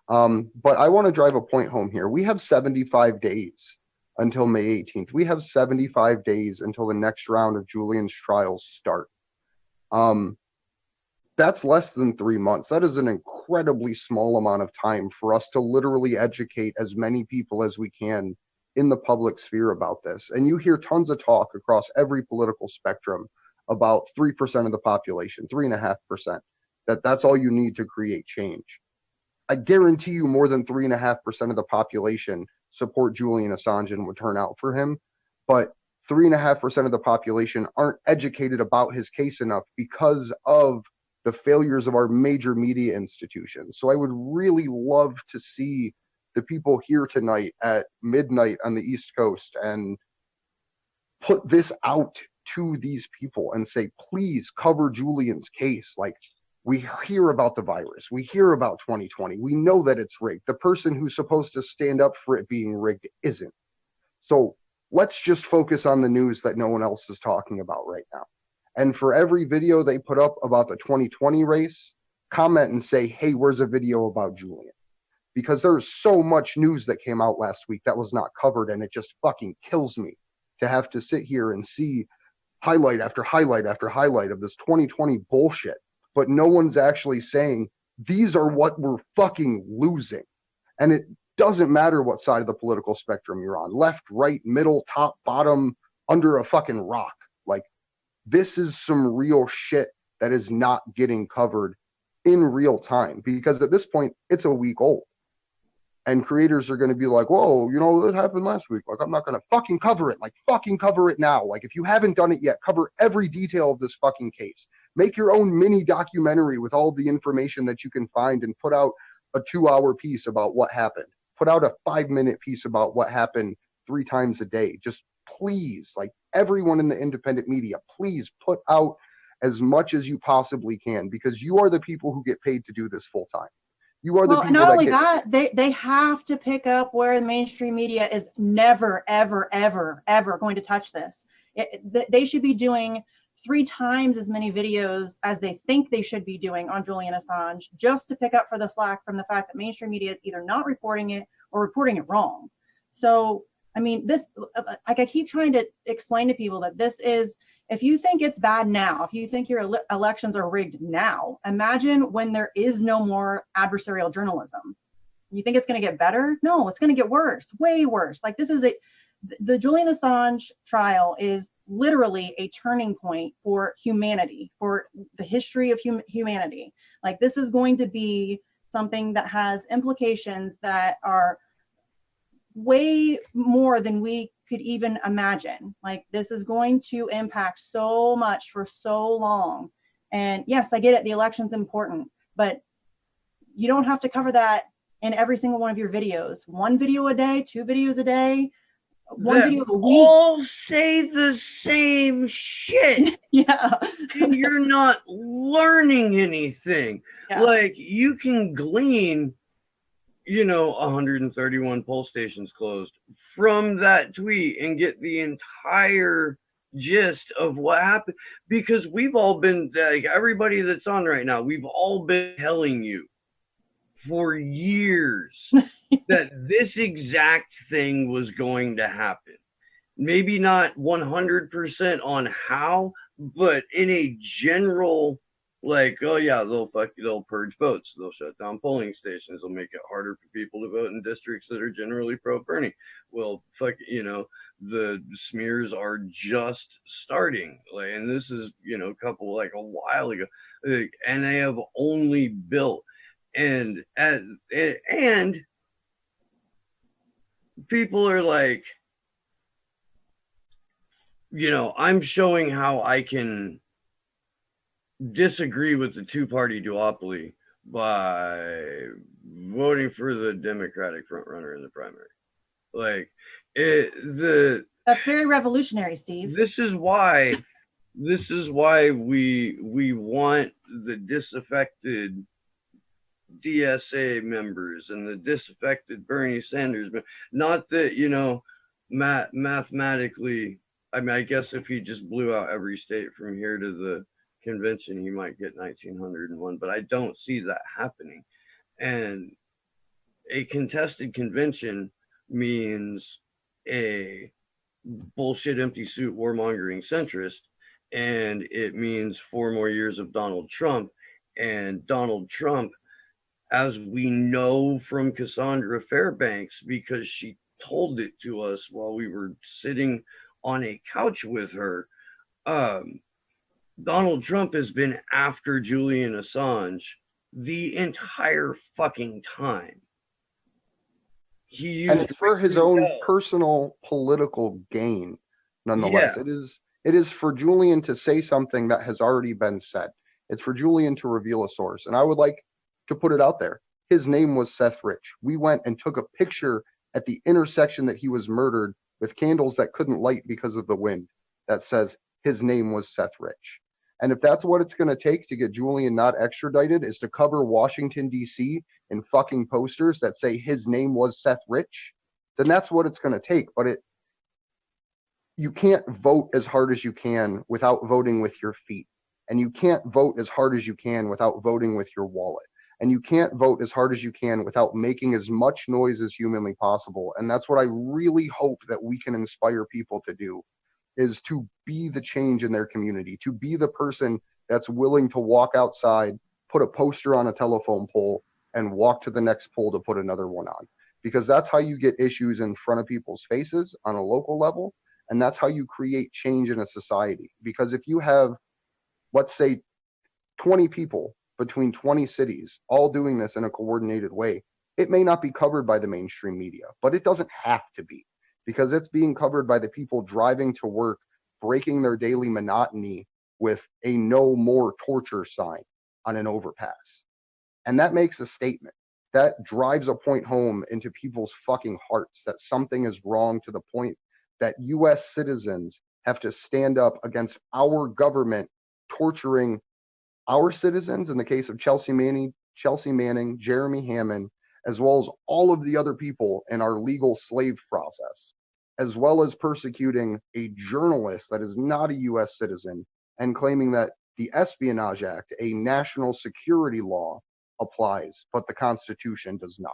But I want to drive a point home here. We have 75 days until May 18th. We have 75 days until the next round of Julian's trials start. That's less than 3 months. That is an incredibly small amount of time for us to literally educate as many people as we can in the public sphere about this. And you hear tons of talk across every political spectrum about 3% of the population, 3.5%, that's all you need to create change. I guarantee you more than 3.5% of the population support Julian Assange and would turn out for him. But 3.5% of the population aren't educated about his case enough because of the failures of our major media institutions. So I would really love to see the people here tonight at midnight on the East Coast and put this out to these people and say, please cover Julian's case. Like, we hear about the virus. We hear about 2020. We know that it's rigged. The person who's supposed to stand up for it being rigged isn't. So let's just focus on the news that no one else is talking about right now. And for every video they put up about the 2020 race, comment and say, hey, where's a video about Julian? Because there's so much news that came out last week that was not covered, and it just fucking kills me to have to sit here and see highlight after highlight after highlight of this 2020 bullshit. But no one's actually saying, these are what we're fucking losing. And it doesn't matter what side of the political spectrum you're on, left, right, middle, top, bottom, under a fucking rock. Like, this is some real shit that is not getting covered in real time, because at this point, it's a week old. And creators are going to be like, whoa, you know, it happened last week. Like, I'm not going to fucking cover it. Like, fucking cover it now. Like, if you haven't done it yet, cover every detail of this fucking case. Make your own mini documentary with all the information that you can find and put out a 2-hour piece about what happened. Put out a 5-minute piece about what happened 3 times a day. Just please, like, everyone in the independent media, please put out as much as you possibly can, because you are the people who get paid to do this full time. You are the people not that only get... that, they have to pick up where the mainstream media is never, ever, ever, ever going to touch this. They should be doing 3 times as many videos as they think they should be doing on Julian Assange, just to pick up for the slack from the fact that mainstream media is either not reporting it or reporting it wrong. So, I mean, this, like I keep trying to explain to people that this is, if you think it's bad now, if you think your elections are rigged now, imagine when there is no more adversarial journalism. You think it's going to get better? No, it's going to get worse, way worse. Like, this is the Julian Assange trial is literally a turning point for humanity, for the history of humanity. Like, this is going to be something that has implications that are way more than we could even imagine. Like, this is going to impact so much for so long. And yes, I get it, the election's important, but you don't have to cover that in every single one of your videos. 1 video a day, 2 videos a day, 1 video a week. All say the same shit. Yeah. And you're not learning anything. Yeah. Like, you can glean, you know, 131 poll stations closed from that tweet and get the entire gist of what happened, because we've all been, like, everybody that's on right now, we've all been telling you for years that this exact thing was going to happen. Maybe not 100% on how, but in a general, like, oh yeah, they'll purge votes, they'll shut down polling stations, they'll make it harder for people to vote in districts that are generally pro-Bernie. Well, you know, the smears are just starting, like, and this is, you know, a while ago, like, and they have only built, and people are like, you know, I'm showing how I can disagree with the 2-party duopoly by voting for the Democratic frontrunner in the primary. Like, that's very revolutionary, Steve. This is why we want the disaffected DSA members and the disaffected Bernie Sanders, but not that, you know, mathematically, I mean, I guess if he just blew out every state from here to the convention, he might get 1901, but I don't see that happening. And a contested convention means a bullshit empty suit warmongering centrist, and it means 4 more years of Donald Trump, And Donald Trump, as we know from Cassandra Fairbanks, because she told it to us while we were sitting on a couch with her, Donald Trump has been after Julian Assange the entire fucking time. He used and it's for his own personal political gain, nonetheless. Yeah. It is for Julian to say something that has already been said. It's for Julian to reveal a source. And I would like to put it out there. His name was Seth Rich. We went and took a picture at the intersection that he was murdered with candles that couldn't light because of the wind that says his name was Seth Rich. And if that's what it's going to take to get Julian not extradited, is to cover Washington, D.C. in fucking posters that say his name was Seth Rich, then that's what it's going to take. But you can't vote as hard as you can without voting with your feet. And you can't vote as hard as you can without voting with your wallet. And you can't vote as hard as you can without making as much noise as humanly possible. And that's what I really hope that we can inspire people to do, is to be the change in their community, to be the person that's willing to walk outside, put a poster on a telephone pole, and walk to the next pole to put another one on. Because that's how you get issues in front of people's faces on a local level, and that's how you create change in a society. Because if you have, let's say, 20 people between 20 cities all doing this in a coordinated way, it may not be covered by the mainstream media, but it doesn't have to be, because it's being covered by the people driving to work, breaking their daily monotony with a no more torture sign on an overpass. And that makes a statement. That drives a point home into people's fucking hearts that something is wrong, to the point that US citizens have to stand up against our government torturing our citizens, in the case of Chelsea Manning, Jeremy Hammond, as well as all of the other people in our legal slave process, as well as persecuting a journalist that is not a US citizen and claiming that the Espionage Act, a national security law, applies, but the Constitution does not.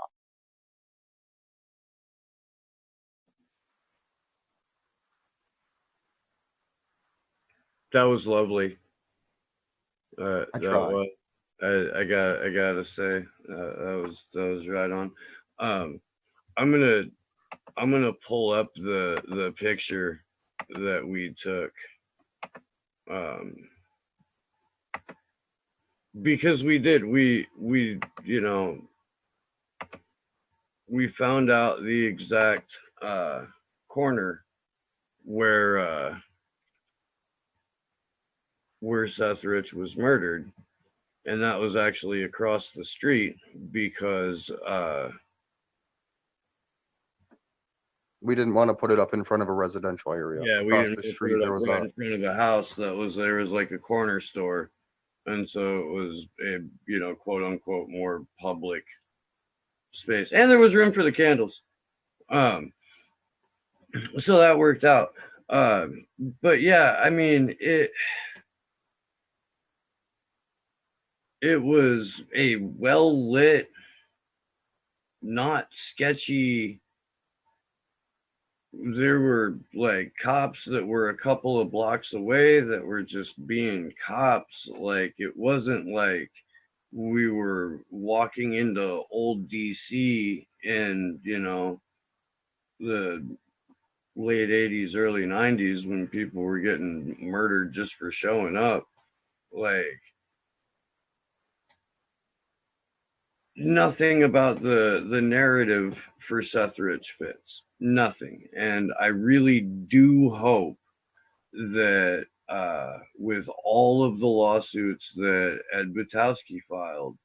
That was lovely. I tried. I gotta say, that was right on. I'm gonna pull up the picture that we took, because we we found out the exact corner where Seth Rich was murdered, and that was actually across the street, because we didn't want to put it up in front of a residential area. Yeah, we across didn't the street put it there up was right in front of a house there was like a corner store, and so it was a quote unquote more public space, and there was room for the candles. So that worked out. But yeah, I mean, it was a well lit, not sketchy. There were like cops that were a couple of blocks away that were just being cops. Like, it wasn't like we were walking into old DC in, the late 80s, early 90s, when people were getting murdered just for showing up. Like, nothing about the narrative for Seth Rich fits. Nothing. And I really do hope that with all of the lawsuits that Ed Butowski filed,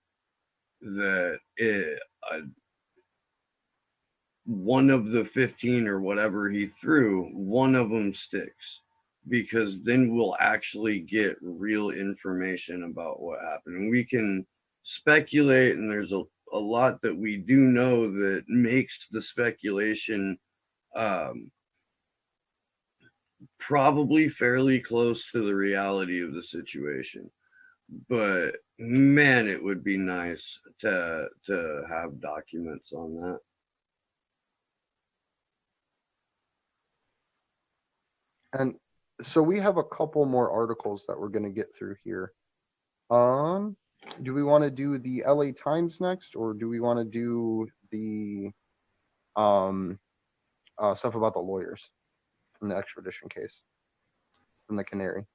that one of the 15 or whatever he threw, one of them sticks, because then we'll actually get real information about what happened. And we can speculate, and there's a lot that we do know that makes the speculation probably fairly close to the reality of the situation. But man, it would be nice to have documents on that. And so we have a couple more articles that we're going to get through here. Do we want to do the LA Times next, or do we want to do the stuff about the lawyers in the extradition case from the Canary?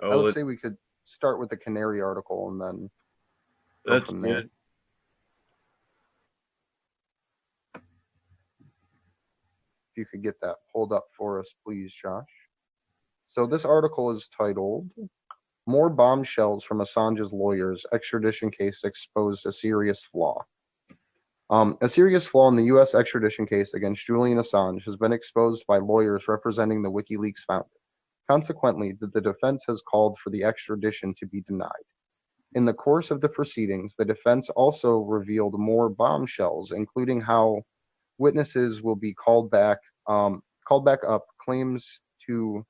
I would say we could start with the Canary article and then go from there. Good. If you could get that pulled up for us, please, Josh. So this article is titled, "More Bombshells from Assange's Lawyers, Extradition Case Exposed a Serious Flaw." A serious flaw in the U.S. extradition case against Julian Assange has been exposed by lawyers representing the WikiLeaks founder. Consequently, the defense has called for the extradition to be denied. In the course of the proceedings, the defense also revealed more bombshells, including how witnesses will be called back up, claims to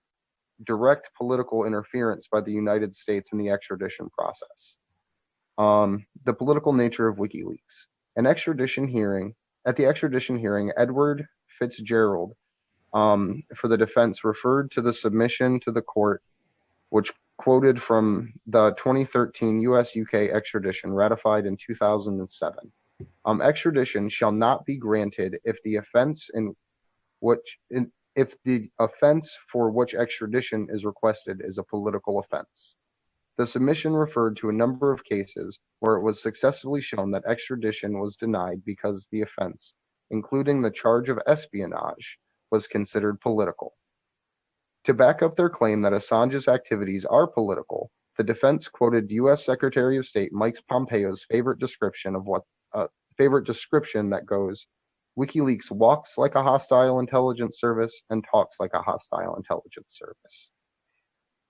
direct political interference by the United States in the extradition process. The political nature of WikiLeaks. At the extradition hearing, Edward Fitzgerald, for the defense, referred to the submission to the court, which quoted from the 2013 U.S.-UK extradition ratified in 2007. Extradition shall not be granted if the offense for which extradition is requested is a political offense. The submission referred to a number of cases where it was successfully shown that extradition was denied because the offense, including the charge of espionage, was considered political. To back up their claim that Assange's activities are political, the defense quoted U.S. Secretary of State Mike Pompeo's favorite description that goes, "WikiLeaks walks like a hostile intelligence service and talks like a hostile intelligence service."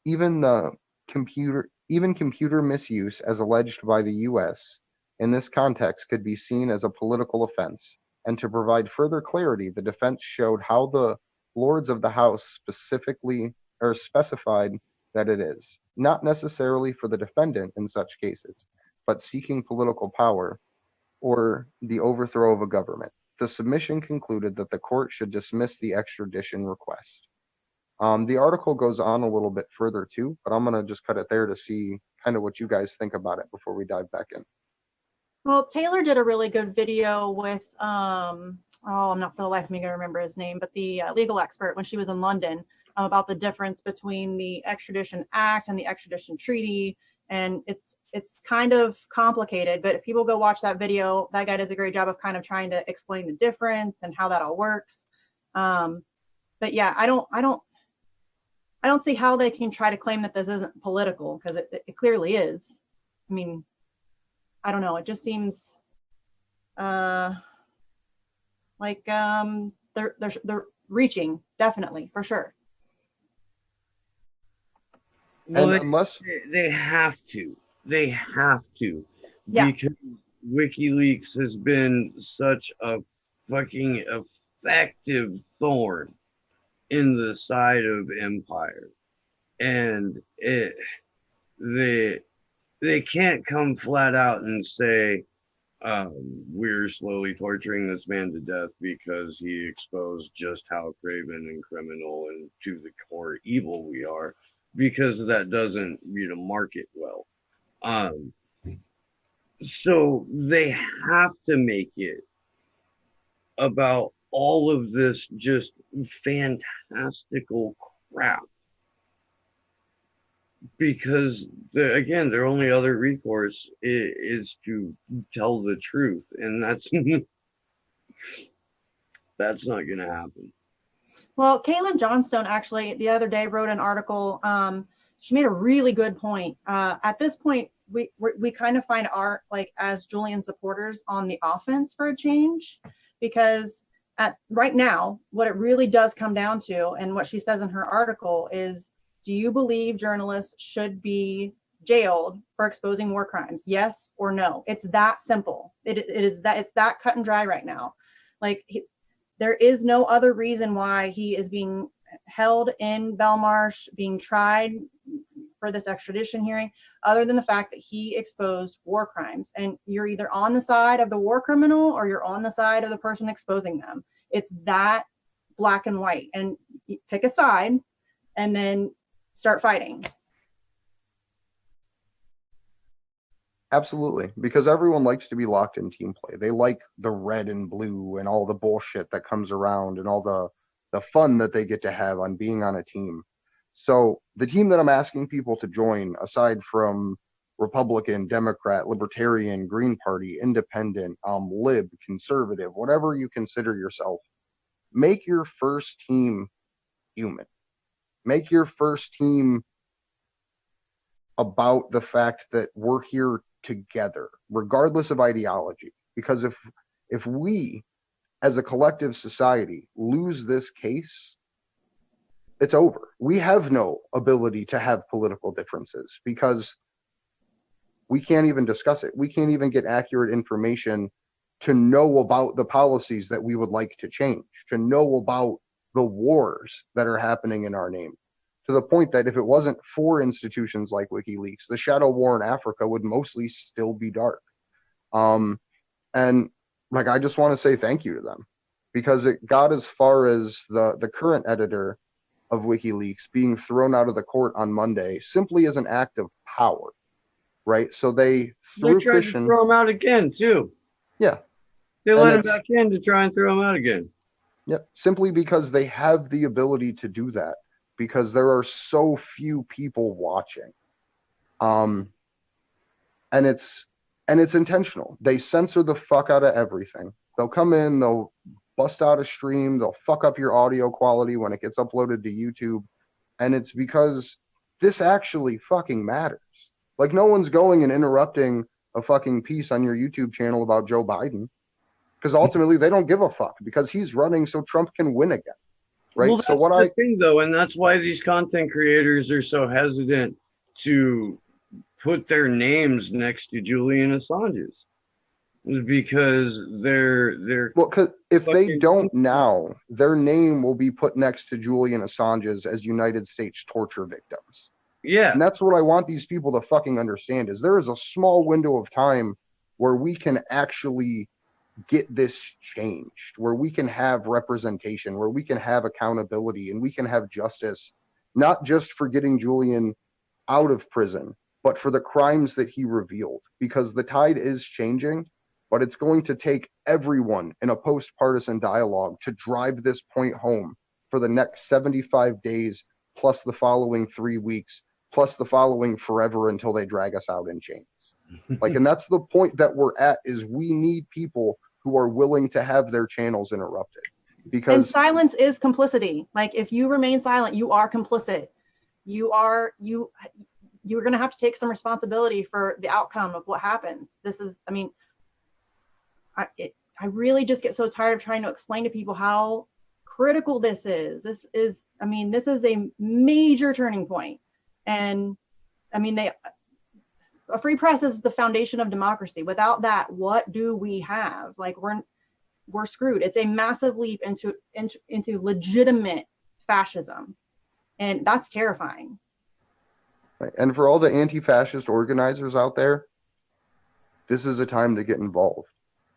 Even computer misuse as alleged by the U.S. in this context could be seen as a political offense, and to provide further clarity, the defense showed how the Lords of the House specified that it is, not necessarily for the defendant in such cases, but seeking political power or the overthrow of a government. The submission concluded that the court should dismiss the extradition request. The article goes on a little bit further too, but I'm going to just cut it there to see kind of what you guys think about it before we dive back in. Well, Taylor did a really good video with, I'm not for the life of me going to remember his name, but the legal expert when she was in London about the difference between the Extradition Act and the Extradition Treaty. And it's kind of complicated, but if people go watch that video, that guy does a great job of kind of trying to explain the difference and how that all works. But yeah, I don't see how they can try to claim that this isn't political, because it clearly is. I mean, I don't know. It just seems like they're reaching, definitely, for sure. Well, and unless they have to, yeah. Because WikiLeaks has been such a fucking effective thorn in the side of empire, and they can't come flat out and say we're slowly torturing this man to death because he exposed just how craven and criminal and to the core evil we are, because that doesn't market well. So they have to make it about all of this just fantastical crap, because their only other recourse is to tell the truth, and that's not going to happen. Well, Caitlin Johnstone actually the other day wrote an article. She made a really good point. At this point, we kind of find our, like, as Julian supporters, on the offense for a change, because right now, what it really does come down to, and what she says in her article is, do you believe journalists should be jailed for exposing war crimes? Yes or no? It's that simple. It's that cut and dry right now. Like, there is no other reason why he is being held in Belmarsh, being tried for this extradition hearing, other than the fact that he exposed war crimes. And you're either on the side of the war criminal or you're on the side of the person exposing them. It's that black and white. And pick a side, and then start fighting. Absolutely, because everyone likes to be locked in team play. They like the red and blue and all the bullshit that comes around and all the fun that they get to have on being on a team. So the team that I'm asking people to join, aside from Republican, Democrat, Libertarian, Green Party, Independent, Lib, Conservative, whatever you consider yourself, make your first team human. Make your first team about the fact that we're here together, regardless of ideology. Because if we, as a collective society, lose this case, it's over. We have no ability to have political differences because we can't even discuss it. We can't even get accurate information to know about the policies that we would like to change, to know about the wars that are happening in our name. To the point that if it wasn't for institutions like WikiLeaks, the shadow war in Africa would mostly still be dark. And like, I just want to say thank you to them, because it got as far as the current editor of WikiLeaks being thrown out of the court on Monday simply as an act of power, right? So they threw tried Christian. to throw him out again too. Yeah. They let him back in to try and throw him out again. Yep. Simply because they have the ability to do that, because there are so few people watching. And it's intentional. They censor the fuck out of everything. They'll come in, they'll bust out a stream, they'll fuck up your audio quality when it gets uploaded to YouTube. And it's because this actually fucking matters. Like, no one's going and interrupting a fucking piece on your YouTube channel about Joe Biden, because ultimately they don't give a fuck, because he's running so Trump can win again. Right. Well, that's so what the thing, though, and that's why these content creators are so hesitant to put their names next to Julian Assange's, because they're well, because if they don't now, their name will be put next to Julian Assange's as United States torture victims. Yeah. And that's what I want these people to fucking understand, is there is a small window of time where we can actually get this changed, where we can have representation, where we can have accountability, and we can have justice, not just for getting Julian out of prison, but for the crimes that he revealed. Because the tide is changing, but it's going to take everyone in a post-partisan dialogue to drive this point home for the next 75 days, plus the following 3 weeks, plus the following forever until they drag us out in chains. Like, and that's the point that we're at, is we need people who are willing to have their channels interrupted. Because and silence is complicity. Like, if you remain silent, you are complicit. You're going to have to take some responsibility for the outcome of what happens. This is, I mean, I really just get so tired of trying to explain to people how critical this is. This is a major turning point. And I mean, a free press is the foundation of democracy. Without that, what do we have? Like, we're screwed. It's a massive leap into legitimate fascism, and that's terrifying. And for all the anti-fascist organizers out there, this is a time to get involved,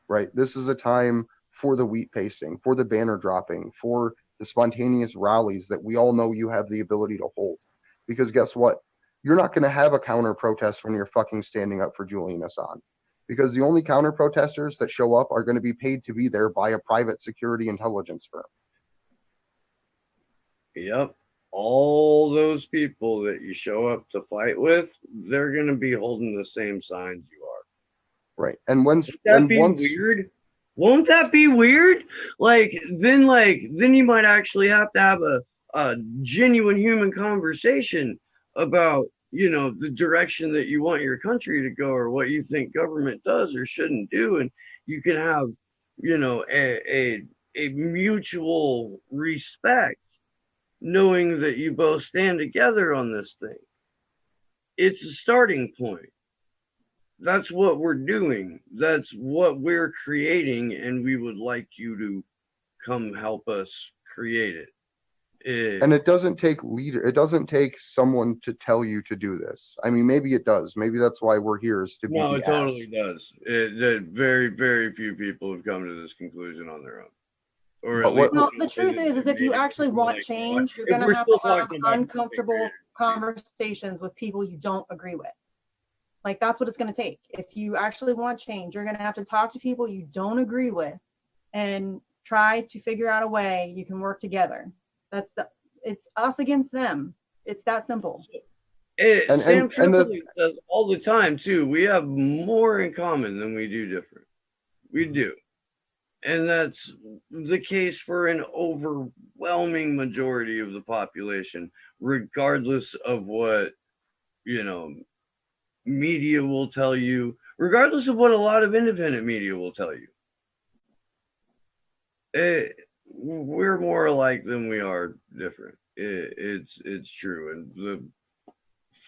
right? This is a time for the wheat pasting, for the banner dropping, for the spontaneous rallies that we all know you have the ability to hold. Because guess what? You're not going to have a counter protest when you're fucking standing up for Julian Assange, because the only counter protesters that show up are going to be paid to be there by a private security intelligence firm. Yep. All those people that you show up to fight with, they're going to be holding the same signs you are. Right. And once weird? Won't that be weird? Like then you might actually have to have a genuine human conversation about, the direction that you want your country to go, or what you think government does or shouldn't do. And you can have, a mutual respect, knowing that you both stand together on this thing. It's a starting point. That's what we're doing. That's what we're creating, and we would like you to come help us create it. And it doesn't take it doesn't take someone to tell you to do this. I mean, maybe it does. Maybe that's why we're here, is to be No, it totally does. Very, very few people have come to this conclusion on their own. Or the truth is if you actually want change, you're going to have uncomfortable conversations with people you don't agree with. Like, that's what it's going to take. If you actually want change, you're going to have to talk to people you don't agree with and try to figure out a way you can work together. It's us against them. It's that simple. Sam Tripoli says all the time too, we have more in common than we do different. We do. And that's the case for an overwhelming majority of the population, regardless of what, media will tell you, regardless of what a lot of independent media will tell you. We're more alike than we are different. It's true. And the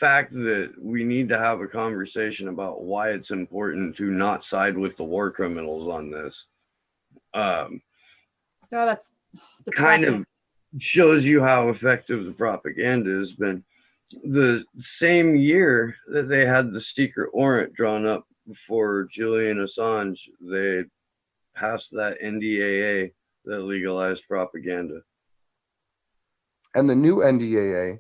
fact that we need to have a conversation about why it's important to not side with the war criminals on this that's kind of shows you how effective the propaganda has been. The same year that they had the secret warrant drawn up for Julian Assange, they passed that NDAA that legalized propaganda. And the new NDAA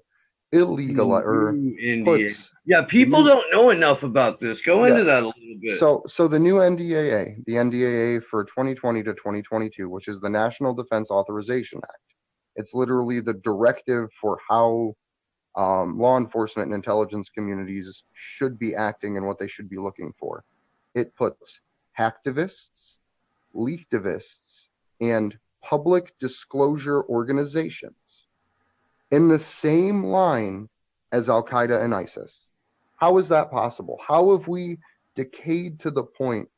people don't know enough about this. Go into that a little bit. So the new NDAA, the NDAA for 2020 to 2022, which is the National Defense Authorization Act, it's literally the directive for how law enforcement and intelligence communities should be acting and what they should be looking for. It puts hacktivists, leaktivists, and public disclosure organizations in the same line as Al-Qaeda and ISIS. How is that possible? How have we decayed to the point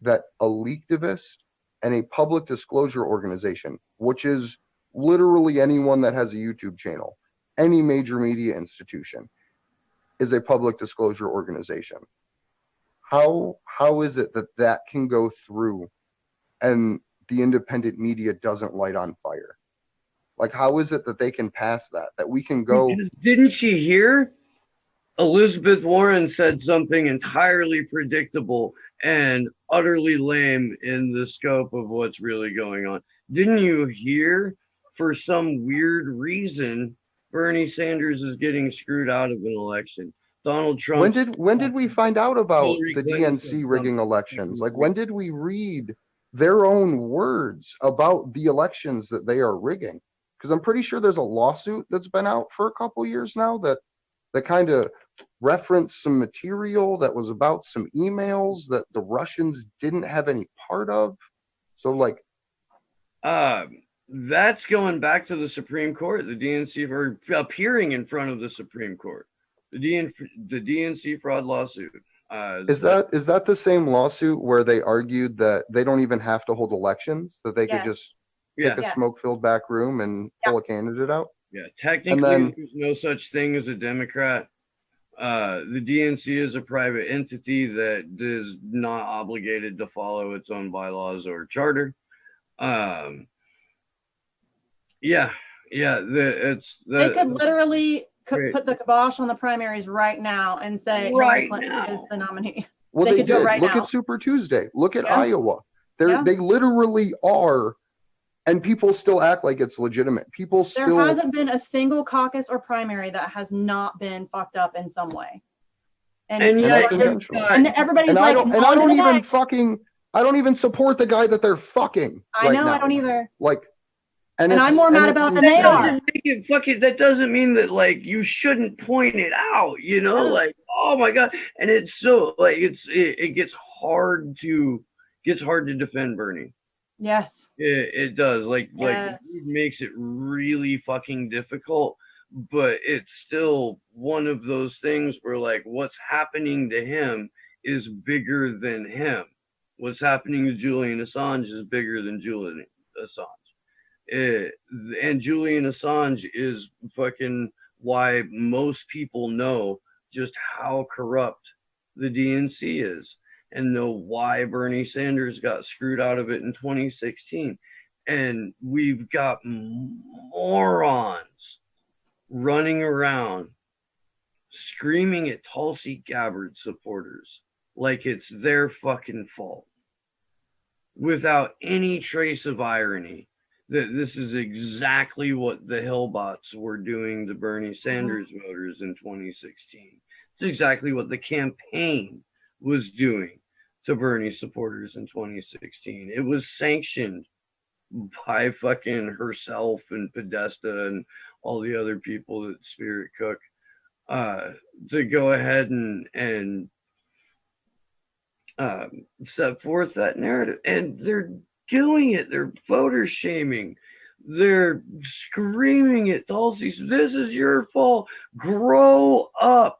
that a leaktivist and a public disclosure organization, which is literally anyone that has a YouTube channel, any major media institution, is a public disclosure organization? How is it that can go through and the independent media doesn't light on fire? Like, how is it that they can pass that we can go? Didn't you hear? Elizabeth Warren said something entirely predictable and utterly lame in the scope of what's really going on. Didn't you hear? For some weird reason, Bernie Sanders is getting screwed out of an election. Donald Trump. When did we find out about the DNC rigging elections? Like, when did we read their own words about the elections that they are rigging? Because I'm pretty sure there's a lawsuit that's been out for a couple years now that kind of referenced some material that was about some emails that the Russians didn't have any part of. So, like, that's going back to the Supreme Court. The DNC are appearing in front of the Supreme Court. The DNC fraud lawsuit. Is that the same lawsuit where they argued that they don't even have to hold elections, that they could just pick a smoke-filled back room and pull a candidate out? Yeah, technically, there's no such thing as a Democrat. The DNC is a private entity that is not obligated to follow its own bylaws or charter. They could literally put the kibosh on the primaries right now and say Hillary Clinton is the nominee. Well, they did. Right Look now. at Super Tuesday. Look at Iowa. They literally are, and people still act like it's legitimate. There hasn't been a single caucus or primary that has not been fucked up in some way. And everybody's I don't even support the guy that they're fucking. I know, I don't either. Like, and I'm more mad about than they are. That doesn't mean that, like, you shouldn't point it out, like, oh my God. And it's so, like, it gets hard to defend Bernie. Yes. It does. Like it makes it really fucking difficult, but it's still one of those things where, like, what's happening to him is bigger than him. What's happening to Julian Assange is bigger than Julian Assange. And Julian Assange is fucking why most people know just how corrupt the DNC is and know why Bernie Sanders got screwed out of it in 2016. And we've got morons running around screaming at Tulsi Gabbard supporters like it's their fucking fault without any trace of irony. This is exactly what the Hillbots were doing to Bernie Sanders voters in 2016. It's exactly what the campaign was doing to Bernie supporters in 2016. It was sanctioned by fucking herself and Podesta and all the other people that Spirit Cook to go ahead and set forth that narrative. And they're doing it. They're voter shaming. They're screaming at Tulsi, this is your fault. Grow up.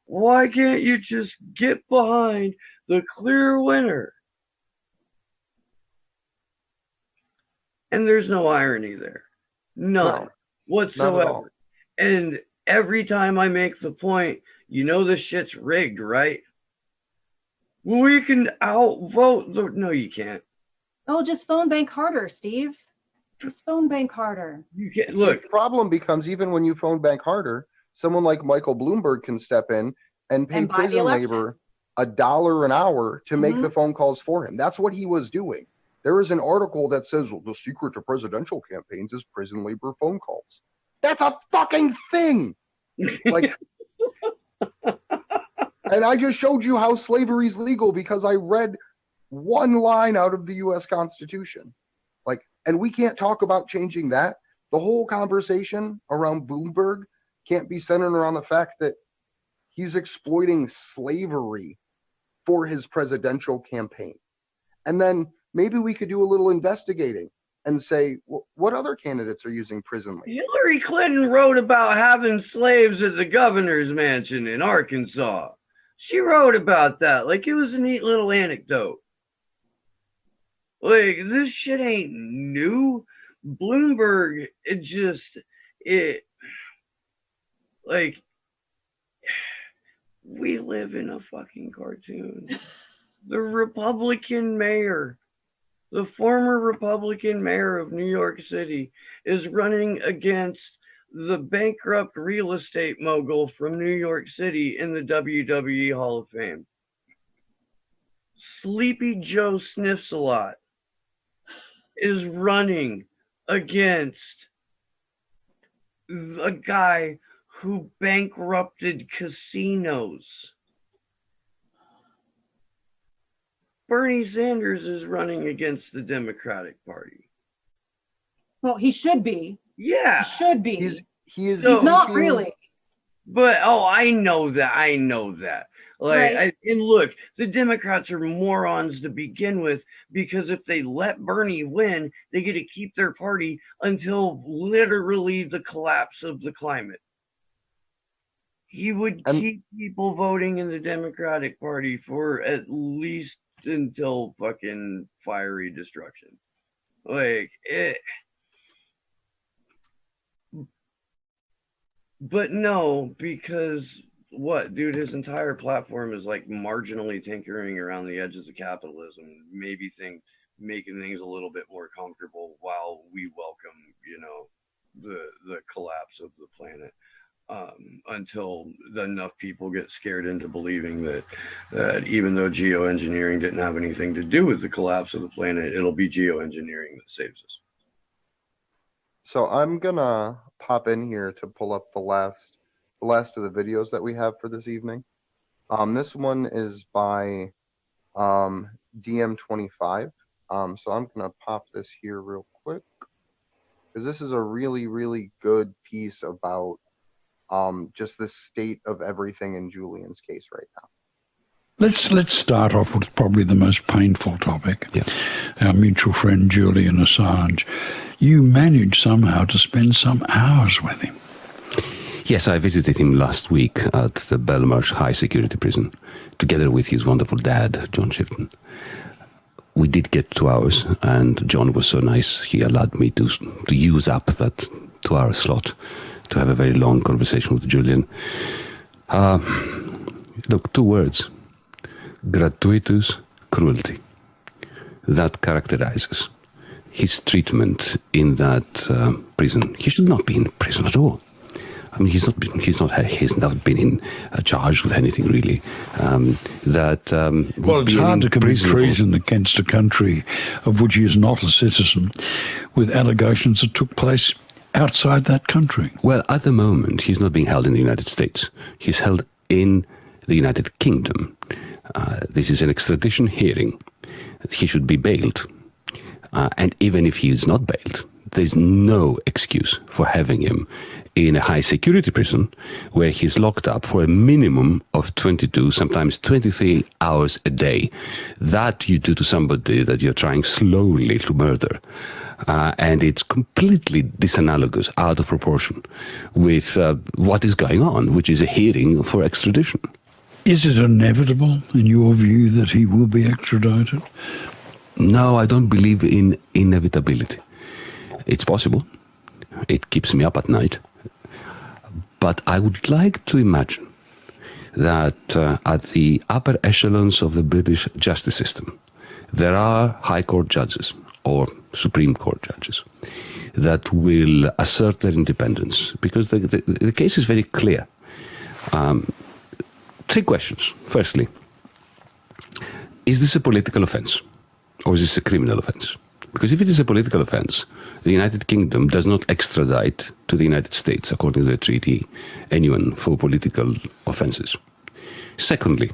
Why can't you just get behind the clear winner? And there's no irony there. None whatsoever. And every time I make the point, you know this shit's rigged, right? We can outvote the... No, you can't. Oh, just phone bank harder, Steve. Just phone bank harder. You can't. Look, the problem becomes even when you phone bank harder, someone like Michael Bloomberg can step in and pay prison labor $1 an hour to make the phone calls for him. That's what he was doing. There is an article that says, well, the secret to presidential campaigns is prison labor phone calls. That's a fucking thing. Like, and I just showed you how slavery is legal because I read one line out of the U.S. Constitution. Like, and we can't talk about changing that. The whole conversation around Bloomberg can't be centered around the fact that he's exploiting slavery for his presidential campaign. And then maybe we could do a little investigating and say, what other candidates are using prison labor? Hillary Clinton wrote about having slaves at the governor's mansion in Arkansas. She wrote about that like it was a neat little anecdote. Like, this shit ain't new. Bloomberg, like, we live in a fucking cartoon. The Republican mayor, the former Republican mayor of New York City, is running against the bankrupt real estate mogul from New York City in the WWE Hall of Fame. Sleepy Joe Sniffs a Lot is running against a guy who bankrupted casinos. Bernie Sanders is running against the Democratic Party. Well, he should be. Yeah. He should be. He's not really. But, I know that. Like, right. And look, the Democrats are morons to begin with, because if they let Bernie win, they get to keep their party until literally the collapse of the climate. He would keep people voting in the Democratic Party for at least until fucking fiery destruction. Like, but no, because what, dude, his entire platform is like marginally tinkering around the edges of capitalism, maybe making things a little bit more comfortable while we welcome, the collapse of the planet. Until enough people get scared into believing that even though geoengineering didn't have anything to do with the collapse of the planet, it'll be geoengineering that saves us. So I'm gonna pop in here to pull up the last of the videos that we have for this evening. This one is by DM25. So I'm gonna pop this here real quick because this is a really, really good piece about just the state of everything in Julian's case right now. Let's start off with probably the most painful topic. Yeah. Our mutual friend Julian Assange. You managed somehow to spend some hours with him. Yes, I visited him last week at the Belmarsh high security prison, together with his wonderful dad, John Shifton. We did get 2 hours, and John was so nice, he allowed me to use up that 2-hour slot to have a very long conversation with Julian. Look, 2 words. Gratuitous cruelty. That characterizes his treatment in that prison. He should not be in prison at all. I mean, he's not been charged with anything really. Well, it's hard to commit treason against a country of which he is not a citizen with allegations that took place outside that country? Well, at the moment, he's not being held in the United States. He's held in the United Kingdom. This is an extradition hearing. He should be bailed. And even if he is not bailed, there's no excuse for having him in a high security prison where he's locked up for a minimum of 22, sometimes 23 hours a day. That you do to somebody that you're trying slowly to murder. And it's completely disanalogous, out of proportion with what is going on, which is a hearing for extradition. Is it inevitable, in your view, that he will be extradited? No, I don't believe in inevitability. It's possible. It keeps me up at night. But I would like to imagine that at the upper echelons of the British justice system, there are High Court judges or Supreme Court judges that will assert their independence, because the case is very clear. Three questions. Firstly, is this a political offence or is this a criminal offence? Because if it is a political offence, the United Kingdom does not extradite to the United States, according to the treaty, anyone for political offences. Secondly,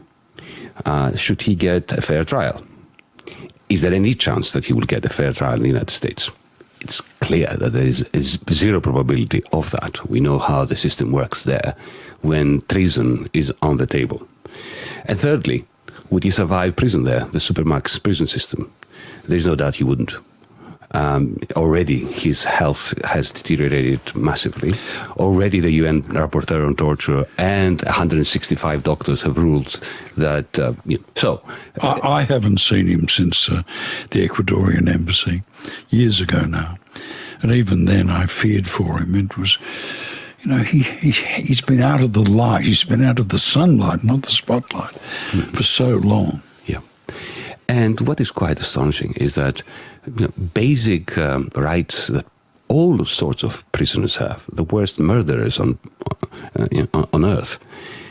should he get a fair trial? Is there any chance that he will get a fair trial in the United States? It's clear that there is zero probability of that. We know how the system works there when treason is on the table. And thirdly, would he survive prison there, the Supermax prison system? There's no doubt he wouldn't. Already his health has deteriorated massively. Already the UN rapporteur on torture and 165 doctors have ruled that... I haven't seen him since the Ecuadorian Embassy, years ago now. And even then I feared for him. It was, he's been out of the light. He's been out of the sunlight, not the spotlight, for so long. Yeah. And what is quite astonishing is that basic rights that all sorts of prisoners have, the worst murderers on earth,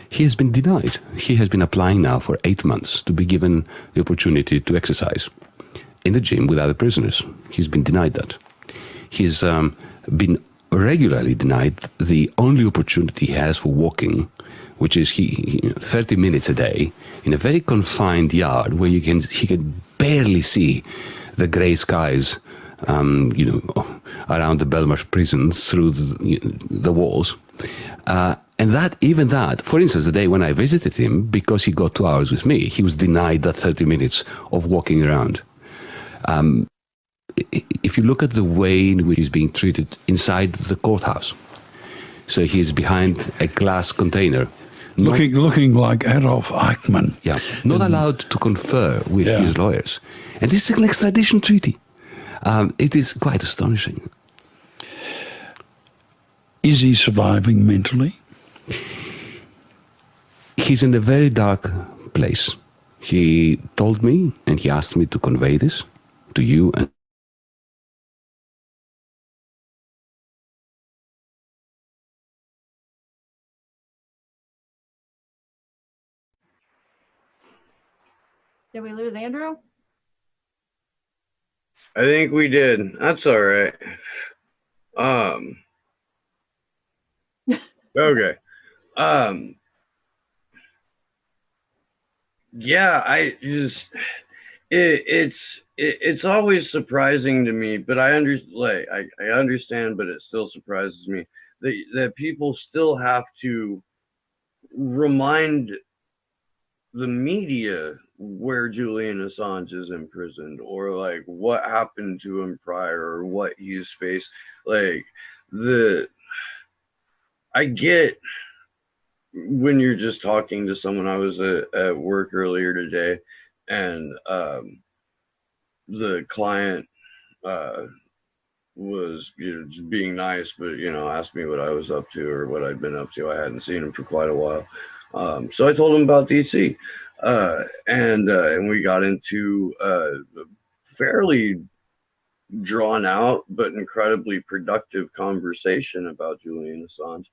he has been denied. He has been applying now for 8 months to be given the opportunity to exercise in the gym with other prisoners. He's been denied that. He's been regularly denied the only opportunity he has for walking, which is 30 minutes a day in a very confined yard where he can barely see the grey skies, around the Belmarsh Prison through the walls. And even that, for instance, the day when I visited him, because he got 2 hours with me, he was denied that 30 minutes of walking around. If you look at the way in which he's being treated inside the courthouse, so he's behind a glass container. Looking like Adolf Eichmann. Yeah, not allowed to confer with his lawyers. And this is an extradition treaty. It is quite astonishing. Is he surviving mentally? He's in a very dark place. He told me, and he asked me to convey this to you. And Did we lose Andrew? I think we did. That's all right. Okay. Yeah, it's always surprising to me, but I understand, but it still surprises me that people still have to remind the media where Julian Assange is imprisoned, or like what happened to him prior, or what he's faced. I get when you're just talking to someone. I was at work earlier today, and the client was just being nice, but asked me what I was up to or what I'd been up to. I hadn't seen him for quite a while. So I told him about DC, and we got into a fairly drawn out but incredibly productive conversation about Julian Assange.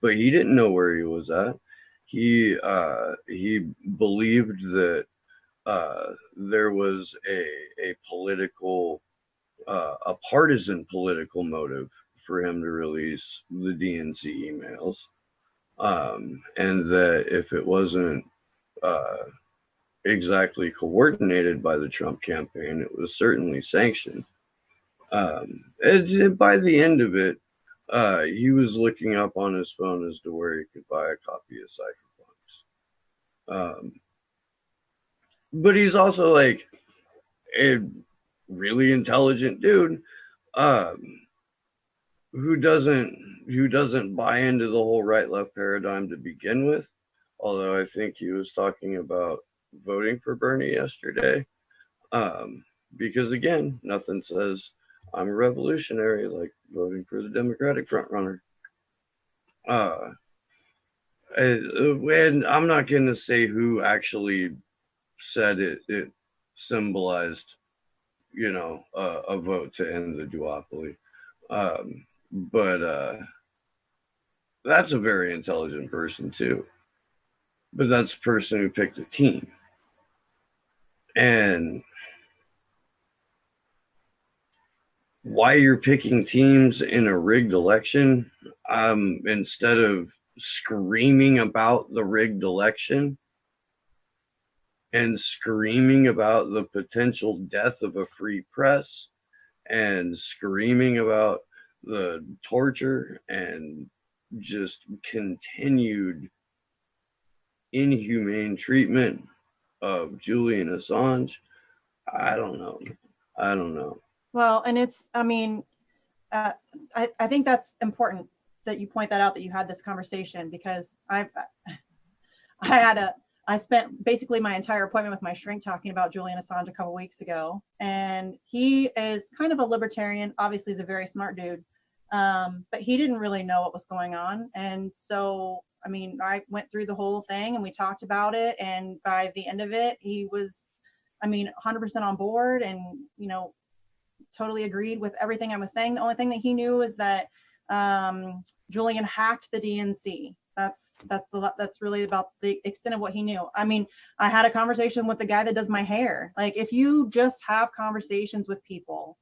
But he didn't know where he was at. He believed that there was a political a partisan political motive for him to release the DNC emails, and that if it wasn't exactly coordinated by the Trump campaign, it was certainly sanctioned. And by the end of it, he was looking up on his phone as to where he could buy a copy of Cypherpunks. But he's also like a really intelligent dude who doesn't buy into the whole right-left paradigm to begin with. Although I think he was talking about voting for Bernie yesterday, because again, nothing says I'm a revolutionary like voting for the Democratic frontrunner. And I'm not going to say who actually said it symbolized, a vote to end the duopoly. But that's a very intelligent person too. But that's the person who picked a team. And why you're picking teams in a rigged election, instead of screaming about the rigged election and screaming about the potential death of a free press and screaming about the torture and just continued inhumane treatment of Julian Assange, I don't know. Well, and I think that's important that you point that out, that you had this conversation, because I spent basically my entire appointment with my shrink talking about Julian Assange a couple weeks ago, and he is kind of a libertarian. Obviously, he's a very smart dude, but he didn't really know what was going on, and so I went through the whole thing and we talked about it, and by the end of it, he was, 100% on board, and totally agreed with everything I was saying. The only thing that he knew is that Julian hacked the DNC. That's really about the extent of what he knew. I had a conversation with the guy that does my hair. Like, if you just have conversations with people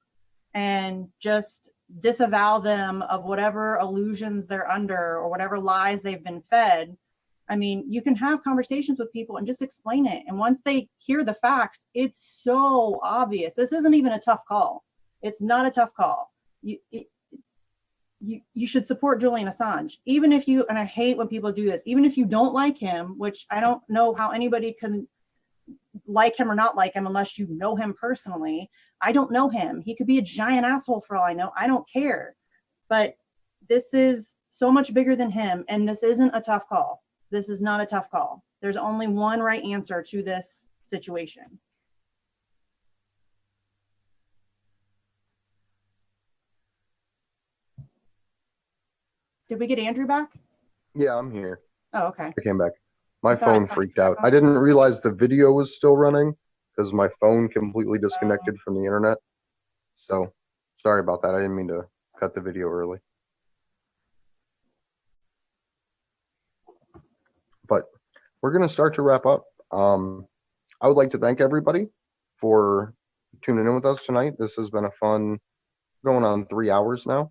and just disavow them of whatever illusions they're under or whatever lies they've been fed, you can have conversations with people and just explain it. And once they hear the facts, it's so obvious. This isn't even a tough call. It's not a tough call. You should support Julian Assange, even if you, and I hate when people do this, even if you don't like him, which I don't know how anybody can like him or not like him unless you know him personally. I don't know him. He could be a giant asshole for all I know. I don't care. But this is so much bigger than him, and this isn't a tough call. This is not a tough call. There's only one right answer to this situation. Did we get Andrew back? Yeah, I'm here. Oh, okay. I came back. My phone freaked out. I didn't realize the video was still running because my phone completely disconnected from the internet. So sorry about that. I didn't mean to cut the video early. But we're going to start to wrap up. I would like to thank everybody for tuning in with us tonight. This has been a fun, going on 3 hours now.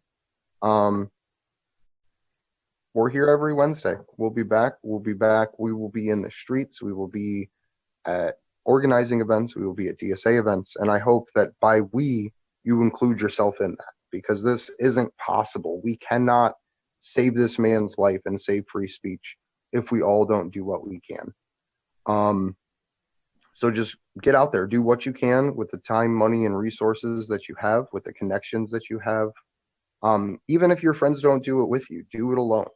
We're here every Wednesday. We'll be back. We will be in the streets. We will be at organizing events. We will be at DSA events. And I hope that by you include yourself in that, because this isn't possible. We cannot save this man's life and save free speech if we all don't do what we can. So just get out there, do what you can with the time, money, and resources that you have, with the connections that you have. Even if your friends don't do it with you, do it alone.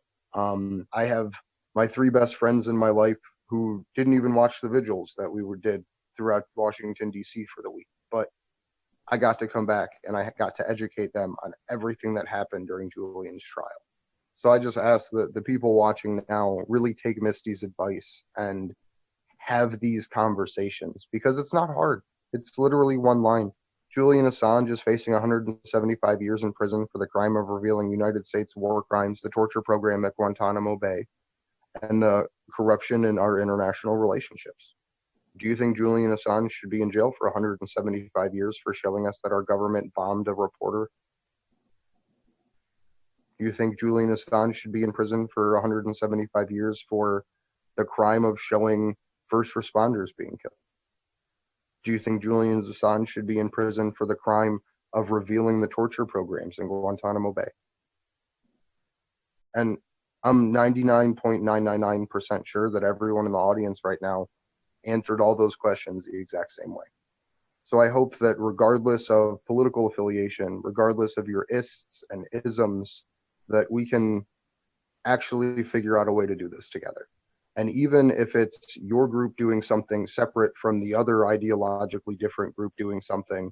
I have my 3 best friends in my life who didn't even watch the vigils that we did throughout Washington, D.C. for the week. But I got to come back and I got to educate them on everything that happened during Julian's trial. So I just ask that the people watching now really take Misty's advice and have these conversations, because it's not hard. It's literally one line. Julian Assange is facing 175 years in prison for the crime of revealing United States war crimes, the torture program at Guantanamo Bay, and the corruption in our international relationships. Do you think Julian Assange should be in jail for 175 years for showing us that our government bombed a reporter? Do you think Julian Assange should be in prison for 175 years for the crime of showing first responders being killed? Do you think Julian Assange should be in prison for the crime of revealing the torture programs in Guantanamo Bay? And I'm 99.999% sure that everyone in the audience right now answered all those questions the exact same way. So I hope that regardless of political affiliation, regardless of your ists and isms, that we can actually figure out a way to do this together. And even if it's your group doing something separate from the other ideologically different group doing something,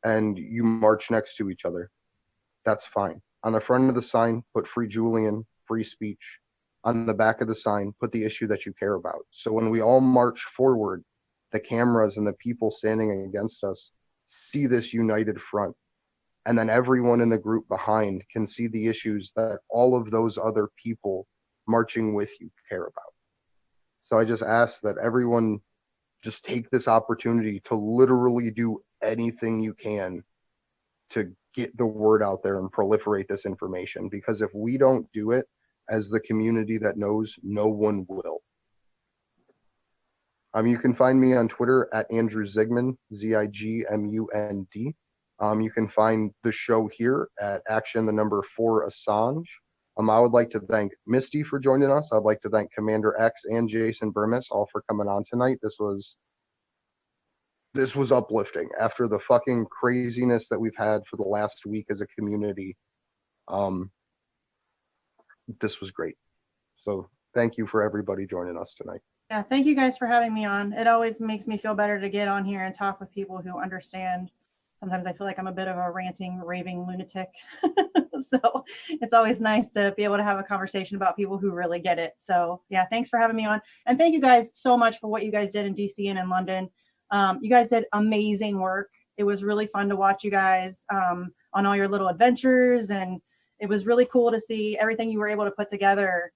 and you march next to each other, that's fine. On the front of the sign, put free Julian, free speech. On the back of the sign, put the issue that you care about. So when we all march forward, the cameras and the people standing against us see this united front. And then everyone in the group behind can see the issues that all of those other people marching with you care about. So I just ask that everyone just take this opportunity to literally do anything you can to get the word out there and proliferate this information. Because if we don't do it as the community that knows, no one will. You can find me on Twitter at Andrew Zigmund, Zigmund. You can find the show here at Action4 Assange. I would like to thank Misty for joining us. I'd like to thank Commander X and Jason Burmis all for coming on tonight. This was uplifting after the fucking craziness that we've had for the last week as a community. This was great. So thank you for everybody joining us tonight. Yeah, thank you guys for having me on. It always makes me feel better to get on here and talk with people who understand. Sometimes I feel like I'm a bit of a ranting, raving lunatic. So it's always nice to be able to have a conversation about people who really get it. So yeah, thanks for having me on. And thank you guys so much for what you guys did in DC and in London. You guys did amazing work. It was really fun to watch you guys on all your little adventures. And it was really cool to see everything you were able to put together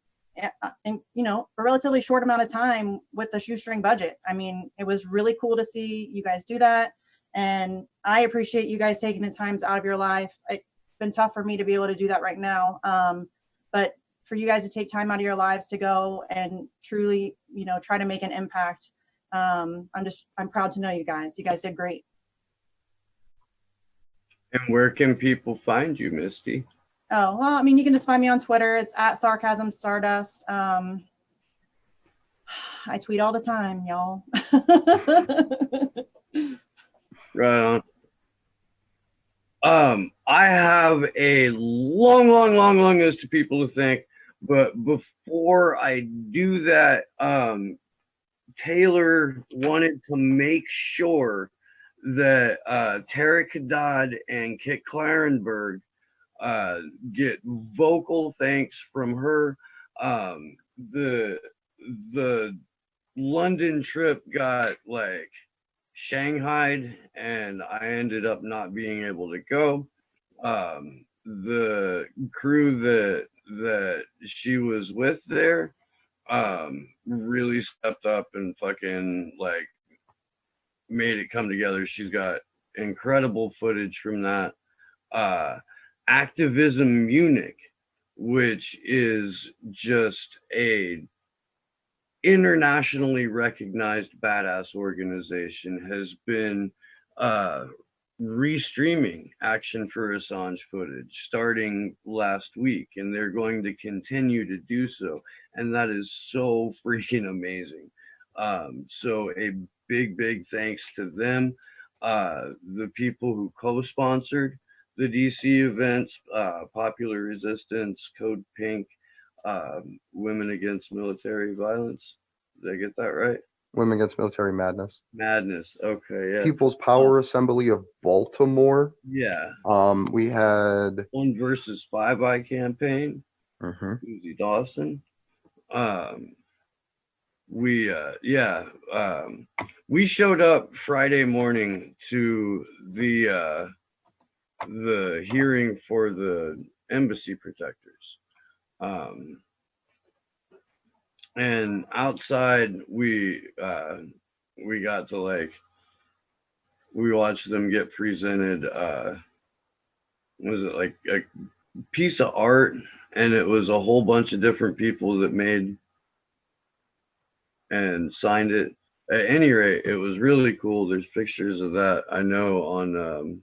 in, a relatively short amount of time with the shoestring budget. I mean, it was really cool to see you guys do that. And I appreciate you guys taking the times out of your life. It's been tough for me to be able to do that right now. But for you guys to take time out of your lives to go and truly, try to make an impact. I'm proud to know you guys. You guys did great. And where can people find you, Misty? Oh, well, I mean, you can just find me on Twitter. It's at Sarcasm Stardust. I tweet all the time, y'all. Right on. I have a long list of people to thank, but before I do that, Taylor wanted to make sure that Tarek Haddad and Kit Clarenberg get vocal thanks from her. The London trip got shanghaied and I ended up not being able to go. The crew that she was with there really stepped up and fucking made it come together. She's got incredible footage from that. Activism Munich, which is just a internationally recognized badass organization, has been restreaming Action for Assange footage starting last week, and they're going to continue to do so, and that is so freaking amazing. So a big thanks to them. The people who co-sponsored the DC events, Popular Resistance, Code Pink, Women Against Military Violence. Did I get that right? Women Against Military Madness. Okay, yeah. People's Power Assembly of Baltimore. Yeah. We had 1 versus 5 Eye campaign. Uzi Dawson. We showed up Friday morning to the hearing for the embassy protectors. And outside we got to we watched them get presented was it like a piece of art, and it was a whole bunch of different people that made and signed it. At any rate, it was really cool. There's pictures of that I know on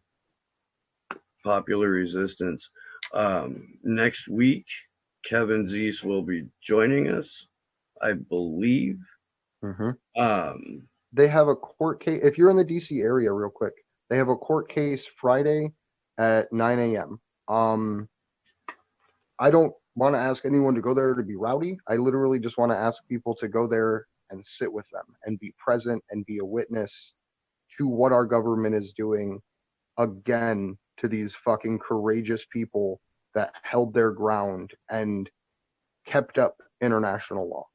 Popular Resistance. Next week, Kevin Zeese will be joining us, I believe. They have a court case. If you're in the DC area, real quick, they have a court case Friday at 9 a.m. I don't want to ask anyone to go there to be rowdy. I literally just want to ask people to go there and sit with them and be present and be a witness to what our government is doing again to these fucking courageous people that held their ground and kept up international law,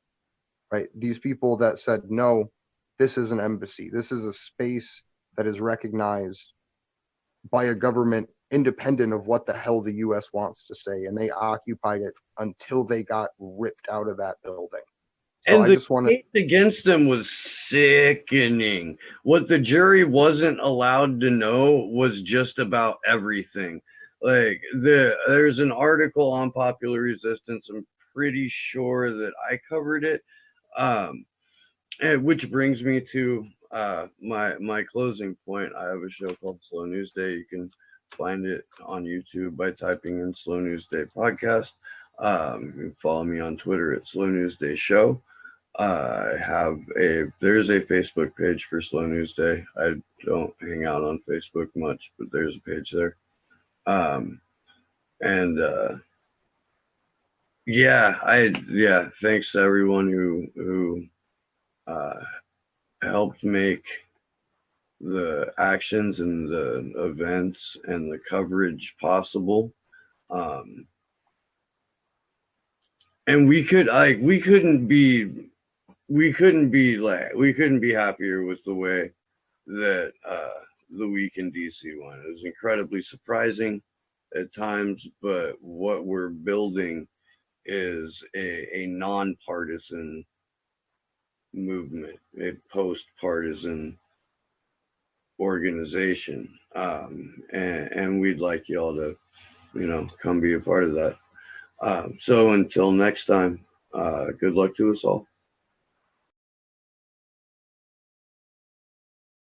right? These people that said, no, this is an embassy. This is a space that is recognized by a government independent of what the hell the U.S. wants to say. And they occupied it until they got ripped out of that building. So And I the just want case against them was sickening. What the jury wasn't allowed to know was just about everything. Like there's an article on Popular Resistance. I'm pretty sure that I covered it, and which brings me to my closing point. I have a show called Slow News Day. You can find it on YouTube by typing in Slow News Day Podcast. You can follow me on Twitter at Slow News Day Show. There's a Facebook page for Slow News Day. I don't hang out on Facebook much, but there's a page there. Thanks to everyone who helped make the actions and the events and the coverage possible. And we couldn't be happier with the way that the week in DC went. It was incredibly surprising at times, but what we're building is a nonpartisan movement, a post-partisan organization, and we'd like y'all to, come be a part of that. So until next time, good luck to us all.